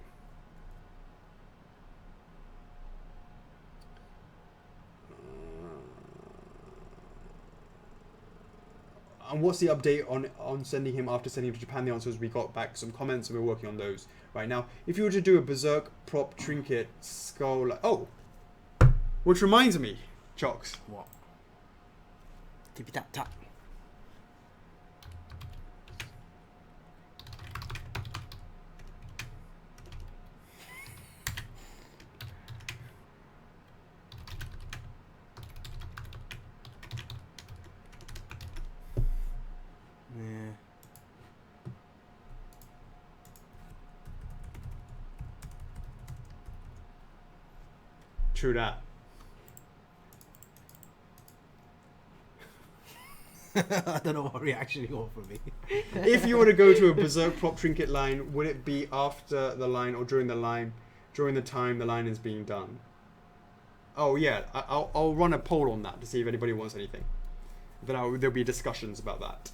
And what's the update on sending him after sending him to Japan? The answer is we got back some comments and we're working on those right now. If you were to do a Berserk prop trinket skull... Oh! Which reminds me, Chocks. What? Tippy tap tap. True that. I don't know what reaction you want from me. If you were to go to a Berserk prop trinket line, would it be after the line or during the line? During the time the line is being done. Oh yeah, I'll run a poll on that to see if anybody wants anything. Then there'll be discussions about that.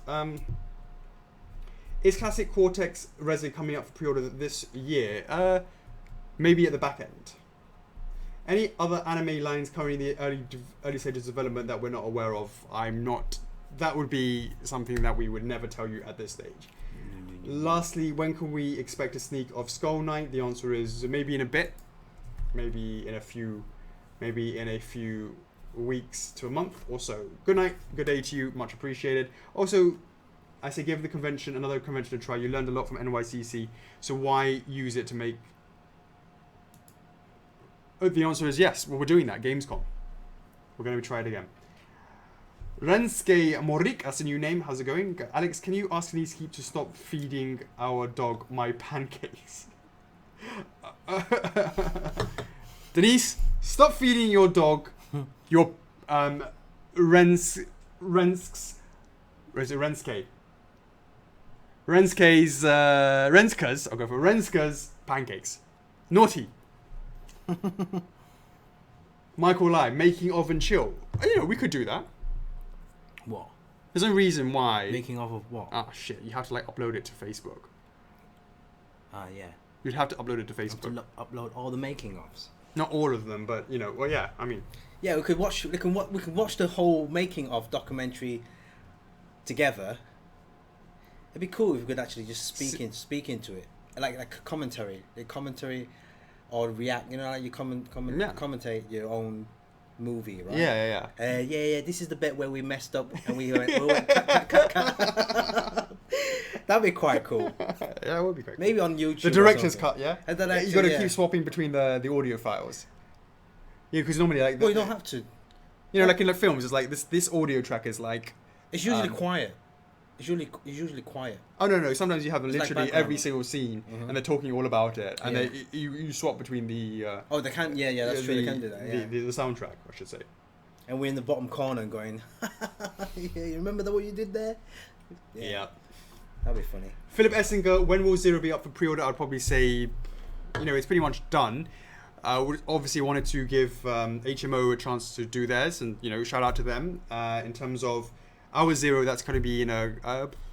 Is Classic Cortex resin coming up for pre-order this year? Maybe at the back end. Any other anime lines currently in the early stages of development that we're not aware of? I'm not. That would be something that we would never tell you at this stage. Lastly, when can we expect a sneak of Skull Knight? The answer is maybe in a bit, maybe in a few weeks to a month or so. Good night, good day to you, much appreciated. Also, I say give the convention another convention a try. You learned a lot from NYCC, so why use it to make... Oh, the answer is yes. Well, we're doing that. Gamescom. We're going to try it again. Renske Morik, that's a new name. How's it going? Alex, can you ask Denise Keep to stop feeding our dog my pancakes? Denise, stop feeding your dog your Renske. Renska's, I'll go for Renska's pancakes. Naughty. Michael Lai, making of and chill. You know, we could do that. What? There's no reason why. Making of what? Ah, shit. You have to, like, upload it to Facebook. Ah, yeah. You'd have to upload it to Have to Facebook. upload all the making ofs. Not all of them, but, you know, well, yeah, I mean. Yeah, we could watch. We can watch the whole making of documentary together. It'd be cool if we could actually just speak into it, like a commentary, or react. You know, like you commentate your own movie, right? Yeah. Yeah. This is the bit where we messed up and we went cut. That'd be quite cool. Yeah, it would be great. Maybe on YouTube. The director's cut, yeah? And then You got to keep swapping between the audio files. Yeah, because normally, like... Well, you don't have to. You know, like in the films, it's like this audio track is like... It's usually quiet. It's usually quiet. Oh, no. Sometimes you have literally like every single scene, Mm-hmm. and they're talking all about it, and Yeah. you swap between the... Oh, they can. Yeah, that's true. They can do that. Yeah. The soundtrack, I should say. And we're in the bottom corner going, yeah, you remember what you did there? Yeah. That'd be funny. Philip Essinger, when will Zero be up for pre-order? I'd probably say, you know, it's pretty much done. We obviously wanted to give HMO a chance to do theirs, and, you know, shout out to them. In terms of our Zero, that's going to be,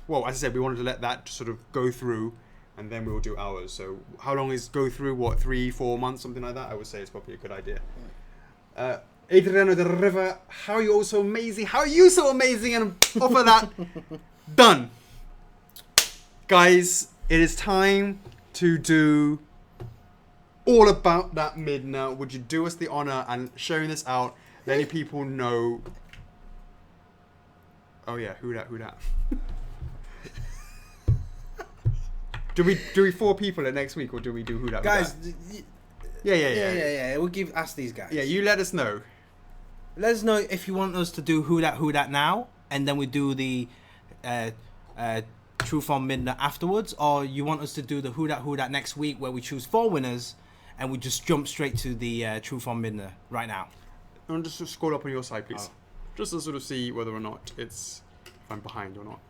well, as I said, we wanted to let that sort of go through, and then we will do ours. So how long is go through? What, 3-4 months, something like that? I would say it's probably a good idea. Adriano de River, how are you so amazing? How are you so amazing? And off of that, done. Guys, it is time to do all about that Midna. Would you do us the honor and sharing this out, letting people know? Oh yeah, who that? do we 4 people at next week, or do we do who that? Guys, Yeah. We'll ask these guys. Yeah, you let us know. Let us know if you want us to do who that now, and then we do the Truth on Midnight afterwards, or you want us to do the who that next week, where we choose 4 winners, and we just jump straight to the Truth on Midnight right now. And just scroll up on your side, please. Oh. Just to sort of see whether or not if I'm behind or not.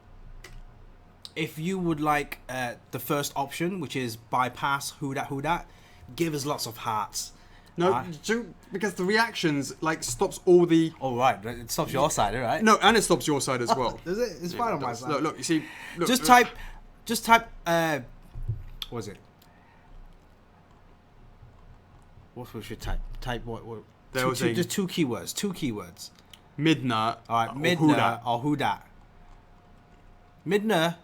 If you would like the first option, which is bypass who that, give us lots of hearts. No, because the reactions stops all the. Oh right, it stops your side, right? No, and it stops your side as well. Does it? It's fine on my side. Look, you see. Look, Just type. What was it? What we should type? Type what? Just 2 keywords. 2 keywords. Midna. All right, Midna or who that. Midna.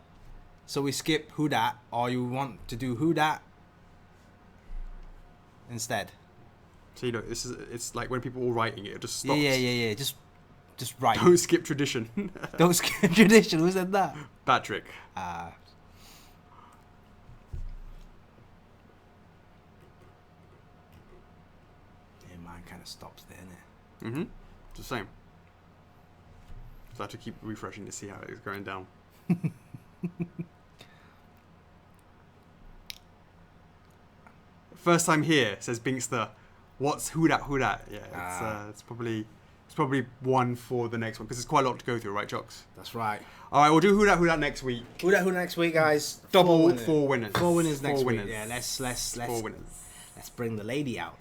So we skip who that, or you want to do who that instead. So it's like when people are writing it just stops. Yeah. Just write. Don't skip tradition. Don't skip tradition. Who said that? Patrick. Yeah, mine kind of stops there, innit? Mm-hmm. It's the same. So I have to keep refreshing to see how it's going down. First time here, says Binkster. What's who that? Yeah, it's probably one for the next one because there's quite a lot to go through, right, Chocks? That's right. All right, we'll do who that next week. Who that next week, guys? Double 4 winners. 4 winners next 4 week. winners. Yeah, let's 4 winners. Let's bring the lady out.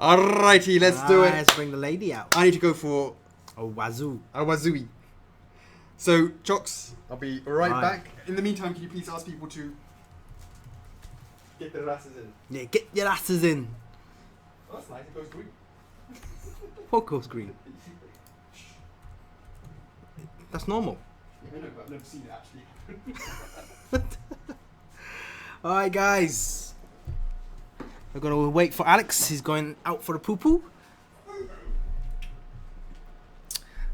Alrighty, let's do it. Let's bring the lady out. I need to go for Oh, wazoo. a Wazooie. So, Chocks, I'll be right Right. back. In the meantime, can you please ask people to get their asses in? Yeah, get your asses in. Oh, that's nice. It goes green. What goes green? That's normal. I know, but I've never seen it actually. Alright, guys. We're going to wait for Alex. He's going out for a poo-poo.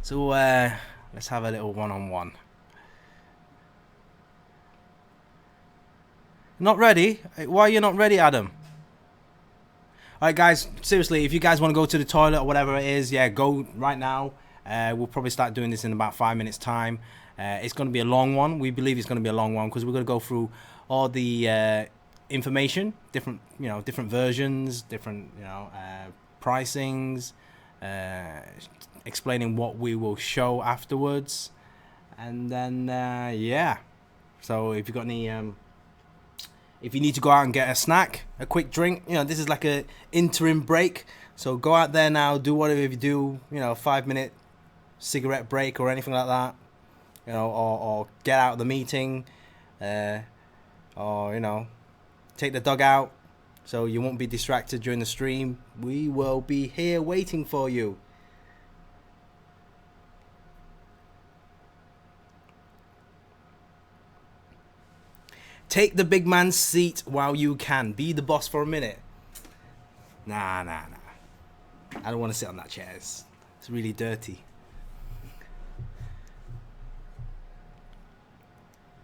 So, let's have a little one-on-one. Not ready? Why are you not ready, Adam? Alright, guys. Seriously, if you guys want to go to the toilet or whatever it is, yeah, go right now. We'll probably start doing this in about 5 minutes time. It's going to be a long one. We believe it's going to be a long one because we're going to go through all the information, different versions, different pricings, explaining what we will show afterwards, and then yeah. So if you've got any, if you need to go out and get a snack, a quick drink, this is like a interim break. So go out there now, do whatever you do, 5-minute cigarette break or anything like that, or get out of the meeting, or take the dog out so you won't be distracted during the stream. We will be here waiting for you. Take the big man's seat while you can. Be the boss for a minute. Nah. I don't want to sit on that chair. It's really dirty.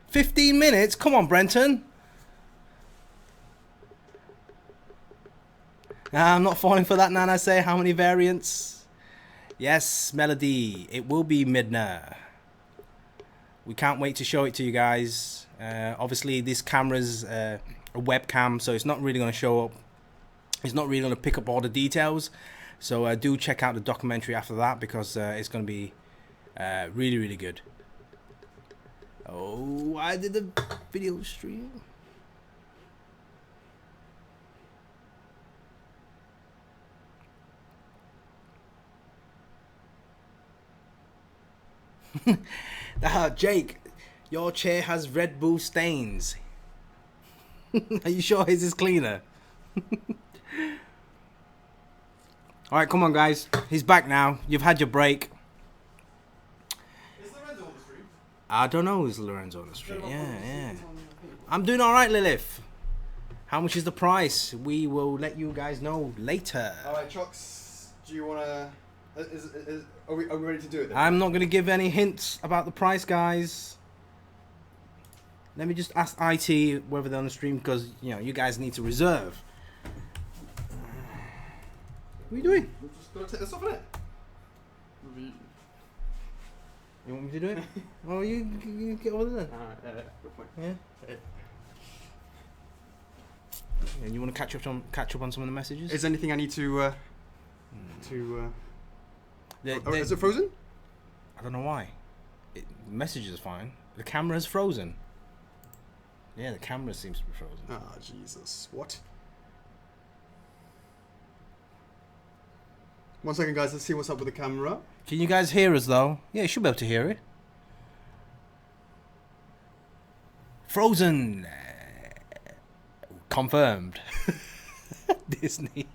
15 minutes? Come on, Brenton. Nah, I'm not falling for that, Nana. Say how many variants? Yes, Melody. It will be Midna. We can't wait to show it to you guys. Obviously, this camera's a webcam, so it's not really going to show up. It's not really going to pick up all the details. So do check out the documentary after that because it's going to be really, really good. Oh, why did the video stream? Jake, your chair has Red Bull stains. Are you sure his is cleaner? Alright, come on guys. He's back now. You've had your break. Is Lorenzo on the stream? I don't know who's Lorenzo on the stream. Yeah. I'm doing alright, Lilith. How much is the price? We will let you guys know later. Alright, Chocks, do you want to... Are we ready to do it then? I'm not going to give any hints about the price, guys. Let me just ask IT whether they're on the stream because, you guys need to reserve. What are you doing? We're just going to take this off, innit? You want me to do it? Oh, you get over there. Good point. Yeah. And you want to catch up on some of the messages? Is there anything I need to is it frozen? I don't know why. Messages are fine. The camera's frozen. Yeah, the camera seems to be frozen. Ah, Jesus. What? 1 second, guys. Let's see what's up with the camera. Can you guys hear us, though? Yeah, you should be able to hear it. Frozen. Confirmed. Disney.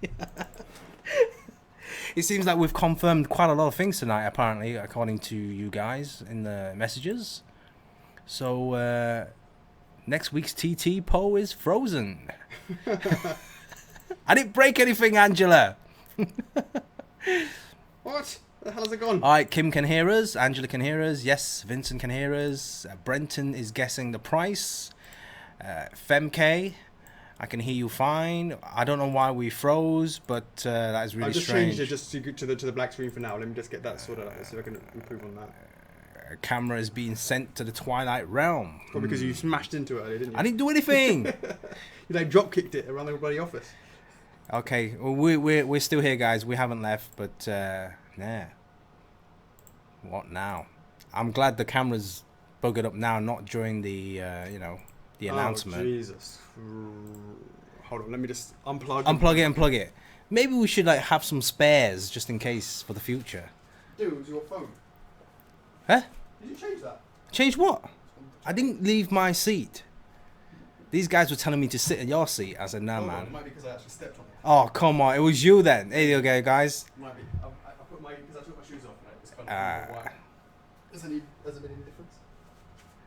It seems like we've confirmed quite a lot of things tonight, apparently, according to you guys in the messages. So, next week's TT poll is frozen. I didn't break anything, Angela. What? Where the hell has it gone? All right, Kim can hear us. Angela can hear us. Yes, Vincent can hear us. Brenton is guessing the price. Femk, I can hear you fine. I don't know why we froze, but that is really strange. I've just changed it just to the black screen for now. Let me just get that sorted out so I can improve on that. Camera is being sent to the Twilight Realm. Probably because you smashed into it earlier, didn't you? I didn't do anything. You drop kicked it around the bloody office. Okay, well, we're still here, guys. We haven't left, but nah. What now? I'm glad the camera's buggered up now, not during the the announcement. Oh, Jesus. Hold on, let me just unplug it and plug it. Maybe we should have some spares just in case for the future. Dude, your phone. Huh? Did you change that? Change what? I didn't leave my seat. These guys were telling me to sit in your seat. I said, no, man. It might be because I actually stepped on it. Oh, come on. It was you then. There you go, guys. Might be. Because I took my shoes off. Right? It's kind of white. Has it made any difference?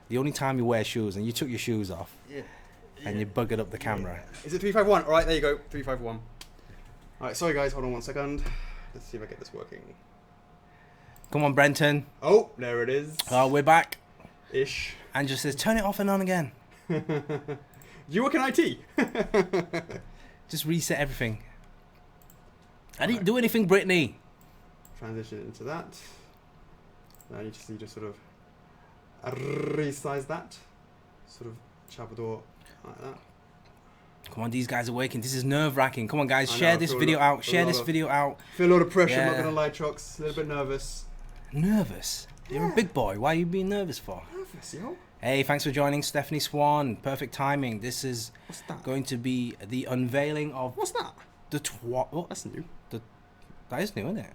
The only time you wear shoes, and you took your shoes off. Yeah. And you buggered up the camera. Yeah. Is it 351? All right, there you go. 351. All right, sorry, guys. Hold on 1 second. Let's see if I get this working. Come on, Brenton. Oh, there it is. Oh, we're back. Ish. Angela says, turn it off and on again. You work in IT? Just reset everything. I didn't do anything, Brittany. Transition into that. Now you just need to sort of resize that. Sort of Chabador like that. Come on, these guys are working. This is nerve-wracking. Come on, guys, I know, share I this feel video a lot- out. Share this video out. Feel a lot of pressure, I'm not Yeah. going to lie, Chocks. A little bit nervous. Nervous? You're a Yeah. big boy. Why are you being nervous for? Nervous, yo. Hey, thanks for joining, Stephanie Swan. Perfect timing. This is What's that? going to be the unveiling of What's that? the what? That's new. That is new, isn't it?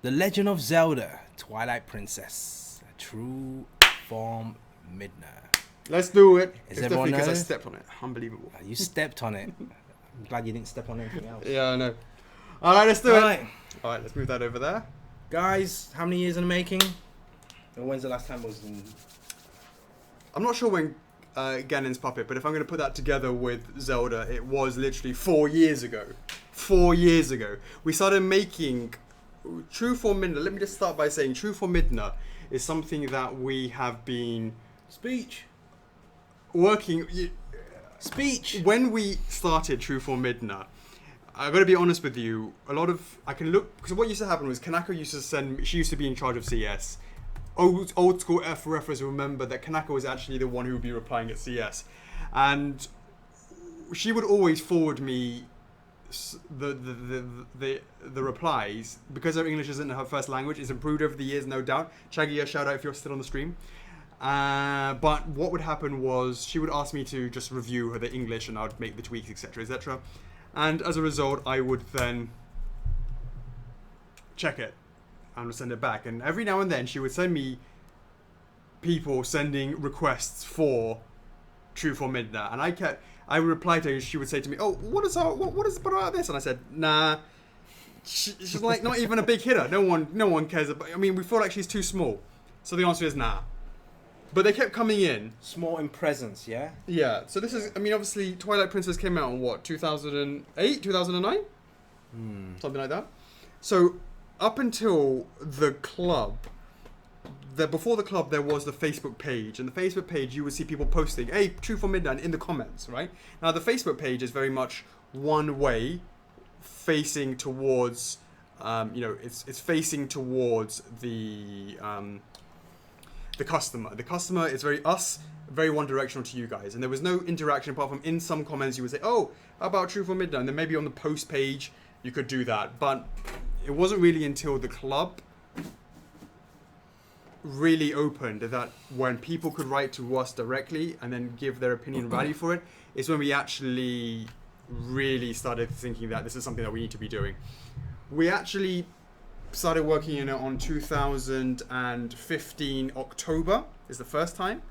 The Legend of Zelda: Twilight Princess, a true form Midna. Let's do it. Is It's everyone definitely because I nervous? stepped on it. Unbelievable. You stepped on it. I'm glad you didn't step on anything else. Yeah, I know. All right, let's do All it. right, All right, let's move that over there. guys. How many years in the making? Or when's the last time it was in? I'm not sure when Ganon's puppet, but if I'm going to put that together with Zelda, it was literally 4 years ago. 4 years ago. We started making True Form Midna. Let me just start by saying True Form Midna is something that we have been Speech. working... Speech. When we started True Form Midna, I've got to be honest with you, a lot of... I can look... Because what used to happen was Kanako used to send... She used to be in charge of CS. Old school F4Fers remember that Kanako was actually the one who would be replying at CS. And she would always forward me the replies. Because her English isn't her first language, it's improved over the years, no doubt. Chaggy, a shout out if you're still on the stream. But what would happen was she would ask me to just review her the English and I would make the tweaks, etc., etc. And as a result, I would then check it and send it back. And every now and then, she would send me people sending requests for True for Midna, and I would reply to her. And she would say to me, "Oh, what is about this?" And I said, "Nah." She's like not even a big hitter. No one cares about. I mean, we feel like she's too small. So the answer is nah. But they kept coming in. Small in presence, yeah. Yeah. So this is. I mean, obviously, Twilight Princess came out in what 2008, 2009, something like that. So up until the club, before the club, there was the Facebook page, and the Facebook page you would see people posting, "Hey, True for Midnight" in the comments, right? Now the Facebook page is very much one way, facing towards, it's facing towards the customer. The customer is very one directional to you guys, and there was no interaction apart from in some comments you would say, "Oh, how about True for Midnight?" And then maybe on the post page you could do that, but it wasn't really until the club really opened that when people could write to us directly and then give their opinion and value for it, is when we actually really started thinking that this is something that we need to be doing. We actually started working in it on 2015 October is the first time,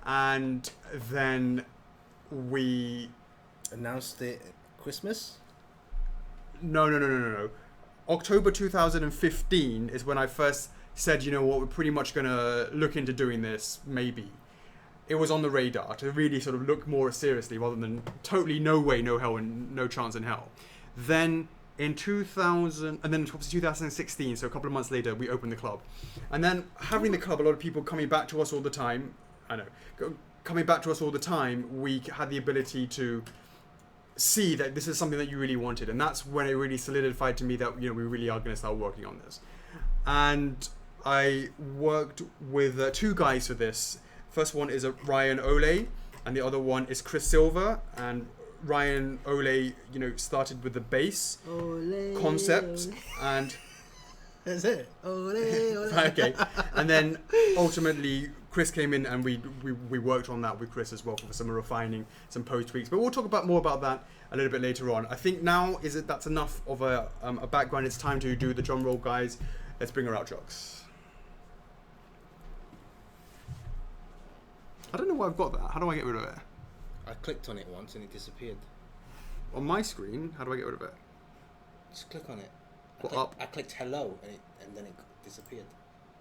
and then we Announced it Christmas. No. October 2015 is when I first said, you know what, we're pretty much going to look into doing this, maybe. It was on the radar to really sort of look more seriously rather than totally no way, no hell, and no chance in hell. Then in 2016, so a couple of months later, we opened the club. And then having the club, a lot of people coming back to us all the time, we had the ability to see that this is something that you really wanted, and that's when it really solidified to me that we really are going to start working on this. And I worked with two guys for this. First one is Ryan Ole, and the other one is Chris Silver. And Ryan Ole, started with the bass concept, and That's it. okay, and then ultimately Chris came in and we worked on that with Chris as well for some refining, some post tweaks. But we'll talk more about that a little bit later on. I think now that's enough of a background. It's time to do the drum roll, guys. Let's bring her out, Chocks. I don't know why I've got that. How do I get rid of it? I clicked on it once and it disappeared. On my screen, how do I get rid of it? Just click on it. What, I clicked hello and then it disappeared.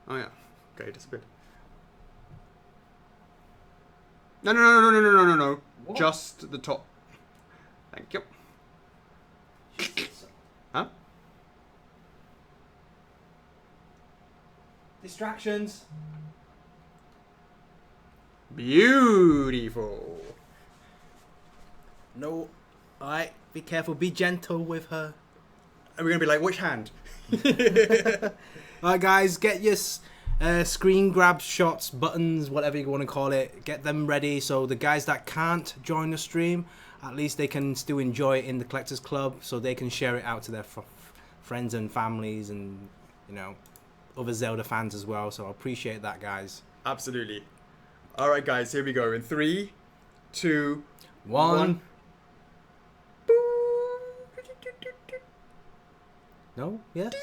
Oh yeah. Okay, it disappeared. No. What? Just the top. Thank you. Huh? Distractions. Beautiful. No. Alright, be careful, be gentle with her. And we're gonna be like, which hand? Alright guys, get your Screen grab shots, buttons, whatever you want to call it. Get them ready so the guys that can't join the stream, at least they can still enjoy it in the Collectors Club, so they can share it out to their friends and families and, you know, other Zelda fans as well. So I appreciate that, guys. Absolutely. All right, guys, here we go. In 3, 2, 1. No? Yes?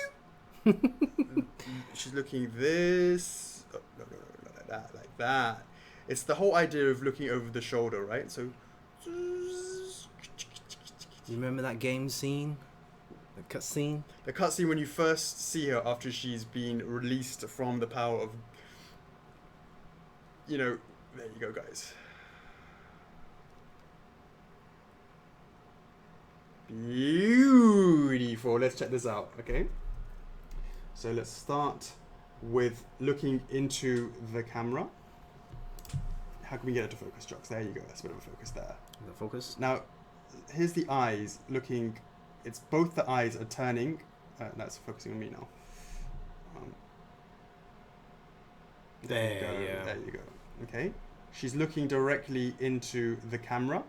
She's looking this. Oh, no, like that, like that. It's the whole idea of looking over the shoulder, right? So. You remember that game scene? The cutscene? The cutscene when you first see her after she's been released from the power of. You know, there you go, guys. Beautiful. Let's check this out, okay? So let's start with looking into the camera. How can we get it to focus, Chocks? There you go. That's a bit of a focus there. The focus. Now, here's the eyes looking. It's both the eyes are turning. That's focusing on me now. There you go. Yeah. There you go. Okay. She's looking directly into the camera.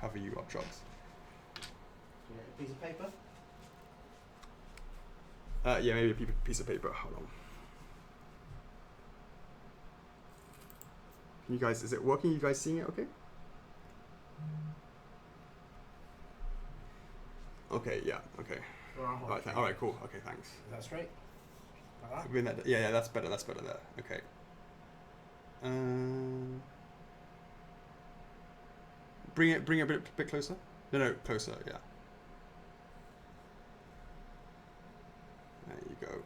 Cover you up, Chocks. Piece of paper? Yeah, maybe a piece of paper. Hold on. Can you guys, is it working? You guys seeing it okay? Okay, yeah, okay. All right, cool. Okay, thanks. Is that straight? Yeah, that's better there. Okay. Bring it a bit closer. No, closer, yeah. There you go.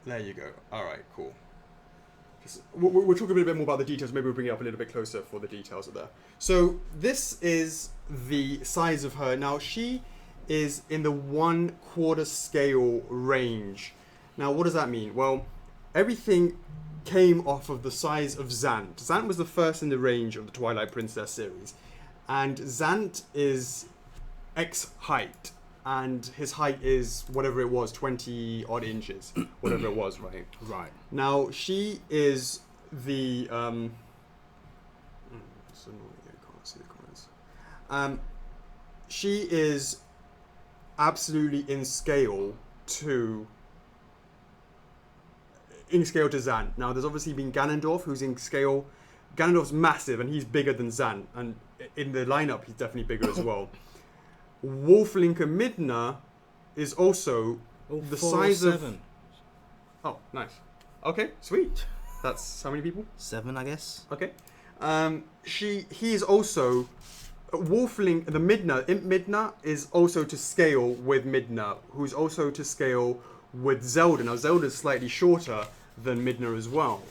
There you go. All right, cool. We'll talk a bit more about the details. Maybe we'll bring it up a little bit closer for the details of that. So this is the size of her. Now she is in the 1/4 scale range. Now what does that mean? Well, everything came off of the size of Zant. Zant was the first in the range of the Twilight Princess series. And Zant is X height. And his height is whatever it was, 20 odd inches, whatever it was, right? Right. Now she is the it's annoying, I can't see the comments. She is absolutely in scale to Zant. Now there's obviously been Ganondorf, who's in scale. Ganondorf's massive and he's bigger than Zant, and in the lineup he's definitely bigger as well. Wolflink and Midna is also the size of. Oh, nice. Okay, sweet. That's how many people? 7, I guess. Okay. He is also Wolflink. The Midna, Imp Midna, is also to scale with Midna, who's also to scale with Zelda. Now Zelda's slightly shorter than Midna as well.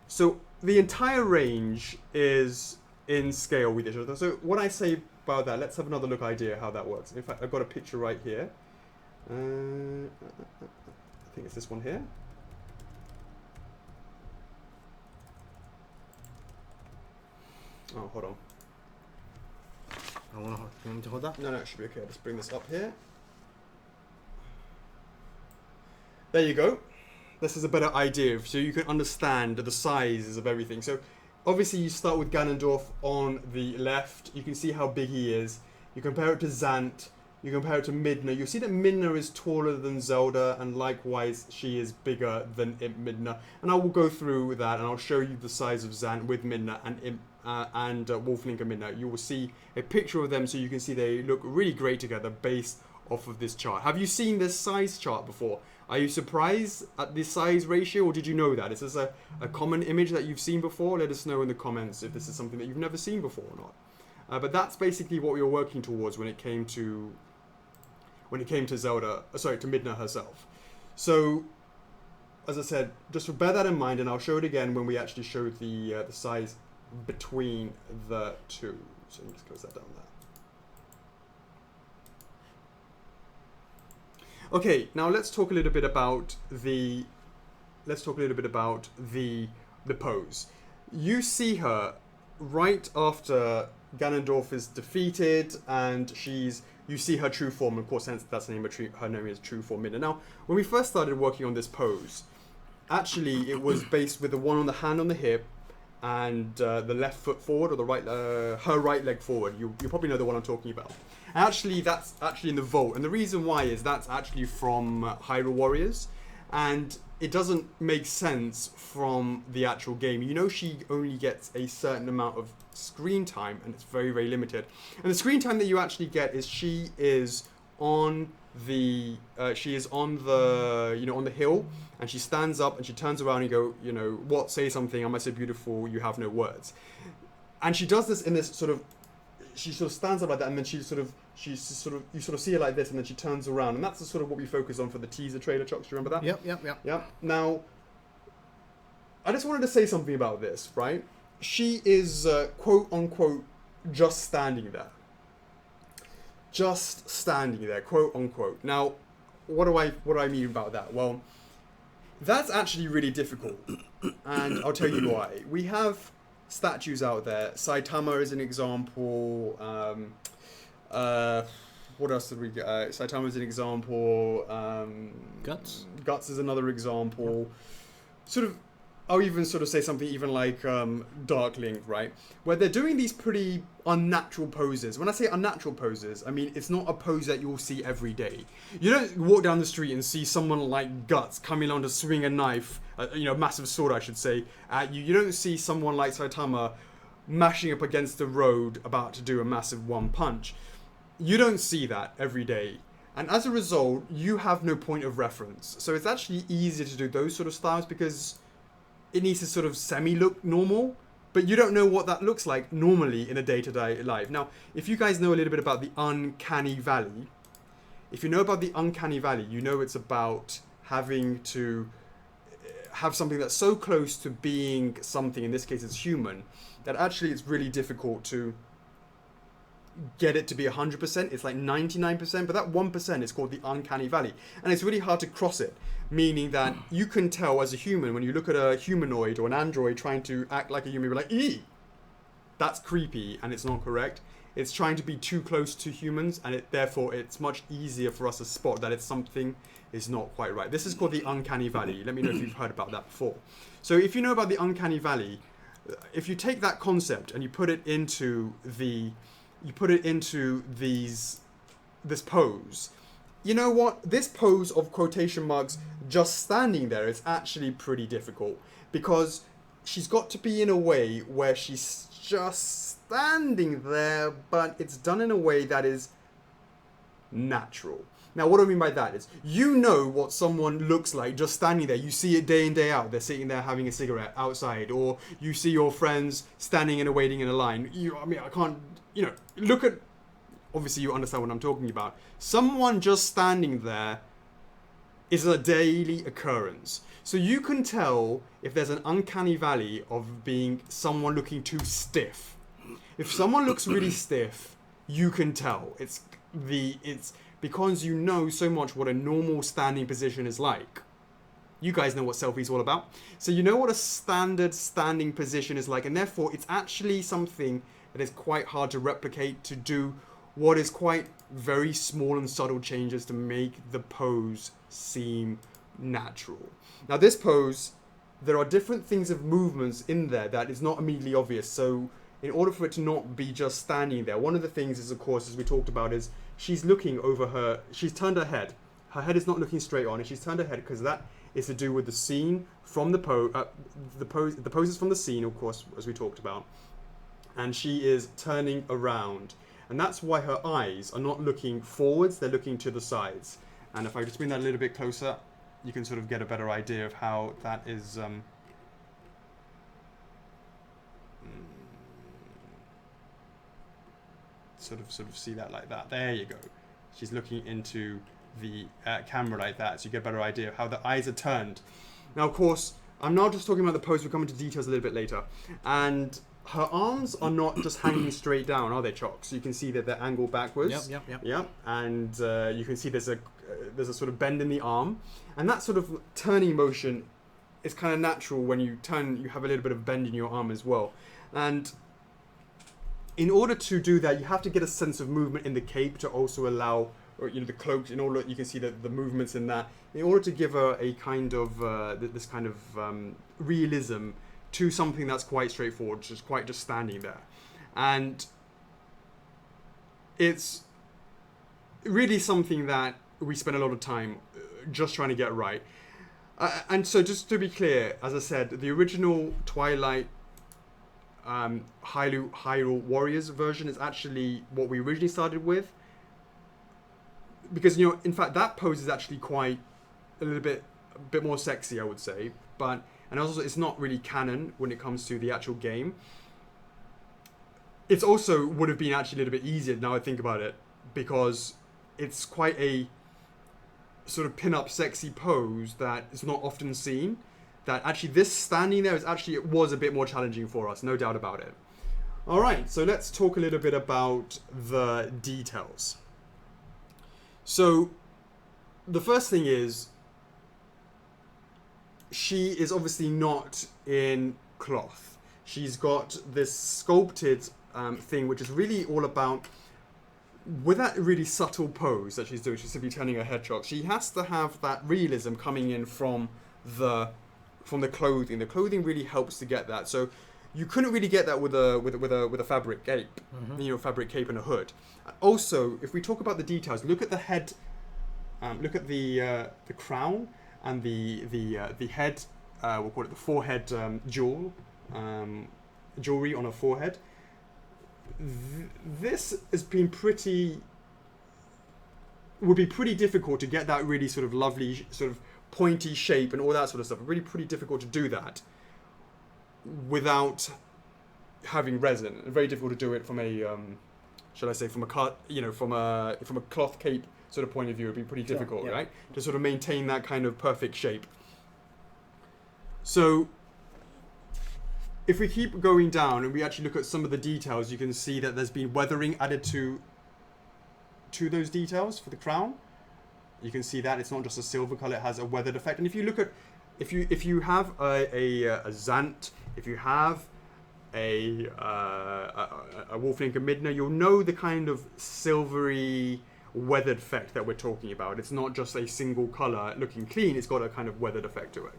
So the entire range is in scale with each other. So what I say about that, let's have another look idea how that works. In fact, I've got a picture right here. I think it's this one here. Oh, hold on. You want me to hold that? No, it should be okay. I'll just bring this up here. There you go. This is a better idea, so you can understand the sizes of everything. So obviously you start with Ganondorf on the left. You can see how big he is. You compare it to Zant. You compare it to Midna. You'll see that Midna is taller than Zelda, and likewise she is bigger than Imp Midna. And I will go through that, and I'll show you the size of Zant with Midna and Wolflink and Midna. You will see a picture of them, so you can see they look really great together based off of this chart. Have you seen this size chart before? Are you surprised at this size ratio, or did you know that? Is this a common image that you've seen before? Let us know in the comments if this is something that you've never seen before or not. But that's basically what we were working towards when it came to Zelda, to Midna herself. So, as I said, just bear that in mind, and I'll show it again when we actually show the size between the two. So let me just close that down there. Okay, now let's talk a little bit about the pose. You see her right after Ganondorf is defeated, and you see her true form. Of course, hence that's the name of her name is True Form Midna. Now, when we first started working on this pose, actually it was based with the one on the hand on the hip, and the left foot forward, or the right, her right leg forward. You probably know the one I'm talking about. Actually, that's actually in the vault, and the reason why is that's actually from Hyrule Warriors, and it doesn't make sense from the actual game. You know, she only gets a certain amount of screen time, and it's very, very limited. And the screen time that you actually get is she is on the on the hill, and she stands up and she turns around and go, what, say something, am I so beautiful, you have no words. And she does this in this she sort of stands up like that, and then you sort of see her like this, and then she turns around, and that's the sort of what we focus on for the teaser trailer. Chocks, do you remember that? Yep. Now, I just wanted to say something about this, right? She is quote unquote just standing there, quote unquote. Now, what do I mean about that? Well, that's actually really difficult, and I'll tell you why. We have statues out there. Saitama is an example. What else did we get? Saitama is an example. Guts is another example. I'll even say something even like Dark Link, right? Where they're doing these pretty unnatural poses. When I say unnatural poses, I mean it's not a pose that you'll see every day. You don't walk down the street and see someone like Guts coming along to swing a knife, massive sword I should say, at you. You don't see someone like Saitama mashing up against the road about to do a massive one punch. You don't see that every day. And as a result, you have no point of reference. So it's actually easier to do those sort of styles because it needs to sort of semi-look normal, but you don't know what that looks like normally in a day-to-day life. Now, if you guys know a little bit about the Uncanny Valley, you know it's about having to have something that's so close to being something, in this case it's human, that actually it's really difficult to get it to be 100%. It's like 99%, but that 1% is called the Uncanny Valley, and it's really hard to cross it, meaning that you can tell as a human when you look at a humanoid or an android trying to act like a human, you're like, ee, that's creepy, and it's not correct. It's trying to be too close to humans, and therefore it's much easier for us to spot that it's something is not quite right. This is called the Uncanny Valley. Let me know if you've heard about that before. So if you know about the Uncanny Valley, if you take that concept and you put it into this pose, you know what? This pose of quotation marks just standing there is actually pretty difficult because she's got to be in a way where she's just standing there, but it's done in a way that is natural. Now, what do I mean by that is, you know what someone looks like just standing there. You see it day in, day out. They're sitting there having a cigarette outside, or you see your friends standing and waiting in a line. I can't, look at, obviously you understand what I'm talking about. Someone just standing there is a daily occurrence. So you can tell if there's an uncanny valley of being someone looking too stiff. If someone looks really stiff, you can tell. It's because you know so much what a normal standing position is like. You guys know what selfie's all about. So you know what a standard standing position is like, and therefore it's actually something that is quite hard to replicate, to do what is quite very small and subtle changes to make the pose seem natural. Now this pose, there are different things of movements in there that is not immediately obvious. So in order for it to not be just standing there, one of the things is, of course, as we talked about, is she's looking over her, she's turned her head. Her head is not looking straight on, and she's turned her head because that is to do with the scene from the poses from the scene, of course, as we talked about. And she is turning around. And that's why her eyes are not looking forwards, they're looking to the sides. And if I just bring that a little bit closer, you can sort of get a better idea of how that is... Sort of see that like that. There you go. She's looking into the camera like that, so you get a better idea of how the eyes are turned. Now, of course, I'm now just talking about the pose. We'll come into details a little bit later. And her arms are not just hanging straight down, are they, Chocks? So you can see that they're angled backwards. Yep. And you can see there's a sort of bend in the arm, and that sort of turning motion is kind of natural when you turn. You have a little bit of bend in your arm as well, and in order to do that, you have to get a sense of movement in the cape to also allow, or the cloak. In order, you can see the movements in that. In order to give a kind of this kind of realism to something that's quite straightforward, just standing there, and it's really something that we spend a lot of time just trying to get right. And so, just to be clear, as I said, the original Twilight Hyrule Warriors version is actually what we originally started with, because in fact that pose is actually quite a bit more sexy, I would say, and also it's not really canon when it comes to the actual game. It's also would have been actually a little bit easier now I think about it, because it's quite a sort of pin-up sexy pose that is not often seen. That actually this standing there it was a bit more challenging for us, no doubt about it. All right, so let's talk a little bit about the details. So the first thing is, she is obviously not in cloth. She's got this sculpted thing, which is really all about, with that really subtle pose that she's doing, she's simply turning her head, Chocks. She has to have that realism coming in from the clothing. The clothing really helps to get that. So you couldn't really get that with a fabric cape, fabric cape and a hood. Also, if we talk about the details, look at the head, look at the crown and the head. We'll call it the forehead jewelry on her forehead. This has been would be pretty difficult to get that really sort of lovely sort of pointy shape and all that sort of stuff. Really pretty difficult to do that without having resin. Very difficult to do it from a shall I say, from a from a cloth cape sort of point of view. It'd be pretty difficult, yeah. Right, to sort of maintain that kind of perfect shape. So if we keep going down and we actually look at some of the details, you can see that there's been weathering added to those details for the crown. You can see that it's not just a silver color; it has a weathered effect. And if you look at, if you have a Zant, if you have a Wolflink Midna, you'll know the kind of silvery weathered effect that we're talking about. It's not just a single color looking clean; it's got a kind of weathered effect to it.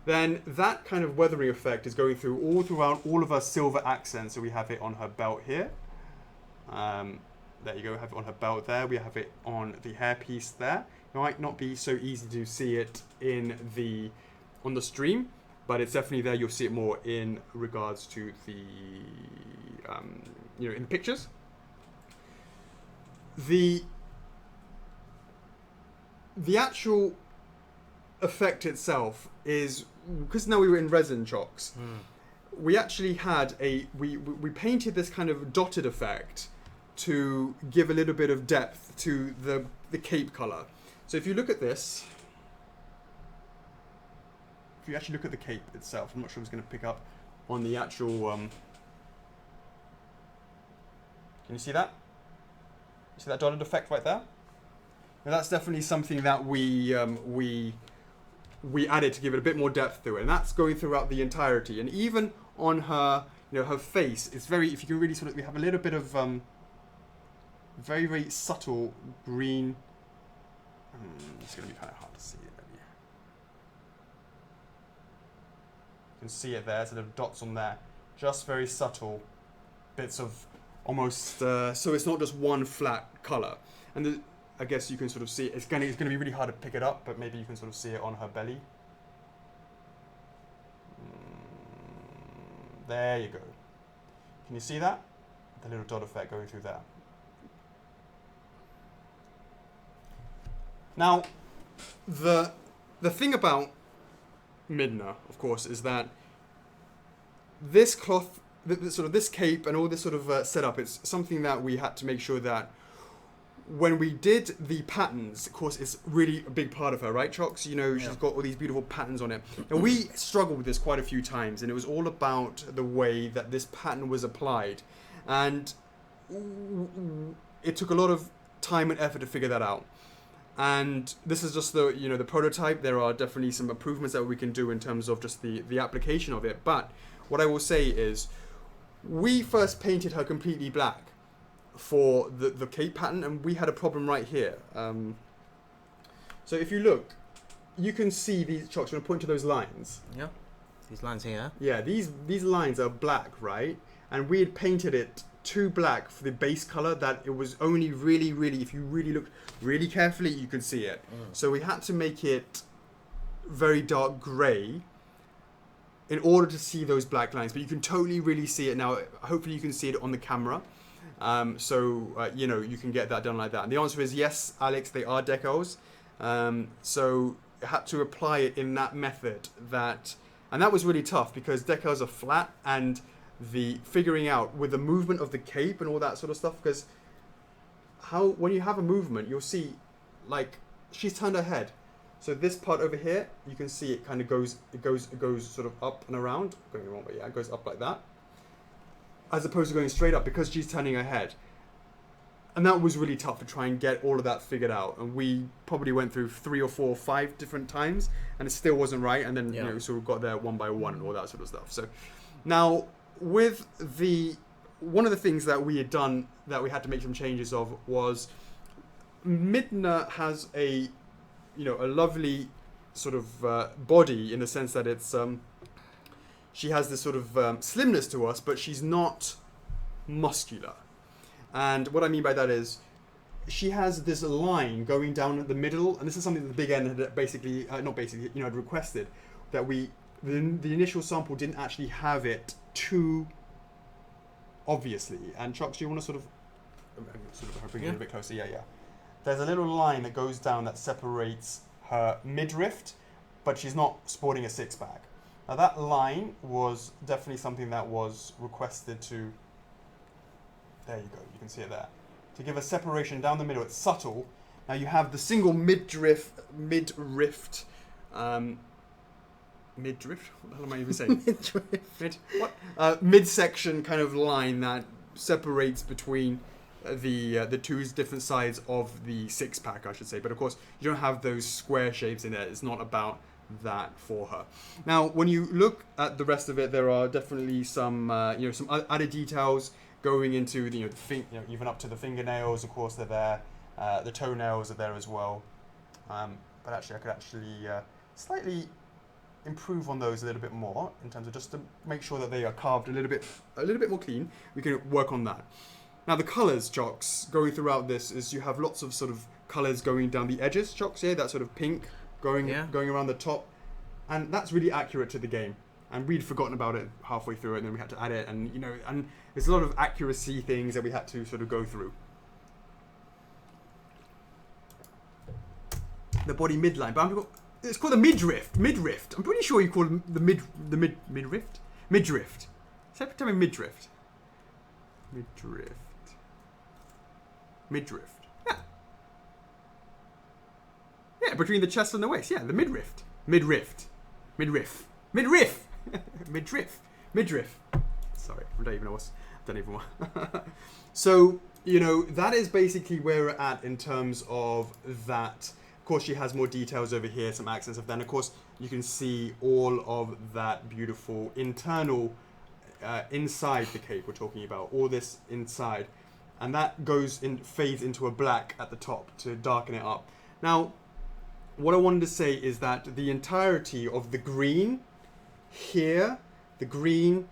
Then that kind of weathering effect is going throughout all of our silver accents. So we have it on her belt here. There you go, we have it on her belt there. We have it on the hairpiece there. It might not be so easy to see it on the stream, but it's definitely there. You'll see it more in regards to the, in the pictures. The actual effect itself is, because now we were in resin, Chocks, we actually had we painted this kind of dotted effect to give a little bit of depth to the cape color. So if you look at this, if you actually look at the cape itself, I'm not sure if it's going to pick up on the actual, can you see that? You see that dotted effect right there? Now that's definitely something that we added to give it a bit more depth to it, and that's going throughout the entirety. And even on her, her face, it's very, if you can really sort of, we have a little bit of very, very subtle green. It's going to be kind of hard to see it. Maybe. You can see it there. So little dots on there, just very subtle bits of almost. So it's not just one flat color. And I guess you can sort of see it. It's going to be really hard to pick it up, but maybe you can sort of see it on her belly. There you go. Can you see that? The little dot effect going through there. Now, the thing about Midna, of course, is that this cloth, sort of this cape and all this sort of setup, it's something that we had to make sure that when we did the patterns, of course, it's really a big part of her, right, Chocks? She's got all these beautiful patterns on it. And we struggled with this quite a few times, and it was all about the way that this pattern was applied. And it took a lot of time and effort to figure that out. And this is just the prototype. There are definitely some improvements that we can do in terms of just the application of it. But what I will say is, we first painted her completely black for the cape pattern, and we had a problem right here. So if you look, you can see these Chocks. I'm going to point to those lines. Yeah. These lines here. Yeah, these lines are black, right? And we had painted it too black for the base color, that it was only really, if you really looked really carefully, you could see it. So we had to make it very dark gray in order to see those black lines. But you can totally really see it now. Hopefully you can see it on the camera. You know, you can get that done like that. And the answer is yes, Alex, they are decals. So I had to apply it in that method, and that was really tough because decals are flat, and the figuring out with the movement of the cape and all that sort of stuff, because when you have a movement, you'll see, like, she's turned her head. So this part over here, you can see it kind of goes sort of up and around, going the wrong way, yeah, it goes up like that, as opposed to going straight up because she's turning her head. And that was really tough to try and get all of that figured out. And we probably went through 3 or 4 or 5 different times, and it still wasn't right. And then, you know, so we got there one by one and all that sort of stuff. So now with one of the things that we had done that we had to make some changes of was Midna has a lovely sort of body, in the sense that it's she has this sort of slimness to us, but she's not muscular. And what I mean by that is she has this line going down the middle, and this is something that the Big N had basically, had requested, that the initial sample didn't actually have it too obviously. And Chocks, do you want to sort of bring it a bit closer? Yeah. There's a little line that goes down that separates her midriff, but she's not sporting a 6-pack. Now that line was definitely something that was requested to. There you go, you can see it there. To give a separation down the middle, it's subtle. Now you have the single midriff? What the hell am I even saying? Midsection kind of line that separates between the two different sides of the 6-pack, I should say. But of course, you don't have those square shapes in there. It's not about that for her. Now, when you look at the rest of it, there are definitely some some added details going into even up to the fingernails. Of course, they're there. The toenails are there as well. But actually, I could slightly improve on those a little bit more in terms of just to make sure that they are carved a little bit more clean. We can work on that. Now the colours, Chocks, going throughout this is you have lots of sort of colours going down the edges, Chocks, yeah, that sort of pink going around the top, and that's really accurate to the game. And we'd forgotten about it halfway through it, and then we had to add it, and and there's a lot of accuracy things that we had to sort of go through. The body midline, but it's called a midriff. I'm pretty sure you call it the midriff. Tell me midriff. Midriff. Yeah, between the chest and the waist. Yeah, the midriff. Sorry, I don't even know what. So, that is basically where we're at in terms of that. Of course, she has more details over here, some accents of that. And of course, you can see all of that beautiful internal inside the cape we're talking about, all this inside. And that fades into a black at the top to darken it up. Now, what I wanted to say is that the entirety of the green here, the green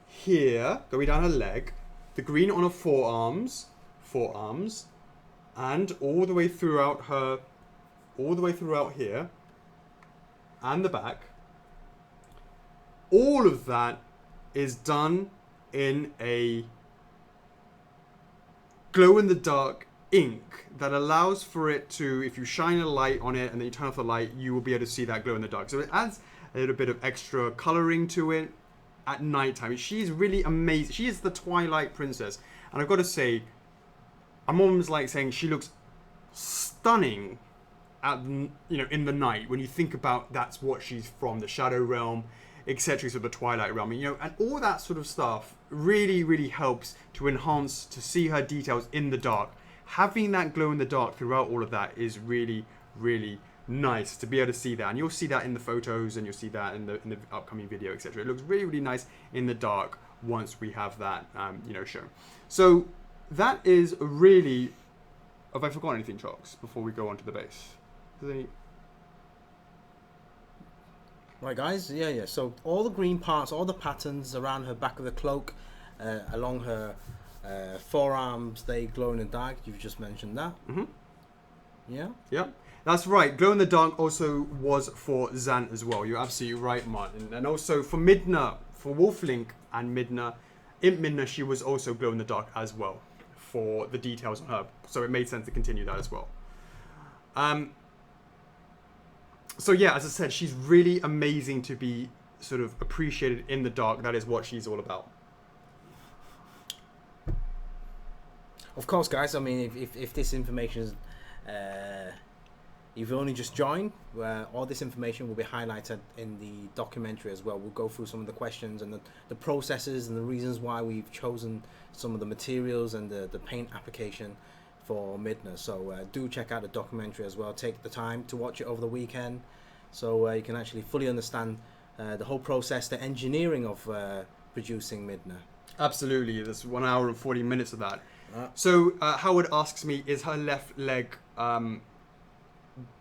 here, going down her leg, the green on her forearms, and all the way throughout here, and the back, all of that is done in a glow-in-the-dark ink that allows for it to, if you shine a light on it and then you turn off the light, you will be able to see that glow in the dark. So it adds a little bit of extra coloring to it at nighttime. She's really amazing. She is the Twilight Princess. And I've got to say, I'm almost like saying she looks stunning at, in the night when you think about that's what she's from, the Shadow Realm, etc. So the Twilight Realm, and all that sort of stuff really, really helps to enhance, to see her details in the dark. Having that glow in the dark throughout all of that is really, really nice to be able to see that, and you'll see that in the photos, and you'll see that in the upcoming video, etc. It looks really, really nice in the dark once we have that shown. So that is really. Have I forgotten anything, Chocks, before we go on to the base? Right, guys. Yeah. So all the green parts, all the patterns around her back of the cloak, along her forearms, they glow in the dark. You've just mentioned that. Mm-hmm. Yeah. Yeah. That's right. Glow in the dark also was for Zant as well. You're absolutely right, Martin. And also for Midna, for Wolflink and Midna, Imp Midna, she was also glow in the dark as well for the details on her. So it made sense to continue that as well. So yeah, as I said, she's really amazing to be sort of appreciated in the dark. That is what she's all about. Of course, guys. I mean, if this information is, you've only just joined, all this information will be highlighted in the documentary as well. We'll go through some of the questions and the processes and the reasons why we've chosen some of the materials and the paint application for Midna. So do check out the documentary as well. Take the time to watch it over the weekend, so you can actually fully understand the whole process, the engineering of producing Midna. Absolutely, there's 1 hour and 40 minutes of that. So Howard asks me, is her left leg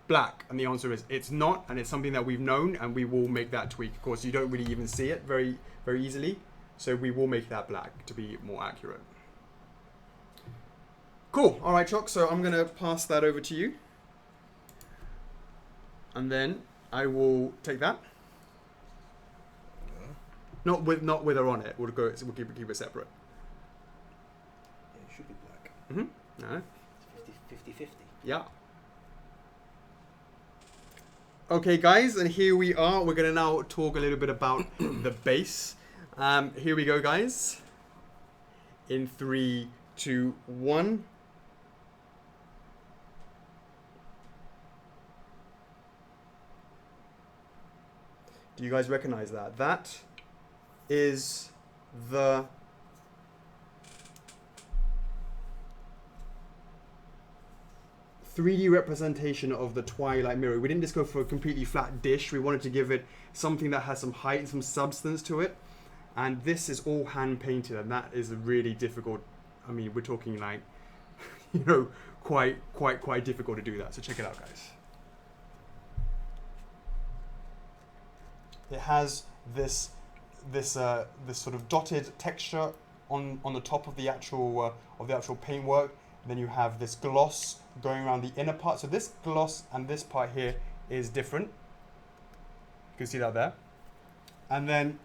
black? And the answer is it's not, and it's something that we've known, and we will make that tweak. Of course, you don't really even see it very, very easily, so we will make that black to be more accurate. Cool. All right, Chock. So I'm gonna pass that over to you, and then I will take that. Not with her on it. We'll keep it separate. Yeah, it should be black. Mm-hmm. No. It's 50-50. Yeah. Okay, guys, and here we are. We're gonna now talk a little bit about the base. Here we go, guys. In 3, 2, 1. Do you guys recognize that? That is the .3D representation of the Twilight Mirror. We didn't just go for a completely flat dish. We wanted to give it something that has some height and some substance to it. And this is all hand painted, and that is really difficult. I mean, we're talking like, quite difficult to do that. So check it out, guys. It has this sort of dotted texture on the top of the actual paintwork. Then you have this gloss going around the inner part. So this gloss and this part here is different. You can see that there. And then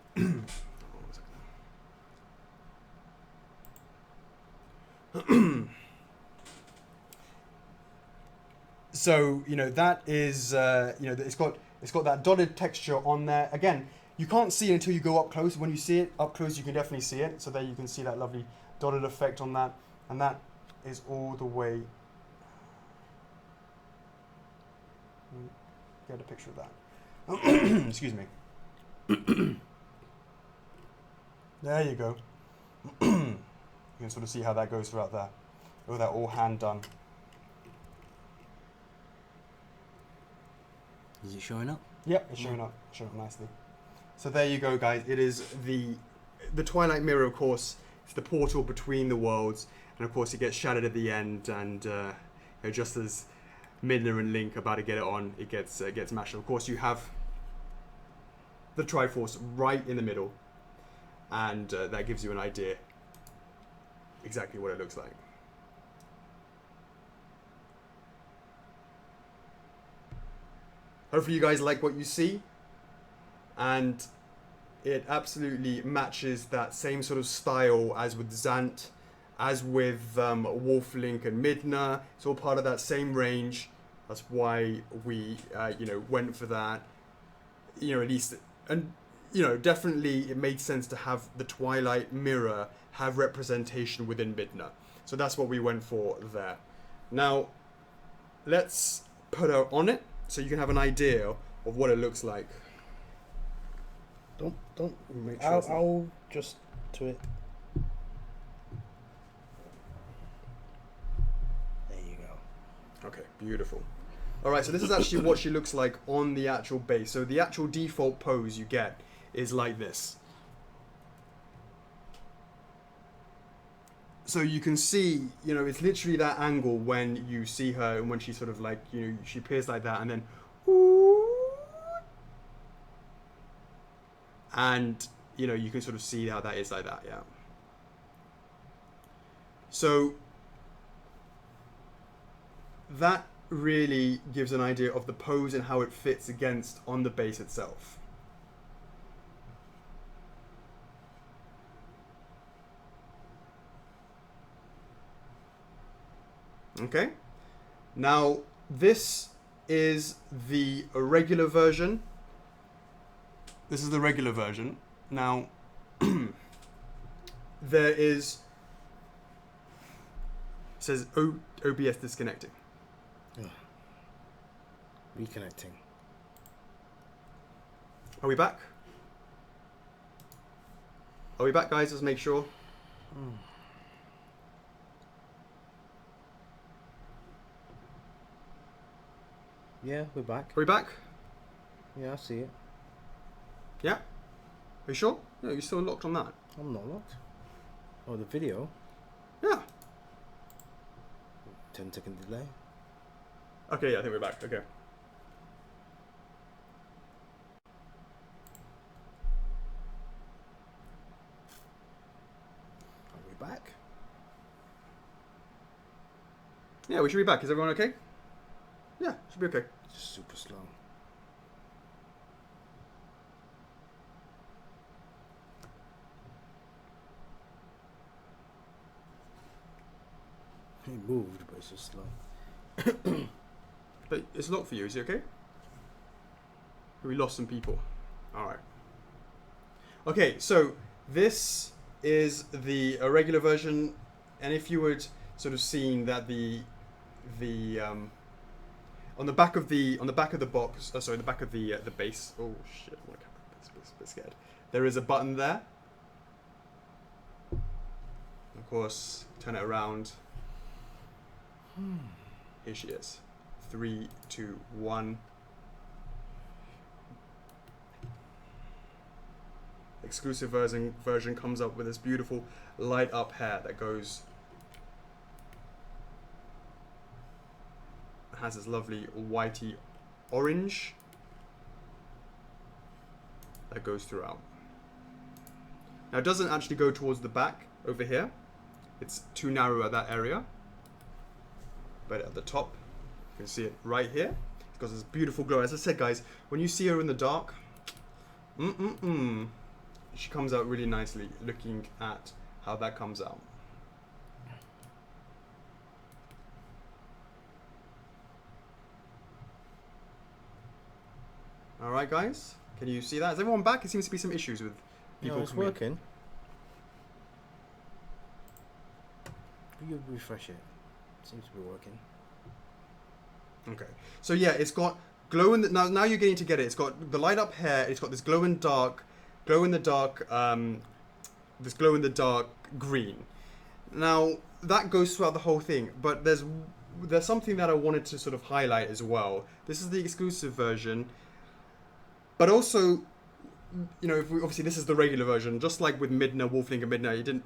so that is it's got that dotted texture on there. Again, you can't see it until you go up close. When you see it up close, you can definitely see it. So there you can see that lovely dotted effect on that, and that is all the way. Get a picture of that. Excuse me. There you go. You can sort of see how that goes throughout there. Oh, that all hand done. Is it showing up? Yep, it's showing up nicely. So there you go, guys. It is the Twilight Mirror, of course. It's the portal between the worlds, and of course it gets shattered at the end. And just as Midna and Link are about to get it on, it gets mashed. Of course, you have the Triforce right in the middle, and that gives you an idea exactly what it looks like. Hopefully you guys like what you see, and it absolutely matches that same sort of style as with Zant, as with Wolflink and Midna. It's all part of that same range. That's why we went for that. At least, and definitely it made sense to have the Twilight Mirror have representation within Midna. So that's what we went for there. Now, let's put her on it, so you can have an idea of what it looks like. Don't. Make sure I'll just to it. There you go. Okay, beautiful. All right, so this is actually what she looks like on the actual base. So the actual default pose you get is like this. So you can see, you know, it's literally that angle when you see her and when she sort of like, you know, she appears like that and then, and, you know, you can sort of see how that is like that, yeah. So that really gives an idea of the pose and how it fits against on the base itself. Okay, now this is the regular version. This is the regular version. Now, there is, it says OBS disconnecting. Ugh. Reconnecting. Are we back? Are we back, guys? Let's make sure. Yeah, we're back. Are we back? Yeah, I see it. Yeah? Are you sure? No, you're still locked on that. I'm not locked. Oh, the video. Yeah. 10-second delay. Okay, yeah, I think we're back. Okay. Are we back? Yeah, we should be back. Is everyone okay? Yeah, should be okay. Just super slow. It moved, but it's just slow. But it's locked for you. Is it okay? We lost some people. All right. Okay, so this is the regular version, and if you would sort of seen that the on the back of the box, sorry, the back of the base. Oh shit! I'm a bit scared. There is a button there. Of course, turn it around. Here she is. 3, 2, 1. Exclusive version comes up with this beautiful light up hair that goes. Has this lovely whitey orange that goes throughout. Now it doesn't actually go towards the back over here. It's too narrow at that area. But at the top, you can see it right here. It's got this beautiful glow. As I said, guys, when you see her in the dark, she comes out really nicely looking at how that comes out. All right, guys, can you see that? Is everyone back? It seems to be some issues with people. No, it's working. You refresh it. Seems to be working. Okay, so yeah, it's got glow in the now you're getting to get it. It's got the light up hair. It's got this glow in the dark green. Now that goes throughout the whole thing, but there's something that I wanted to sort of highlight as well. This is the exclusive version, but also, you know, obviously this is the regular version. Just like with Midna, Wolfling and Midna,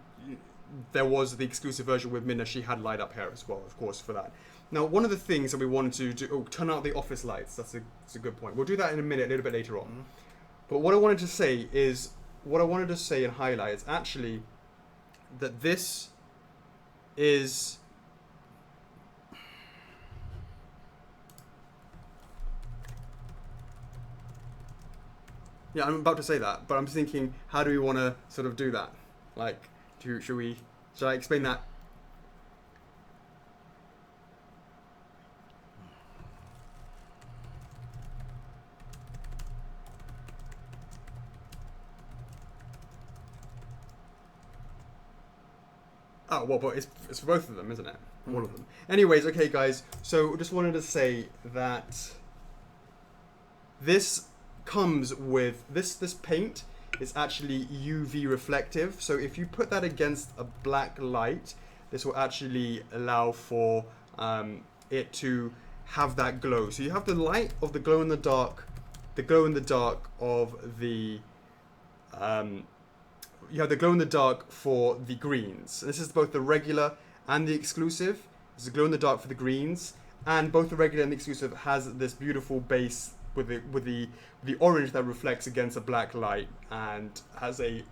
there was the exclusive version with Midna. She had light up hair as well, of course, for that. Now, one of the things that we wanted to do, turn out the office lights. That's a good point. We'll do that in a minute, a little bit later on. But what I wanted to say and highlight is actually that this is yeah, I'm about to say that, but I'm thinking, how do we want to sort of do that? Like, should I explain that? Oh, well, but it's for both of them, isn't it? All of them. Anyways, okay, guys. So just wanted to say that this comes with this paint is actually UV reflective. So if you put that against a black light, this will actually allow for it to have that glow. So you have the light of the glow in the dark, of the you have the glow in the dark for the greens. This is both the regular and the exclusive. This is glow in the dark for the greens, and both the regular and the exclusive has this beautiful base with the orange that reflects against a black light and has a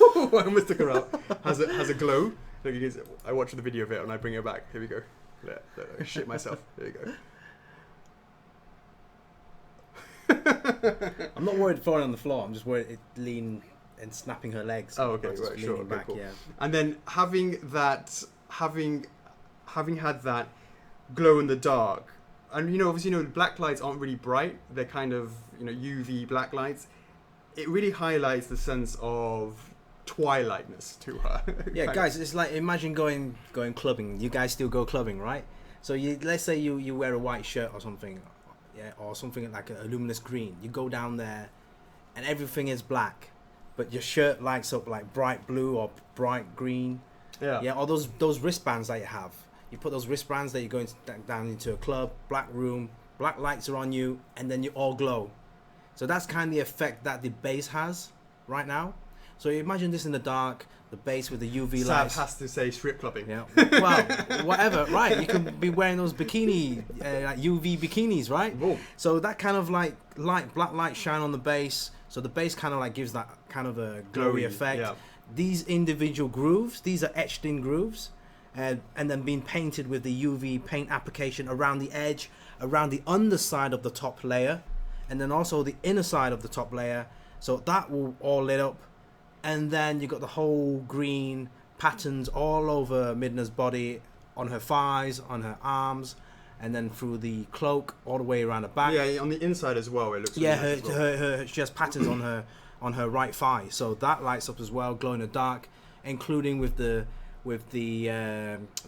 I almost took her out. Has a glow. Look, I watched the video of it and I bring it back. Here we go. I shit myself. There you go. I'm not worried falling on the floor. I'm just worried it leaning and snapping her legs. Oh, okay, right, sure, okay, back, cool. Yeah. And then having had that glow in the dark, and obviously black lights aren't really bright. They're kind of UV black lights. It really highlights the sense of twilightness to her. Yeah, guys, it's like imagine going clubbing. You guys still go clubbing, right? So let's say you wear a white shirt or something, yeah, or something like a luminous green. You go down there, and everything is black, but your shirt lights up like bright blue or bright green. Yeah. Yeah, or those wristbands that you have. You put those wristbands that you're going down into a club, black room, black lights are on you, and then you all glow. So that's kind of the effect that the base has right now. So you imagine this in the dark, the base with the UV lights. Sam has to say strip clubbing. Yeah. Well, whatever, right? You could be wearing those bikini, like UV bikinis, right? Whoa. So that kind of like black light shine on the base. So the base kind of like gives that kind of a glowy effect. Yeah. These individual grooves, these are etched in grooves, and then being painted with the UV paint application around the edge, around the underside of the top layer, and then also the inner side of the top layer. So that will all lit up. And then you got the whole green patterns all over Midna's body, on her thighs, on her arms, and then through the cloak all the way around the back. Yeah, on the inside as well. It looks. Yeah, really nice as well. her she has patterns on her right thigh, so that lights up as well, glow in the dark, including with the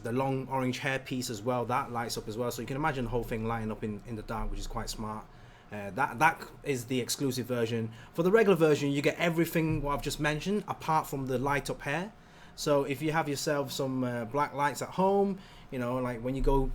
long orange hair piece as well. That lights up as well, so you can imagine the whole thing lighting up in the dark, which is quite smart. That is the exclusive version. For the regular version, you get everything what I've just mentioned, apart from the light up hair. So if you have yourself some black lights at home, like when you go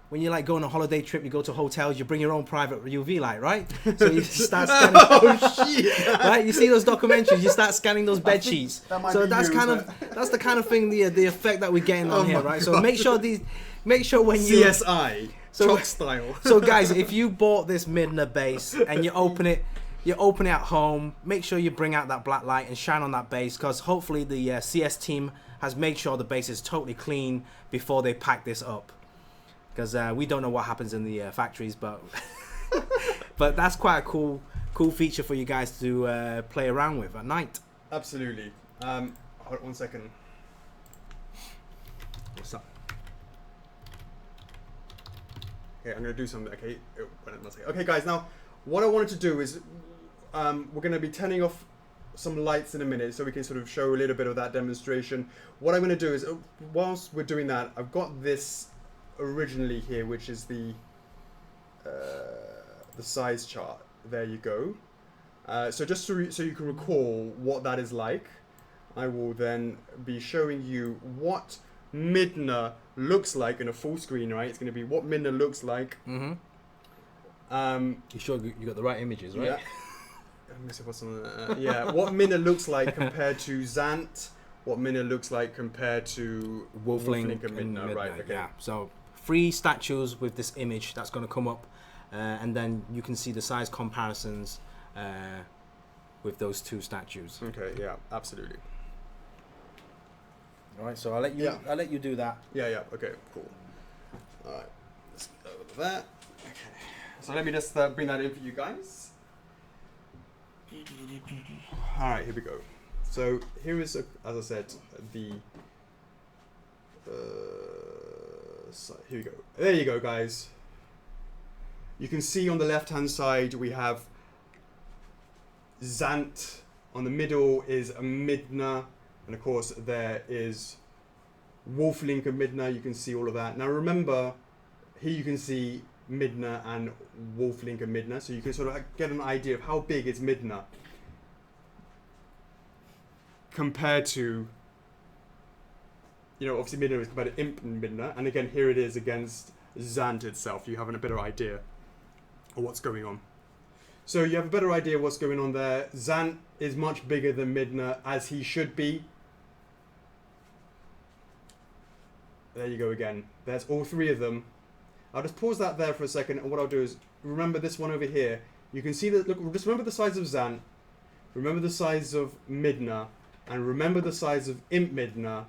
when you like go on a holiday trip, you go to hotels, you bring your own private UV light, right? So you start scanning. Oh shit! Right, you see those documentaries, you start scanning those bed sheets. So that's the kind of thing, the effect that we're getting on here, right? God. So make sure when you CSI. Chocks style. So guys, if you bought this Midna base and you open it at home, make sure you bring out that black light and shine on that base, because hopefully the CS team has made sure the base is totally clean before they pack this up. Because we don't know what happens in the factories, but but that's quite a cool feature for you guys to play around with at night. Absolutely. Hold on 1 second. What's up? Okay, I'm gonna do something. Okay, okay, guys. Now, what I wanted to do is, we're gonna be turning off some lights in a minute, so we can sort of show a little bit of that demonstration. What I'm gonna do is, whilst we're doing that, I've got this originally here, which is the size chart. There you go. So just so you can recall what that is like, I will then be showing you what Midna looks like in a full screen, right? It's going to be what Midna looks like. Mm-hmm. You sure you got the right images, right? Yeah. Let me see what's on yeah, what Midna looks like compared to Zant. What Midna looks like compared to Wolflink and Midna, right? Okay. Yeah. So 3 statues with this image that's going to come up, and then you can see the size comparisons with those 2 statues. Okay. Yeah. Absolutely. All right, so I'll let you do that. Yeah. Okay. Cool. All right. Let's go with that. Okay. So let me just bring that in for you guys. All right. Here we go. So here is, as I said, the. So here we go. There you go, guys. You can see on the left-hand side we have Zant. On the middle is a Midna. And of course, there is Wolflink and Midna. You can see all of that. Now remember, here you can see Midna and Wolflink and Midna. So you can sort of get an idea of how big is Midna compared to, obviously Midna is compared to Imp and Midna. And again, here it is against Zant itself. You have a better idea of what's going on. So you have a better idea of what's going on there. Zant is much bigger than Midna, as he should be. There you go again. There's all three of them. I'll just pause that there for a second, and what I'll do is remember this one over here. You can see that, look, just remember the size of Zant, remember the size of Midna, and remember the size of Imp Midna.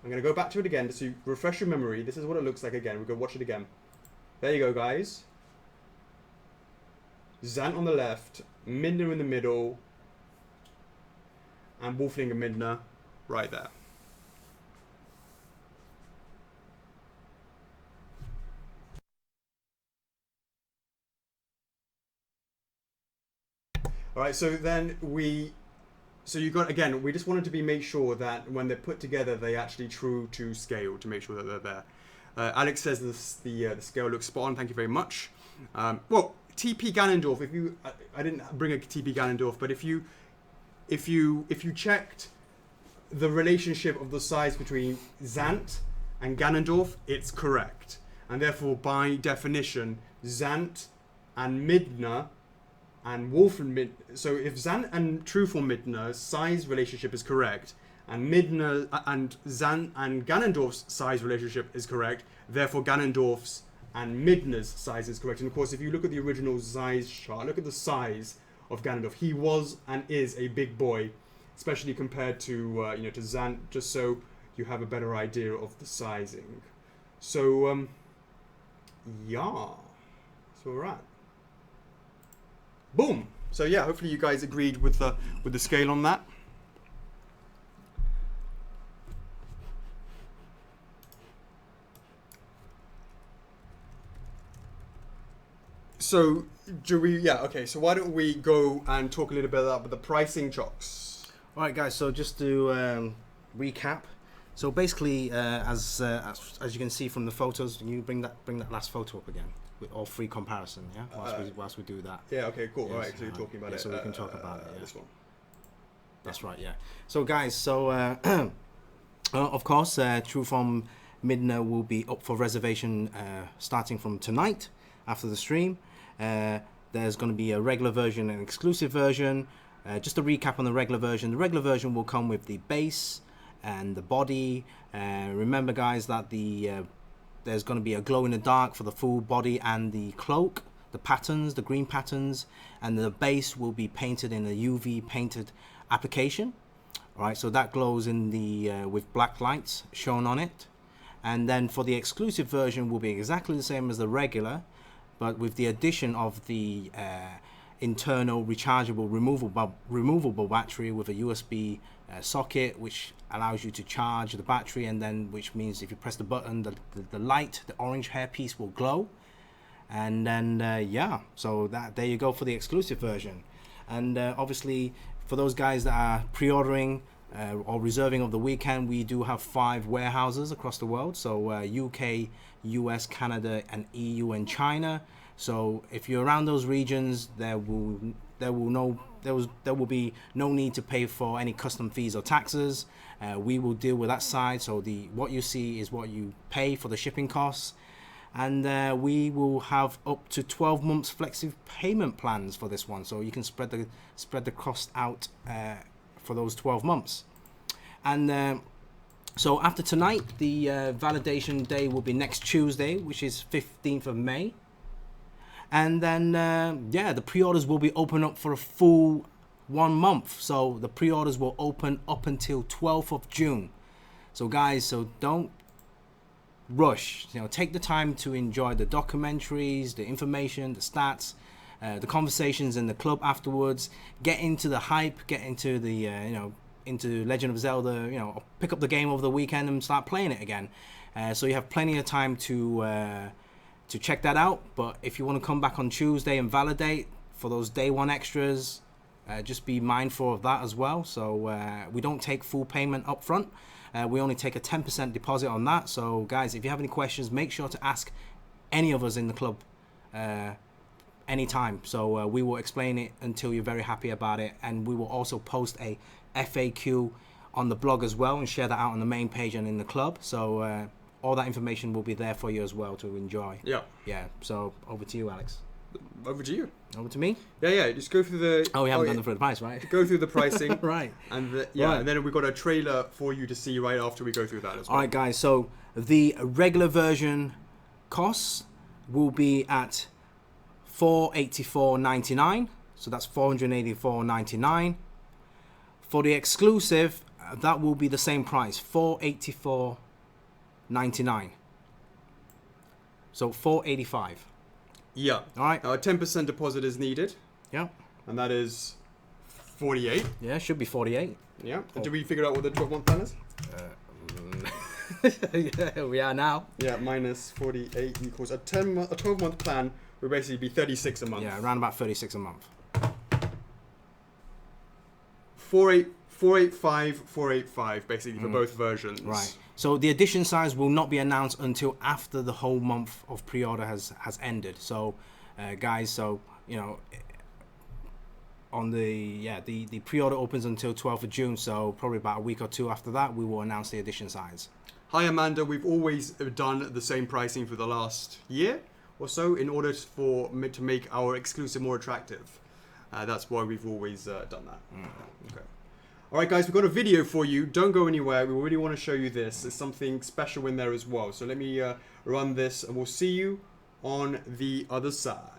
I'm going to go back to it again just to refresh your memory. This is what it looks like again. We'll go watch it again. There you go, guys. Zant on the left, Midna in the middle, and Wolfling and Midna right there. All right, so then so you got, again, we just wanted to make sure that when they're put together, they actually true to scale to make sure that they're there. Alex says the scale looks spot on. Thank you very much. Well, TP Ganondorf. If you, I didn't bring a TP Ganondorf, but if you checked the relationship of the size between Zant and Ganondorf, it's correct, and therefore by definition, Zant and Midna and Wolf and Midna. So if Zant and Truthful Midna's size relationship is correct, and Midna and Zant and Ganondorf's size relationship is correct, therefore Ganondorf's and Midna's size is correct. And of course, if you look at the original size chart, look at the size of Ganondorf. He was and is a big boy, especially compared to to Zant. Just so you have a better idea of the sizing. So yeah, so we're at. Boom. So yeah, hopefully you guys agreed with the scale on that. So do we? Yeah. Okay. So why don't we go and talk a little bit about the pricing, Chocks? All right, guys. So just to recap. So basically, as you can see from the photos, can you bring that last photo up again with all three comparison? Yeah. Whilst we do that. Yeah. Okay. Cool. Yes, all right. So you're talking about it. So we can talk about it. Yeah. This one. That's right. Yeah. So guys. So of course, True From Midna will be up for reservation starting from tonight after the stream. There's going to be a regular version and exclusive version. Just a recap on the regular version. The regular version will come with the base and the body. Remember, guys, that there's going to be a glow in the dark for the full body and the cloak, the patterns, the green patterns, and the base will be painted in a UV painted application. All right, so that glows in the with black lights shown on it. And then for the exclusive version will be exactly the same as the regular, but with the addition of the internal rechargeable removable battery with a USB socket, which allows you to charge the battery, and then which means if you press the button, the light, the orange hairpiece will glow. And then yeah, so there you go for the exclusive version. And obviously for those guys that are pre-ordering or reserving of the weekend, we do have 5 warehouses across the world, so UK, US, Canada, and EU and China. So if you're around those regions, there will be no need to pay for any custom fees or taxes. We will deal with that side. So what you see is what you pay for the shipping costs, and we will have up to 12 months flexible payment plans for this one, so you can spread the cost out for those 12 months. And so after tonight, the validation day will be next Tuesday, which is 15th of May. And then, yeah, the pre-orders will be open up for a full 1 month. So the pre-orders will open up until 12th of June. So guys, so don't rush. Take the time to enjoy the documentaries, the information, the stats, the conversations in the club afterwards. Get into the hype, get into the, into Legend of Zelda, pick up the game over the weekend and start playing it again. So you have plenty of time to check that out. But if you want to come back on Tuesday and validate for those day one extras, just be mindful of that as well. So we don't take full payment up front. We only take a 10% deposit on that. So guys, if you have any questions, make sure to ask any of us in the club anytime. So we will explain it until you're very happy about it. And we will also post a FAQ on the blog as well and share that out on the main page and in the club. So all that information will be there for you as well to enjoy. Yeah. Yeah. So over to you, Alex. Over to you. Over to me. Yeah. Just go through the. Oh, we haven't done the price, right? Go through the pricing. Right. And Right. and then we've got a trailer for you to see right after we go through that as well. All right, guys. So the regular version costs will be at $484.99. So that's $484.99. For the exclusive, that will be the same price, $484.99. So $485. Yeah. All right. Now a 10% deposit is needed, Yeah. and that is 48. Yeah. Should be 48. Yeah. And did we figure out what the 12-month plan is? Yeah, we are now. Yeah, minus 48 equals a 12-month plan would basically be 36 a month. Yeah, around about 36 a month. 485 basically for both versions. Right. So the edition size will not be announced until after the whole month of pre-order has ended. So, guys, so you know, on the pre-order opens until 12th of June. So probably about a week or two after that, we will announce the edition size. Hi Amanda, we've always done the same pricing for the last year or so in order to make our exclusive more attractive. That's why we've always done that. Okay. All right, guys, we've got a video for you. Don't go anywhere. We really want to show you this. There's something special in there as well. So let me run this, and we'll see you on the other side.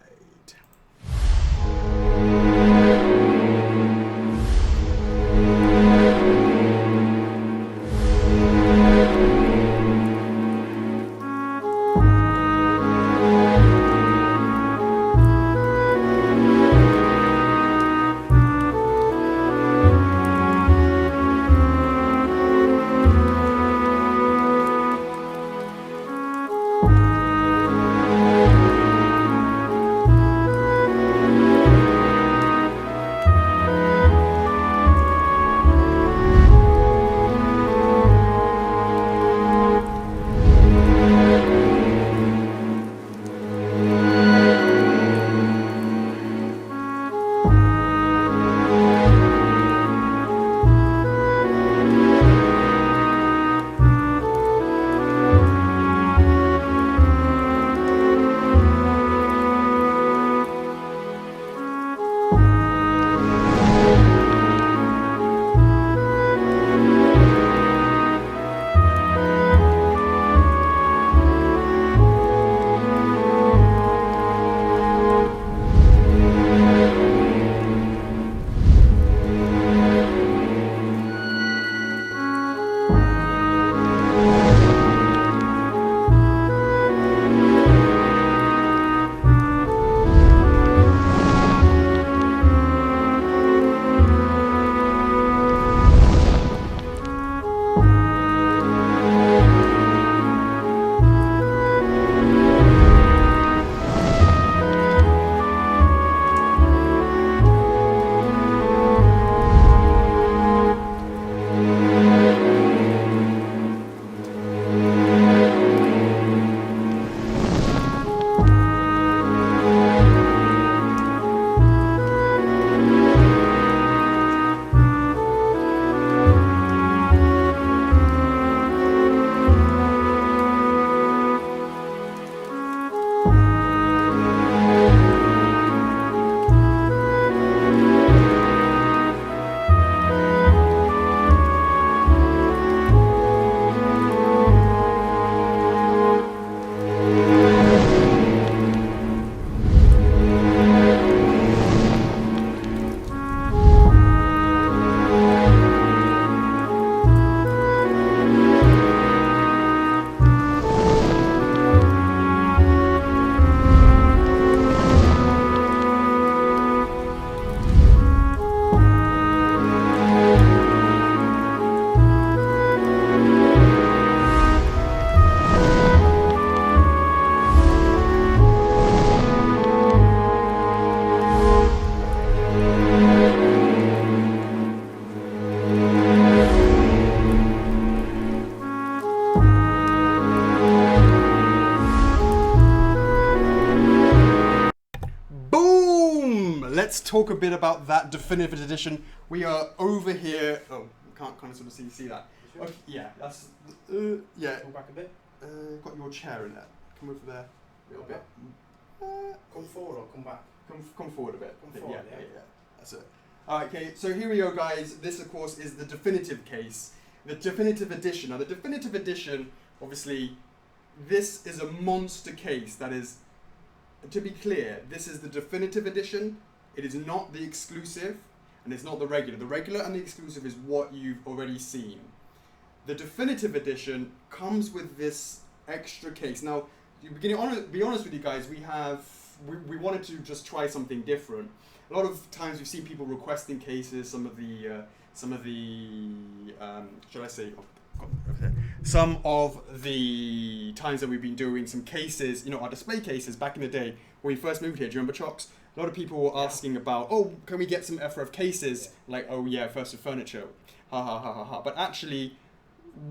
let's talk a bit about that definitive edition. We are over here. Oh, can't kind of sort of see that. Okay, yeah, that's yeah. Pull back a bit. got your chair in there. Come over there a little bit. Come forward or come back? Come forward a bit. Come forward, yeah. That's it. Alright, okay, so here we go, guys. This, of course, is the definitive case. The definitive edition. Now, the definitive edition, obviously, this is a monster case. That is, to be clear, this is the definitive edition. It is not the exclusive, and it's not the regular. The regular and the exclusive is what you've already seen. The definitive edition comes with this extra case. Now, to be honest with you guys, we wanted to just try something different. A lot of times we've seen people requesting cases. Some of the times that we've been doing some cases, our display cases back in the day when we first moved here. Do you remember, Chocks? A lot of people were asking about, can we get some F4F cases? Like, first of furniture, ha ha ha ha ha. But actually,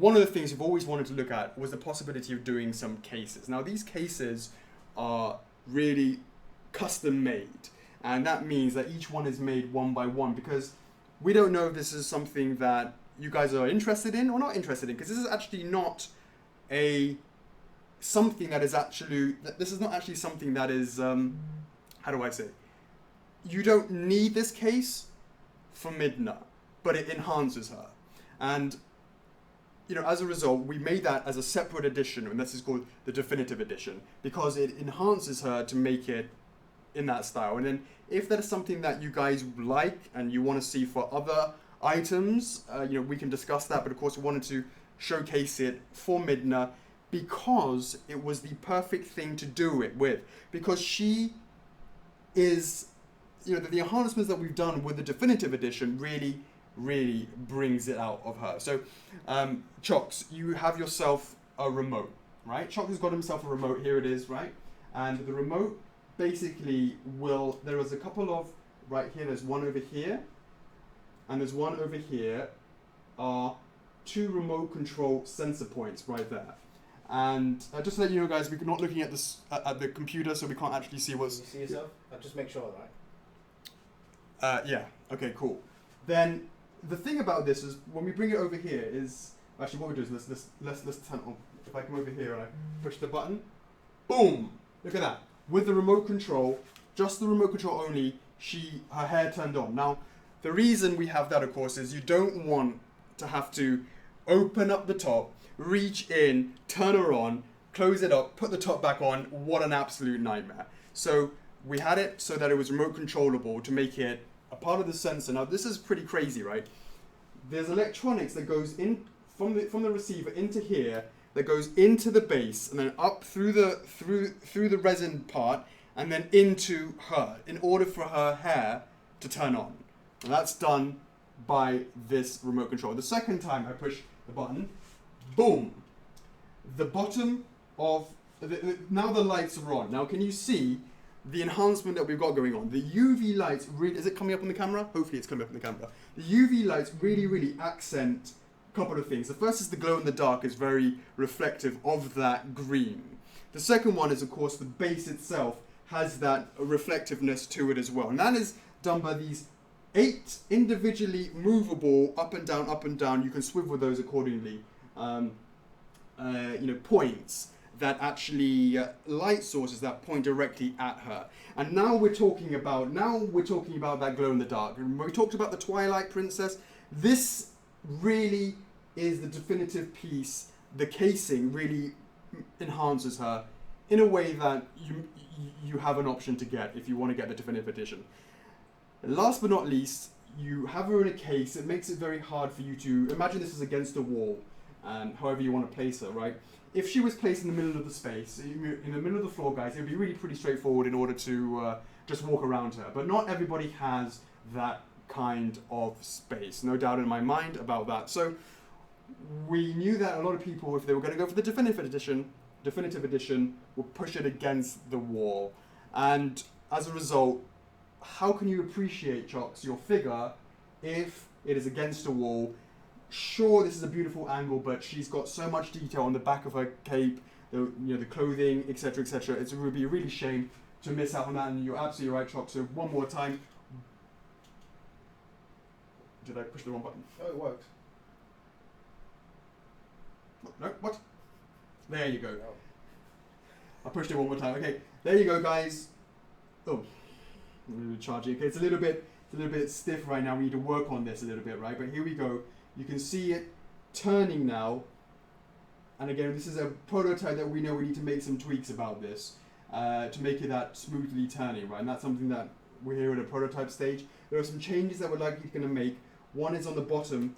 one of the things we've always wanted to look at was the possibility of doing some cases. Now, these cases are really custom made, and that means that each one is made one by one, because we don't know if this is something that you guys are interested in or not interested in, because this is actually not something that is actually, this is not actually something that is, how do I say? You don't need this case for Midna, but it enhances her. And as a result, we made that as a separate edition, and this is called the definitive edition, because it enhances her to make it in that style. And then if that is something that you guys like and you want to see for other items, we can discuss that. But of course, we wanted to showcase it for Midna because it was the perfect thing to do it with, because she is, the enhancements that we've done with the definitive edition really brings it out of her. So, Chocks, you have yourself a remote, right? Chocks has got himself a remote. Here it is, right? And the remote basically there is a couple of, right here, there's one over here, and there's one over here, are 2 remote control sensor points right there. And just to let you know, guys, we're not looking at this at the computer, so we can't actually see what's... Can you see yourself? I'll just make sure, right? Yeah, okay, cool. Then the thing about this is when we bring it over here is, actually what we do is let's turn on. If I come over here and I push the button, boom! Look at that. With the remote control, just the remote control only, her hair turned on. Now, the reason we have that, of course, is you don't want to have to open up the top, reach in, turn her on, close it up, put the top back on. What an absolute nightmare. So we had it so that it was remote controllable to make it a part of the sensor. Now this is pretty crazy, right? There's electronics that goes in from the receiver into here, that goes into the base and then up through the resin part and then into her in order for her hair to turn on. And that's done by this remote control. The second time I push the button, boom! The bottom of now the lights are on. Now can you see the enhancement that we've got going on? The UV lights really, is it coming up on the camera? Hopefully it's coming up on the camera. The UV lights really accent a couple of things. The first is the glow in the dark is very reflective of that green. The second one is, of course, the base itself has that reflectiveness to it as well. And that is done by these 8 individually movable up and down. You can swivel those accordingly. Points that actually light sources that point directly at her. And now we're talking about that glow in the dark. Remember we talked about the Twilight Princess. This really is the definitive piece. The casing really enhances her in a way that you have an option to get if you want to get the definitive edition. Last but not least, you have her in a case. It makes it very hard for you to imagine this is against a wall, and however you want to place her, right? If she was placed in the middle of the space, in the middle of the floor, guys, it would be really pretty straightforward in order to just walk around her. But not everybody has that kind of space. No doubt in my mind about that. So we knew that a lot of people, if they were going to go for the definitive edition, would push it against the wall. And as a result, how can you appreciate, Chocks, your figure if it is against a wall? Sure, this is a beautiful angle, but she's got so much detail on the back of her cape, the clothing, etc., etc. It would be a really shame to miss out on that, and you're absolutely right, Chocks. So one more time. Did I push the wrong button? Oh, it worked. No, what? There you go. I pushed it one more time. Okay, there you go, guys. Oh, I'm going to charge it. Okay, it's a little bit stiff right now. We need to work on this a little bit, right? But here we go. You can see it turning now. And again, this is a prototype that we know we need to make some tweaks about this to make it that smoothly turning, right? And that's something that we're here at a prototype stage. There are some changes that we're likely going to make. One is on the bottom.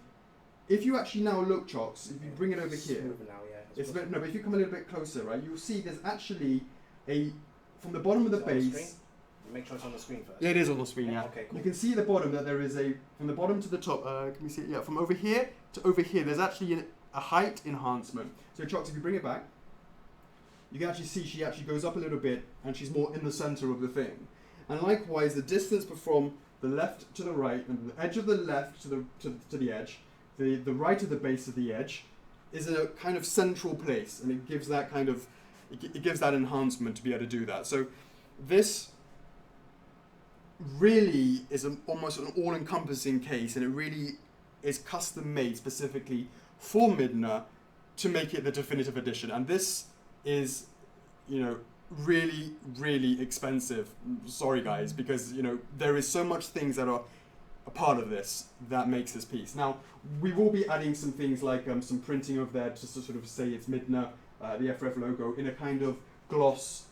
If you actually now look, Chocks, if you bring it over here, now, yeah. but if you come a little bit closer, right, you'll see there's actually from the bottom of the base. Make sure it's on the screen first. Yeah, it is on the screen. Yeah. Okay, cool. You can see at the bottom that there is from the bottom to the top. Can you see it? Yeah, from over here to over here, there's actually a height enhancement. So, Chocks, if you bring it back, you can actually see she actually goes up a little bit, and she's more in the center of the thing. And likewise, the distance from the left to the right, and the edge of the left to the edge, the right of the base of the edge, is in a kind of central place, and it gives that kind of it gives that enhancement to be able to do that. So, this really is almost an all-encompassing case, and it really is custom made specifically for Midna to make it the definitive edition. And this is, really, really expensive. Sorry, guys, because there is so much things that are a part of this that makes this piece. Now, we will be adding some things like some printing of that, just to sort of say it's Midna, the F4F logo, in a kind of gloss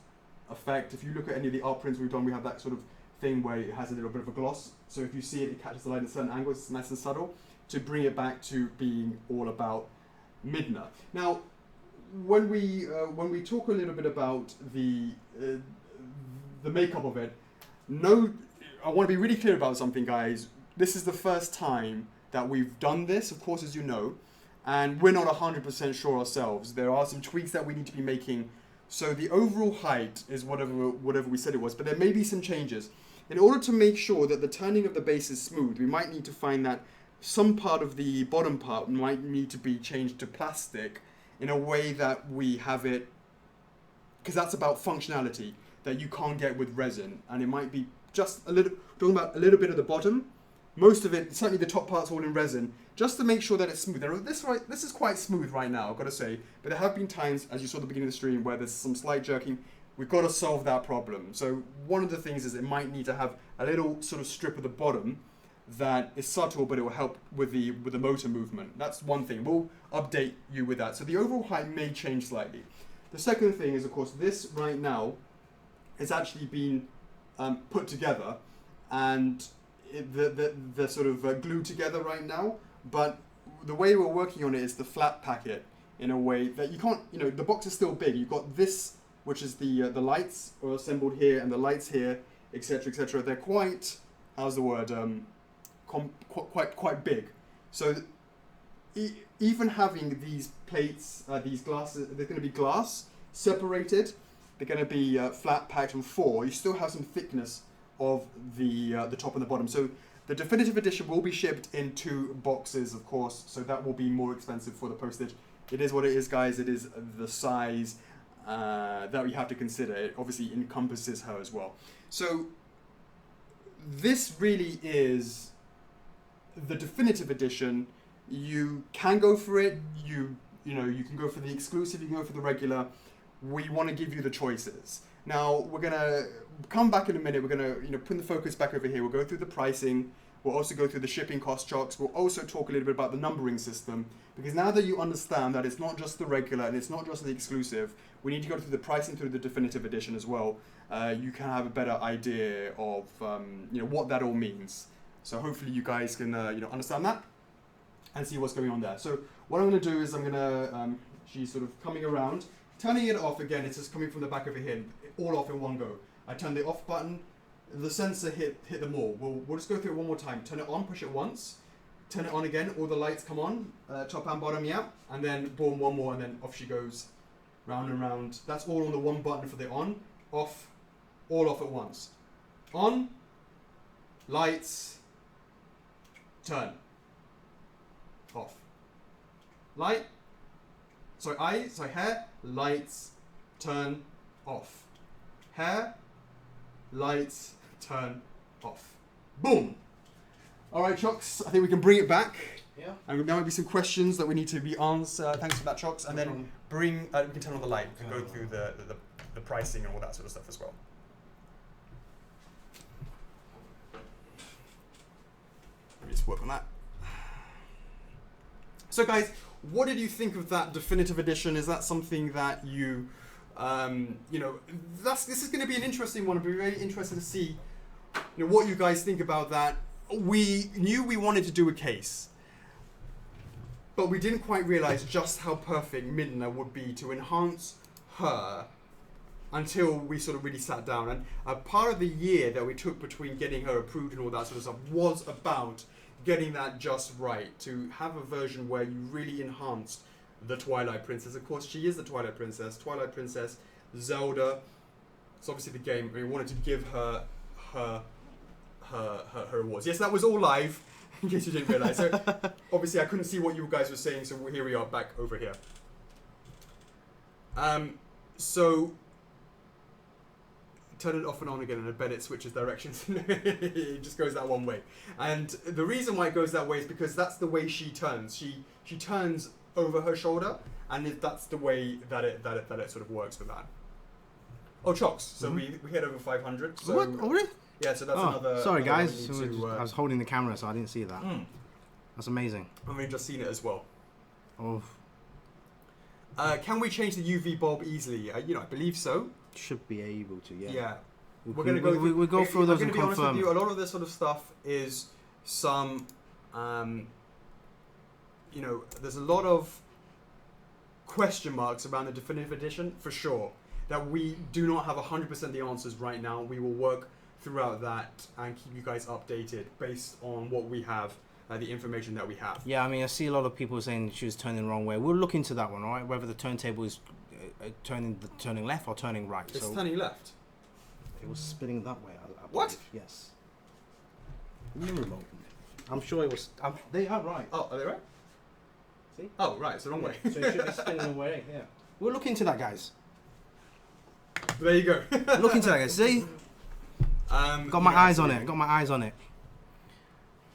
effect. If you look at any of the art prints we've done, we have that sort of thing where it has a little bit of a gloss. So if you see it, it catches the light at certain angles. It's nice and subtle to bring it back to being all about Midna. Now, when we talk a little bit about the makeup of it, I want to be really clear about something, guys. This is the first time that we've done this, of course, as you know, and we're not 100% sure ourselves. There are some tweaks that we need to be making. So the overall height is whatever we said it was, but there may be some changes. In order to make sure that the turning of the base is smooth, we might need to find that some part of the bottom part might need to be changed to plastic in a way that we have it, because that's about functionality that you can't get with resin, and it might be just talking about a little bit of the bottom, most of it, certainly the top part's all in resin, just to make sure that it's smooth. Now, this is quite smooth right now, I've got to say, but there have been times, as you saw at the beginning of the stream, where there's some slight jerking. We've got to solve that problem. So one of the things is it might need to have a little sort of strip at the bottom that is subtle, but it will help with the motor movement. That's one thing. We'll update you with that. So the overall height may change slightly. The second thing is, of course, this right now has actually been put together, and they're sort of glued together right now. But the way we're working on it is to flat pack it in a way that you can't. The box is still big. You've got this, which is the lights are assembled here, and the lights here, etc., etc. They're quite, how's the word, quite big. So even having these plates, these glasses, they're going to be glass separated. They're going to be flat packed on 4. You still have some thickness of the top and the bottom. So the definitive edition will be shipped in 2 boxes, of course. So that will be more expensive for the postage. It is what it is, guys. It is the size that you have to consider. It obviously encompasses her as well. So this really is the definitive edition. You can go for it. You can go for the exclusive. You can go for the regular. We want to give you the choices. Now we're gonna come back in a minute. We're gonna put the focus back over here. We'll go through the pricing. We'll also go through the shipping cost, Chocks. We'll also talk a little bit about the numbering system, because now that you understand that it's not just the regular and it's not just the exclusive, we need to go through the pricing through the definitive edition as well. You can have a better idea of what that all means. So hopefully you guys can understand that and see what's going on there. So what I'm going to do is she's sort of coming around, turning it off again. It's just coming from the back over here, all off in one go. I turn the off button. The sensor hit them all. We'll just go through it one more time. Turn it on, push it once. Turn it on again, all the lights come on, top and bottom, yeah. And then boom, one more, and then off she goes, round and round. That's all on the one button for the on, off, all off at once. On, lights, turn, off. Light, hair, lights, turn, off. Hair, lights, turn, off. Boom! Alright, Chocks, I think we can bring it back. Yeah. And there might be some questions that we need to be answered. Thanks for that, Chocks. And then we can turn on the light and go through the pricing and all that sort of stuff as well. Let me just work on that. So guys, what did you think of that definitive edition? Is that something that you, this is going to be an interesting one. I'd be very interested to see, what you guys think about that. We knew we wanted to do a case, but we didn't quite realize just how perfect Midna would be to enhance her until we sort of really sat down. And a part of the year that we took between getting her approved and all that sort of stuff was about getting that just right, to have a version where you really enhanced the Twilight Princess. Of course, she is the Twilight Princess. Twilight Princess, Zelda. It's obviously the game. We wanted to give her awards. Yes, that was all live, in case you didn't realize. So obviously, I couldn't see what you guys were saying, so here we are back over here. So turn it off and on again, and I bet it switches directions. It just goes that one way. And the reason why it goes that way is because that's the way she turns. She turns over her shoulder, and that's the way that it sort of works with that. Oh, Chocks. So we hit over 500. So what? Oh, really? Yeah. So that's another. Sorry, another guys. I I was holding the camera, so I didn't see that. That's amazing. I've only just seen it as well. Oh. Can we change the UV bulb easily? I believe so. Should be able to, yeah. Yeah. We're going to go through. We'll go through those and confirm. I'm going to be honest with you, a lot of this sort of stuff is some, there's a lot of question marks around the definitive edition, for sure, that we do not have 100% the answers right now. We will work throughout that and keep you guys updated based on what we have, the information that we have. Yeah, I mean, I see a lot of people saying she was turning the wrong way. We'll look into that one, all right? Whether the turntable is turning left or turning right. It's turning left. It was spinning that way. I what? Believe. Yes. The remote. I'm sure it was. They are right. Oh, are they right? See? Oh, right. It's the wrong way. So it should be spinning away. Yeah. We'll look into that, guys. There you go. Look into that, guys. See? Got my eyes on it. Got my eyes on it.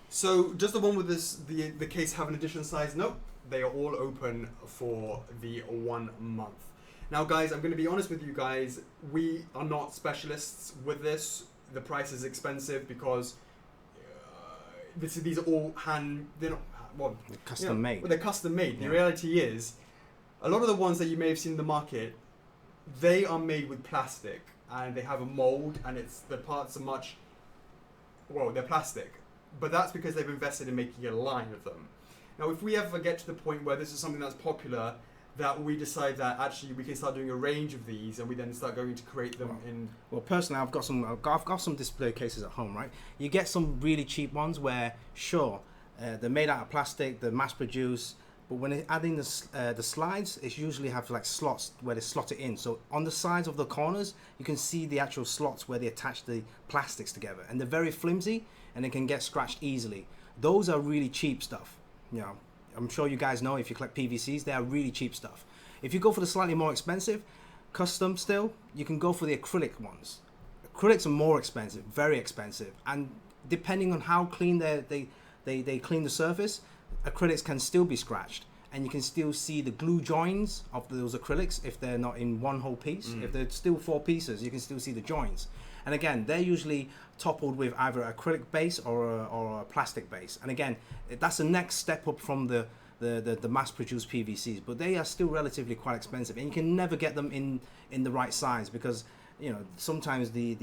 So, does the one with the case have an edition size? Nope. They are all open for the 1 month. Now, guys, I'm going to be honest with you guys. We are not specialists with this. The price is expensive because these are all they're not custom made. Well, they're custom made. Yeah. The reality is, a lot of the ones that you may have seen in the market, they are made with plastic and they have a mold, and the parts are they're plastic. But that's because they've invested in making a line of them. Now, if we ever get to the point where this is something that's popular, that we decide that actually we can start doing a range of these, and we then start going to create them in. Well, personally, I've got some display cases at home, right? You get some really cheap ones where, sure, they're made out of plastic, they're mass produced, but when they're adding the slides, it usually have like slots where they slot it in. So on the sides of the corners, you can see the actual slots where they attach the plastics together, and they're very flimsy, and they can get scratched easily. Those are really cheap stuff, I'm sure you guys know, if you collect PVCs, they are really cheap stuff. If you go for the slightly more expensive, custom still, you can go for the acrylic ones. Acrylics are more expensive, very expensive. And depending on how clean they clean the surface, acrylics can still be scratched. And you can still see the glue joins of those acrylics if they're not in one whole piece. If they're still 4 pieces, you can still see the joins. And again, they're usually toppled with either acrylic base or a plastic base. And again, that's the next step up from the mass-produced PVCs, but they are still relatively quite expensive, and you can never get them in the right size because sometimes the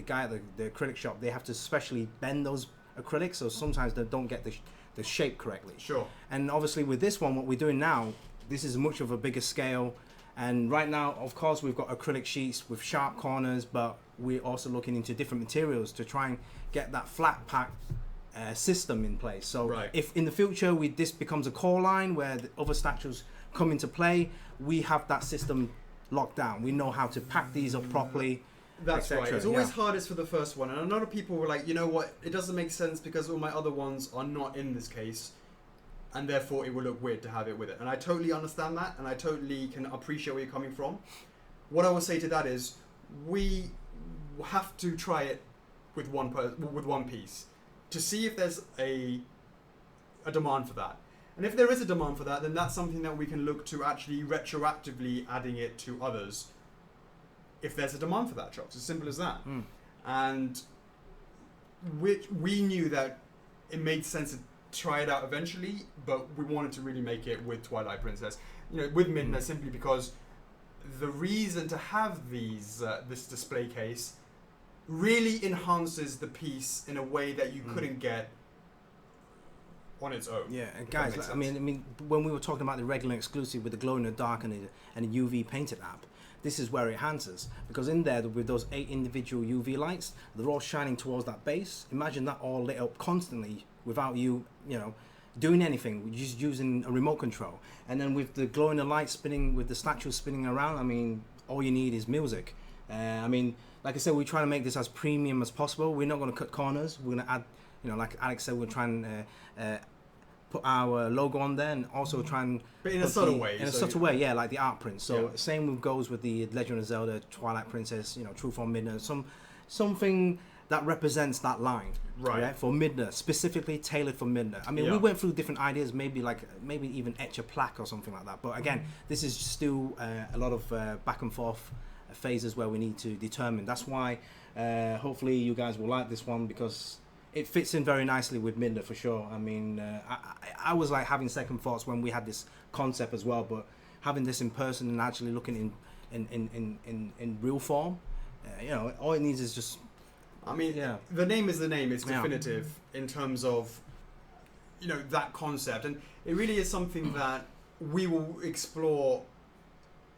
guy at the acrylic shop, they have to specially bend those acrylics, so sometimes they don't get the shape correctly. Sure. And obviously with this one, what we're doing now, this is much of a bigger scale. And right now, of course, we've got acrylic sheets with sharp corners, but we're also looking into different materials to try and get that flat pack system in place. So if in the future this becomes a core line where the other statues come into play, we have that system locked down. We know how to pack these up properly. That's right. It's always hardest for the first one. And a lot of people were like, you know what, it doesn't make sense because all my other ones are not in this case, and therefore it will look weird to have it with it. And I totally understand that, and I totally can appreciate where you're coming from. What I will say to that is, we have to try it with one piece. to see if there's a demand for that. And if there is a demand for that, then that's something that we can look to actually retroactively adding it to others if there's a demand for that, Chocks. As simple as that. And we knew that it made sense to try it out eventually, but we wanted to really make it with Twilight Princess. With Midna, simply because the reason to have this display case really enhances the piece in a way that you couldn't get on its own. Yeah, and guys, I mean, when we were talking about the regular exclusive with the glow in the dark and a UV painted app, this is where it enhances, because in there with those 8 individual UV lights, they're all shining towards that base. Imagine that all lit up constantly without you doing anything, just using a remote control. And then with the glow in the light spinning, with the statue spinning around, I mean, all you need is music. I mean, like I said, we're trying to make this as premium as possible. We're not going to cut corners. We're going to add, like Alex said, we're trying to put our logo on there, and also try and... But in a subtle way. In a subtle way, yeah, like the art print. So same goes with the Legend of Zelda, Twilight Princess, True Form Midna, something that represents that line. Right. Yeah, for Midna, specifically tailored for Midna. I mean, we went through different ideas, maybe even etch a plaque or something like that. But again, this is still a lot of back and forth phases where we need to determine. That's why hopefully you guys will like this one, because it fits in very nicely with Midna for sure. I mean, I was like having second thoughts when we had this concept as well, but having this in person and actually looking in real form, all it needs is just... I mean, the name is the name. It's definitive in terms of, that concept. And it really is something that we will explore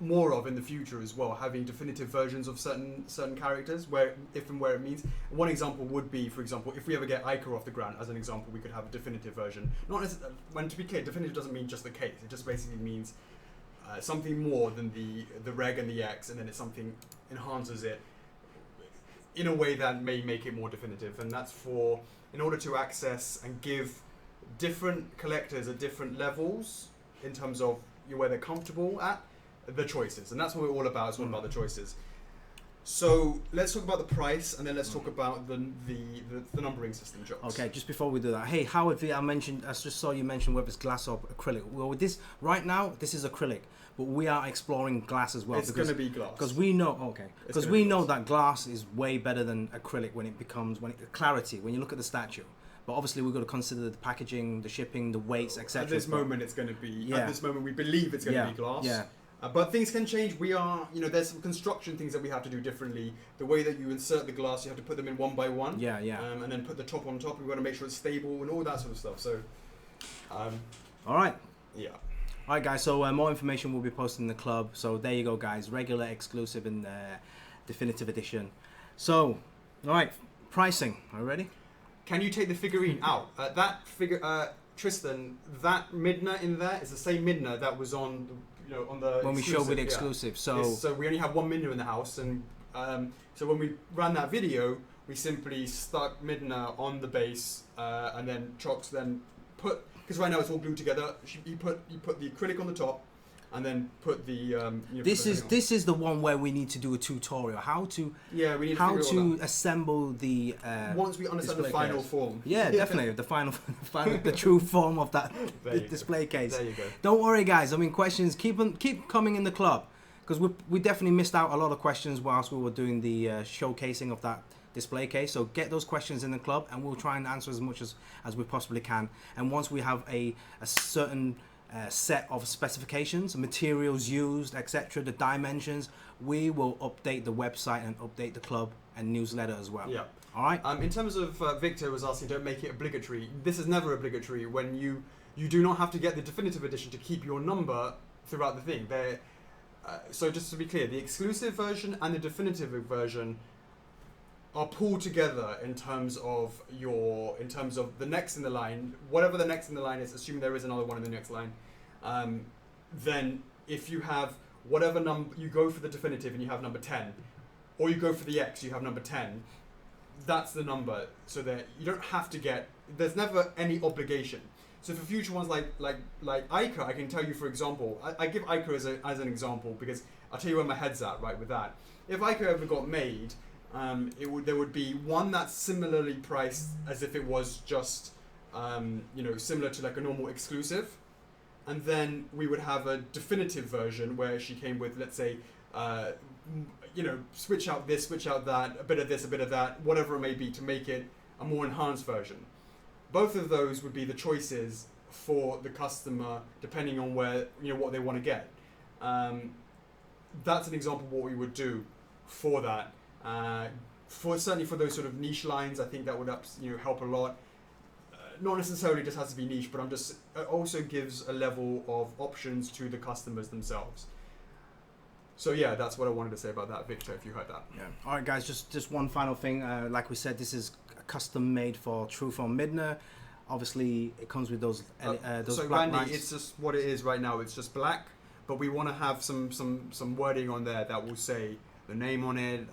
more of in the future as well, having definitive versions of certain characters, where if and where it means. One example would be, for example, if we ever get Ica off the ground, as an example, we could have a definitive version. Not necessarily, when to be clear, definitive doesn't mean just the case. It just basically means something more than the reg and the X, and then it's something enhances it in a way that may make it more definitive. And that's in order to access and give different collectors at different levels in terms of where they're comfortable at, the choices. And that's what we're all about. It's all about the choices. So let's talk about the price, and then let's talk about the numbering system, Chocks. Okay, just before we do that, hey, Howard V, I just saw you mention whether it's glass or acrylic. Well, with this right now, this is acrylic, but we are exploring glass as well. It's going to be glass because we know. Because we know that glass is way better than acrylic when clarity when you look at the statue. But obviously we've got to consider the packaging, the shipping, the weights, etc. At this moment, it's going to be. At this moment, we believe it's going to be glass. Yeah. But things can change. There's some construction things that we have to do differently. The way that you insert the glass, you have to put them in one by one. Yeah. And then put the top on top. We've got to make sure it's stable and all that sort of stuff. So, all right. Yeah. All right, guys. So more information will be posted in the club. So there you go, guys. Regular, exclusive, and definitive edition. So, all right. Pricing. Are you ready? Can you take the figurine out? That figure, Tristan. That Midna in there is the same Midna that was on the when we showed with the exclusive. So we only have one Midna in the house, and so when we ran that video, we simply stuck Midna on the base, and then Chocks then put, because right now it's all glued together. He put the acrylic on the top, and then put the. This is the one where we need to do a tutorial how to assemble the. Once we understand the final form. Yeah, definitely the final, the true form of that display case. There you go. Don't worry, guys. I mean, questions keep coming in the club, because we definitely missed out a lot of questions whilst we were doing the showcasing of that display case. So get those questions in the club, and we'll try and answer as much as we possibly can. And once we have a certain set of specifications, materials used, etc., the dimensions, we will update the website and update the club and newsletter as well. Yeah. All right. In terms of Victor was asking, don't make it obligatory. This is never obligatory. When you do not have to get the definitive edition to keep your number throughout the thing. So just to be clear, the exclusive version and the definitive version are pulled together in terms of the next in the line, whatever the next in the line is, assuming there is another one in the next line. Then if you have whatever number, you go for the definitive and you have number 10, or you go for the X, you have number 10, that's the number, so that you don't have to there's never any obligation. So for future ones like Ica, I can tell you, for example, I give Ica as an example, because I'll tell you where my head's at, right, with that. If Ica ever got made, There would be one that's similarly priced as if it was just similar to like a normal exclusive, and then we would have a definitive version where she came with, let's say, switch out this, switch out that, a bit of this, a bit of that, whatever it may be, to make it a more enhanced version. Both of those would be the choices for the customer depending on where what they want to get. That's an example of what we would do for that. Certainly for those sort of niche lines, I think that would help a lot. Not necessarily just has to be niche, but it also gives a level of options to the customers themselves. So yeah, that's what I wanted to say about that, Victor, if you heard that. Yeah. All right, guys, just one final thing. Like we said, this is custom made for Trueform Midna. Obviously, it comes with those so black Randy, lights. it's just what it is right now. It's just black, but we want to have some wording on there that will say the name on it,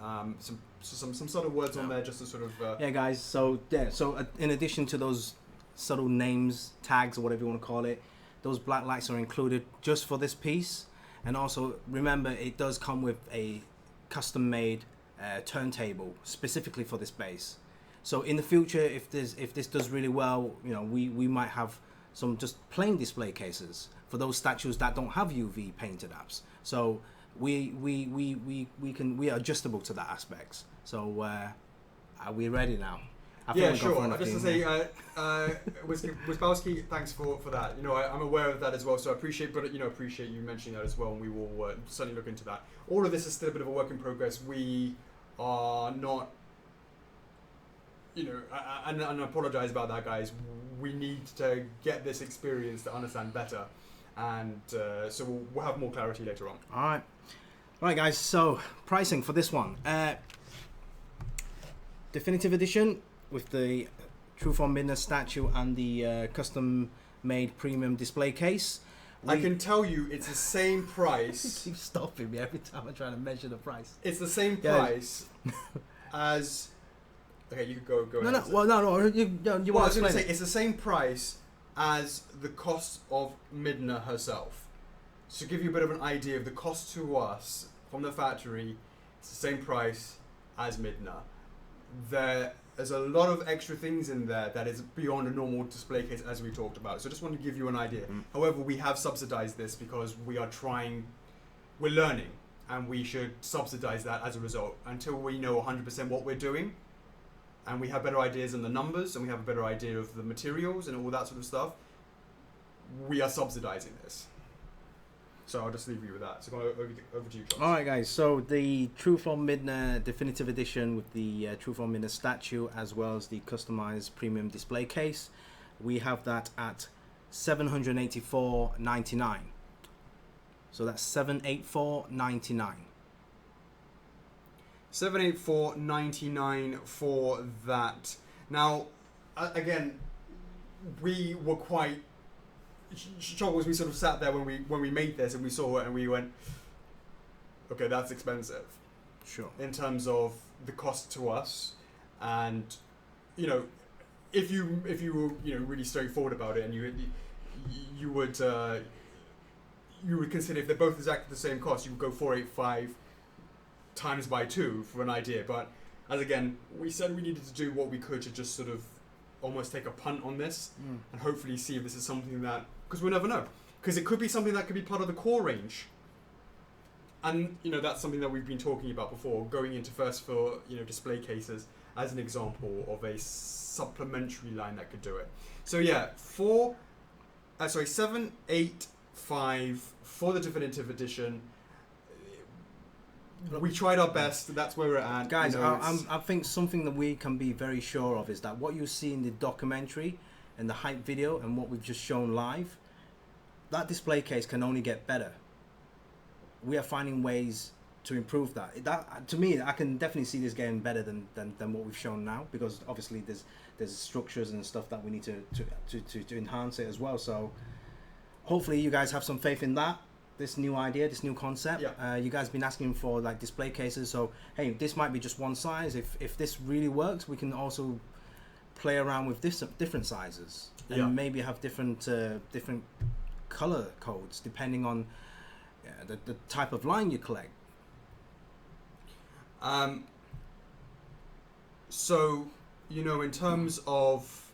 some sort of words on there, just to sort of. Yeah, guys. So in addition to those subtle names, tags, or whatever you want to call it, those black lights are included just for this piece. And also remember, it does come with a custom-made turntable specifically for this bass. So in the future, if this does really well, we might have some just plain display cases for those statues that don't have UV painted apps. So we are adjustable to that aspects. So are we ready now? Yeah, sure. Just to say, Wispowski, thanks for that. I'm aware of that as well, so I appreciate you mentioning that as well, and we will certainly look into that. All of this is still a bit of a work in progress. We are not, and I apologize about that, guys. We need to get this experience to understand better, and so we'll have more clarity later on. All right, guys. So pricing for this one, definitive edition, with the Trueform Midna statue and the custom-made premium display case. I can tell you it's the same price. You keep stopping me every time I'm trying to measure the price. It's the same price as... Okay, you could go no, ahead. No, you want to explain it. It's the same price as the cost of Midna herself. So to give you a bit of an idea of the cost to us from the factory, it's the same price as Midna. There's a lot of extra things in there that is beyond a normal display case, as we talked about. So I just want to give you an idea. However, we have subsidized this because we're learning, and we should subsidize that as a result until we know 100% what we're doing, and we have better ideas on the numbers, and we have a better idea of the materials and all that sort of stuff. We are subsidizing this. So I'll just leave you with that. So go over to you, Chocks. All right, guys. So the Trueform Midna definitive edition with the Trueform Midna statue, as well as the customized premium display case, we have that at $784.99. So that's $784.99. $784.99 for that. Now, again, we were quite. We sort of sat there when we made this and we saw it and we went, okay, that's expensive. Sure. In terms of the cost to us, and if you were really straightforward about it, and you would consider, if they're both exactly the same cost, you would go 485 times by 2 for an idea. But as again, we said we needed to do what we could to just sort of almost take a punt on this and hopefully see if this is something that, because we'll never know, because it could be something that could be part of the core range, and that's something that we've been talking about before, going into first for display cases as an example of a supplementary line that could do it. So yeah, 785 for the definitive edition. We tried our best. That's where we're at, guys. I think something that we can be very sure of is that what you see in the documentary and the hype video and what we've just shown live, that display case can only get better. We are finding ways to improve that. That, to me, I can definitely see this getting better than what we've shown now, because obviously there's structures and stuff that we need to enhance it as well. So hopefully you guys have some faith in that. This new idea, this new concept. Yeah. You guys been asking for like display cases, so hey, this might be just one size. If this really works, we can also play around with different sizes and maybe have different color codes depending on the type of line you collect. So, you know, in terms of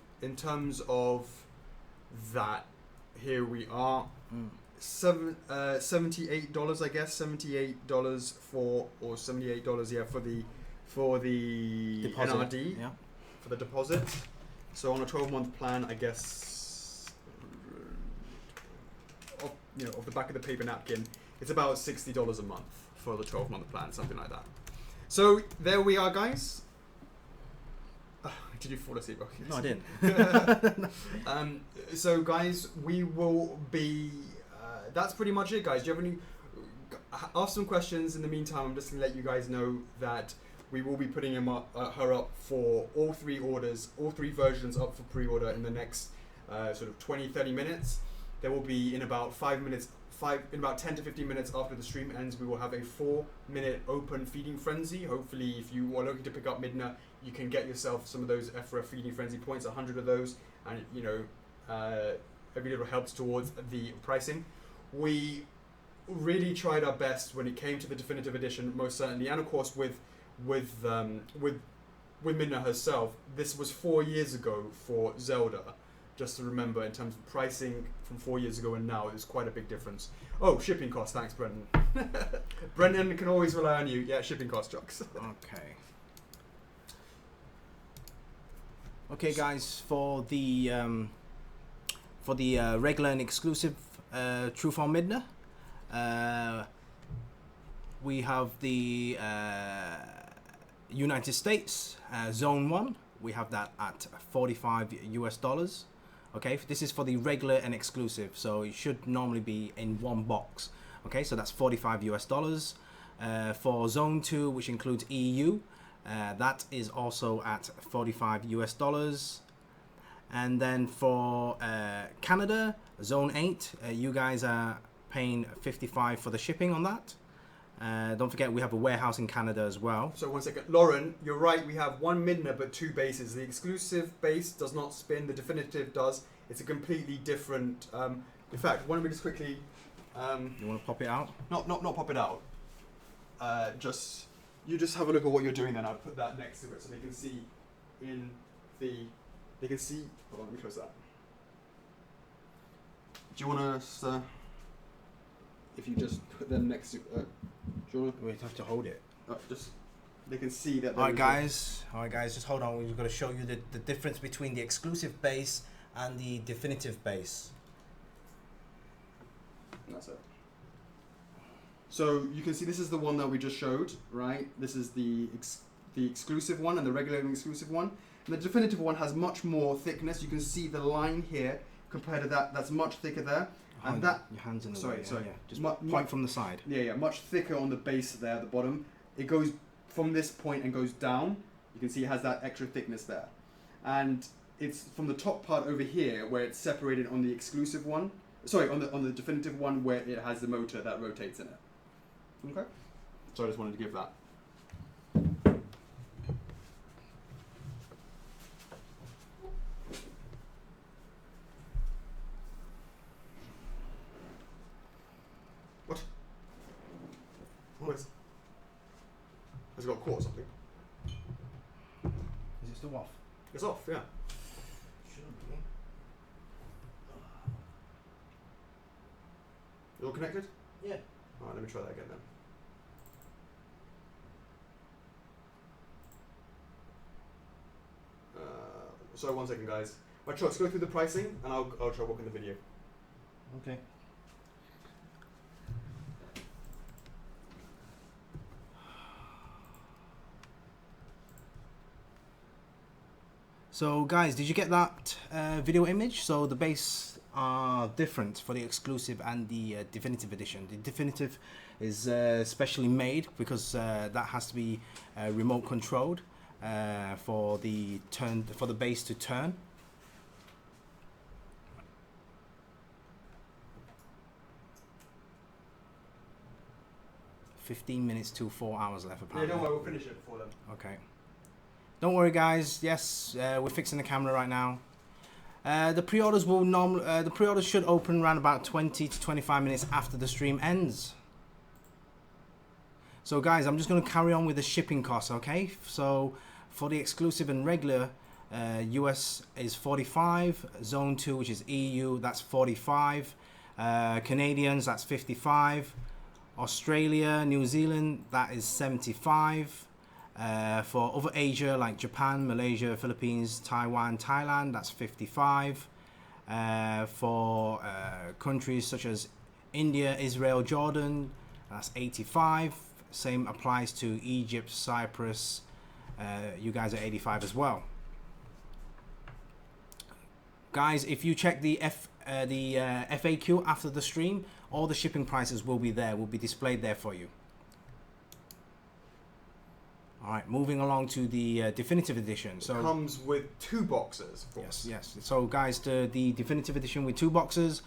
that, here we are. $78, I guess. $78 for, or $78, yeah, for the Deposit, NRD, yeah. for the deposit. So on a 12-month plan, I guess, off the back of the paper napkin, it's about $60 a month for the 12-month plan, something like that. So there we are, guys. Did you fall asleep? Okay. No, I didn't. So guys, we will be. That's pretty much it, guys. Do you have any? Ask some questions in the meantime. I'm just gonna let you guys know that we will be putting her up for all three orders, all three versions up for pre-order in the next sort of 20-30 minutes. There will be in about 5 minutes. In about 10 to 15 minutes after the stream ends, we will have a 4-minute open feeding frenzy. Hopefully, if you are looking to pick up Midna, you can get yourself some of those F4F feeding frenzy points, 100 of those, and every little helps towards the pricing. We really tried our best when it came to the definitive edition, most certainly, and of course with Midna herself. This was 4 years ago for Zelda. Just to remember, in terms of pricing from 4 years ago and now, there's quite a big difference. Oh, shipping costs. Thanks, Brendan. Brendan can always rely on you. Yeah, shipping costs, Chocks. Okay. Okay, guys, for the regular and exclusive Trueform Midna, we have the United States Zone 1. We have that at $45 US. Okay, this is for the regular and exclusive, so it should normally be in one box. Okay, so that's $45 US. For Zone 2, which includes EU, that is also at $45 US. And then for Canada, Zone 8, you guys are paying $55 for the shipping on that. Don't forget, we have a warehouse in Canada as well. So 1 second. Lauren, you're right. We have one Midna, but two bases. The exclusive base does not spin. The definitive does. It's a completely different... in fact, why don't we just quickly... you want to pop it out? Not pop it out. You just have a look at what you're doing then. I'll put that next to it so they can see in the... They can see... Hold on, let me close that. Do you want to... if you just put them next to... do you want to... We have to hold it. Just... They can see that... Alright guys, just hold on. We've got to show you the difference between the exclusive base and the definitive base. That's it. So you can see this is the one that we just showed, right? This is the exclusive one and the regular and exclusive one. And the definitive one has much more thickness. You can see the line here compared to that. That's much thicker there. And that... Your hands in the sorry, way. sorry. Yeah. Just point from the side. Yeah, much thicker on the base there at the bottom. It goes from this point and goes down. You can see it has that extra thickness there. And it's from the top part over here where it's separated on the exclusive one. Sorry, on the definitive one where it has the motor that rotates in it. Okay. So I just wanted to give that. What? What is? Has it got caught or something? Is it still off? It's off, yeah. Shouldn't be. Is it all connected? Yeah. Alright, let me try that again then. Sorry, 1 second, guys. Right, let's go through the pricing, and I'll try walking the video. Okay. So guys, did you get that video image? So the base are different for the exclusive and the definitive edition. The definitive is specially made because that has to be remote controlled for the base to turn. "15 minutes to 4 hours left apparently." Yeah, don't worry, we'll finish it before then. Okay. Don't worry, guys. Yes, we're fixing the camera right now. The pre-orders will the pre-orders should open around about 20 to 25 minutes after the stream ends. So, guys, I'm just going to carry on with the shipping costs. Okay. So, For the exclusive and regular, US is 45, Zone 2, which is EU, that's 45, Canadians, that's 55, Australia, New Zealand, that is 75. For other Asia like Japan, Malaysia, Philippines, Taiwan, Thailand, that's 55. For countries such as India, Israel, Jordan, that's 85. Same applies to Egypt, Cyprus. You guys are 85 as well. Guys, if you check the FAQ after the stream, all the shipping prices will be there, will be displayed there for you. All right, moving along to the definitive edition. So it comes with 2 boxes, of course. Yes. So guys, the definitive edition with 2 boxes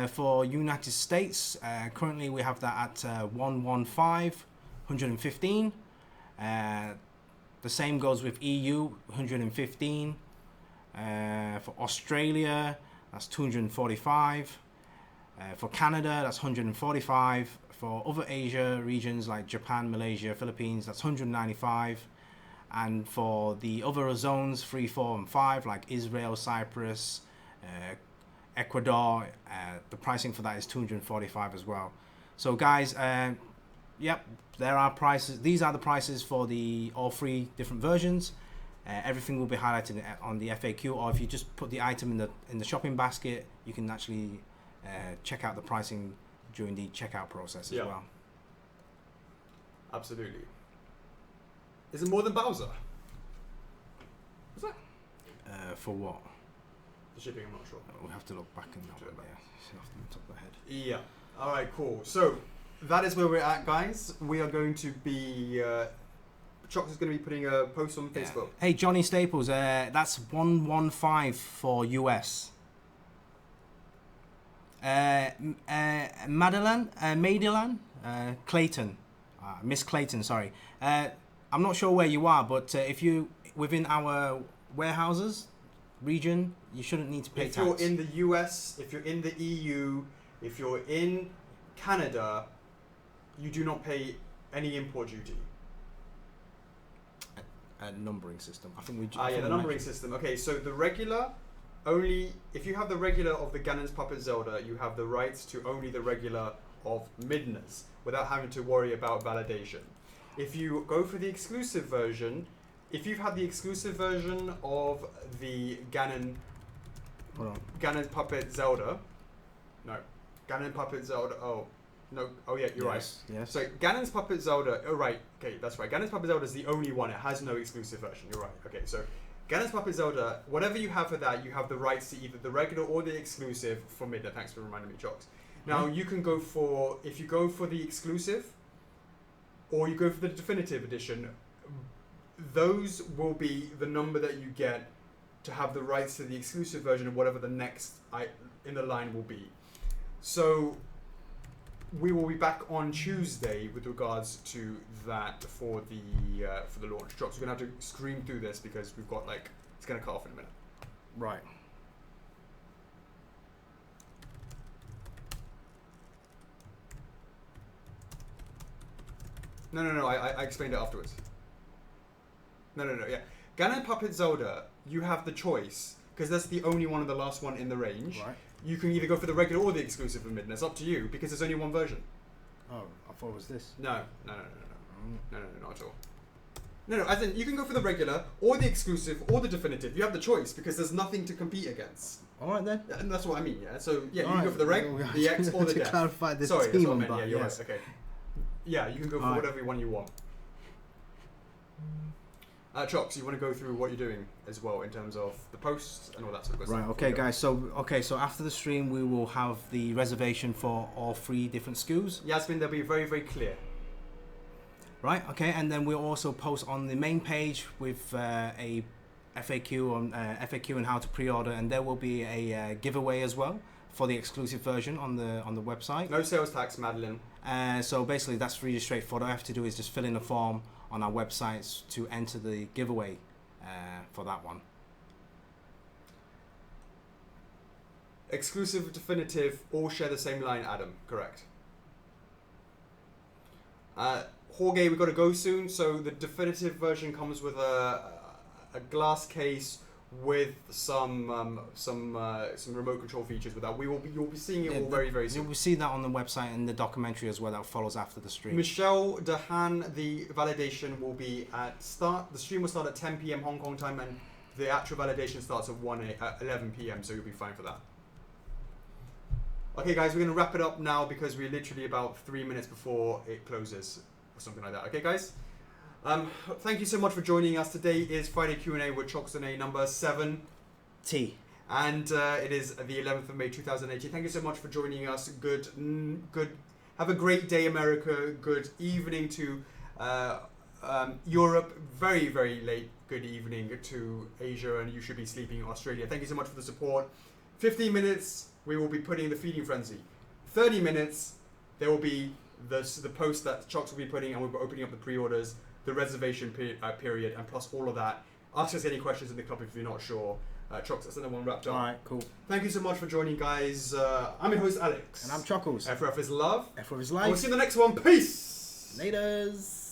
for United States. Currently we have that at 115. The same goes with EU, 115. For Australia, that's 245. For Canada, that's 145. For other Asia regions like Japan, Malaysia, Philippines, that's 195. And for the other zones, 3, 4, and 5, like Israel, Cyprus, Ecuador, the pricing for that is 245 as well. So guys, yep, there are prices. These are the prices for all 3 different versions. Everything will be highlighted on the FAQ, or if you just put the item in the shopping basket, you can actually check out the pricing during the checkout process as well. Absolutely. Is it more than Bowser? Is that? For what? The shipping, I'm not sure. We'll have to look back in that one, off the top of the head. Yeah. All right, cool. So that is where we're at, guys. We are going to be... Chocks is going to be putting a post on Facebook. Hey, Johnny Staples, that's 115 for US. Madeline, Clayton, Miss Clayton, sorry. I'm not sure where you are, but if you within our warehouses region, you shouldn't need to pay tax. If you're in the US, if you're in the EU, if you're in Canada, you do not pay any import duty. A numbering system. I think we. The numbering system. Okay, so the regular. Only if you have the regular of the Ganon's Puppet Zelda, you have the rights to only the regular of Midna's without having to worry about validation. If you go for the exclusive version, if you've had the exclusive version of the Ganon's Puppet Zelda, Ganon Puppet Zelda. You're right. Yes. So Ganon's Puppet Zelda. Oh right. Okay, that's right. Ganon's Puppet Zelda is the only one. It has no exclusive version. You're right. Okay, so. Ganon's Puppet Zelda, whatever you have for that, you have the rights to either the regular or the exclusive for Midna. Thanks for reminding me, Chocks. Now, you can go for, if you go for the exclusive, or you go for the definitive edition, those will be the number that you get to have the rights to the exclusive version of whatever the next in the line will be. So, we will be back on Tuesday with regards to that for the launch. Chocks, we're gonna have to scream through this because we've got it's gonna cut off in a minute. Right. No. I explained it afterwards. No. Yeah, Ganon Puppet Zelda. You have the choice because that's the only one of the last one in the range. Right. You can either go for the regular or the exclusive of Midna. It's up to you because there's only one version. Oh, I thought it was this. No, not at all. No, as in you can go for the regular or the exclusive or the definitive. You have the choice because there's nothing to compete against. All right then. And that's what I mean, yeah. So yeah, you all can go for the reg, the X, or the to def. clarify the Sorry, team that's what I on meant. that. Yeah, you're yes. right. Okay. Yeah, you can go for whatever one you want. Chocks, you want to go through what you're doing as well in terms of the posts and all that sort of stuff? Right, okay guys, so after the stream we will have the reservation for all 3 different SKUs. Yasmin, they'll be very, very clear. Right, okay, and then we'll also post on the main page with a FAQ on FAQ and how to pre-order, and there will be a giveaway as well for the exclusive version on the website. No sales tax, Madeline. So basically that's really straightforward. All I have to do is just fill in a form on our websites to enter the giveaway for that one. Exclusive, definitive, all share the same line, Adam. Correct. Jorge, we've got to go soon. So the definitive version comes with a a glass case with some remote control features with that. You'll be seeing it all very, very soon. You'll see that on the website and the documentary as well that follows after the stream. Michelle Dehan, the validation will be at start. The stream will start at 10 p.m. Hong Kong time, and the actual validation starts at 11 p.m. So you'll be fine for that. Okay, guys, we're going to wrap it up now because we're literally about 3 minutes before it closes or something like that. Okay, guys. Thank you so much for joining us. Today is Friday Q&A with Chocks A number 7. T. And it is the 11th of May 2018. Thank you so much for joining us. Good. Have a great day, America. Good evening to Europe. Very, very late. Good evening to Asia, and you should be sleeping in Australia. Thank you so much for the support. 15 minutes, we will be putting the feeding frenzy. 30 minutes, there will be the post that Chocks will be putting, and we'll be opening up the pre-orders, the reservation period, and plus all of that. Ask us any questions in the club if you're not sure. Chocks, that's another one wrapped up. Alright, cool. Thank you so much for joining, guys. I'm your host, Alex. And I'm Chockles. F4F is love. F4F is And life. we'll see you in the next one. Peace! Laters.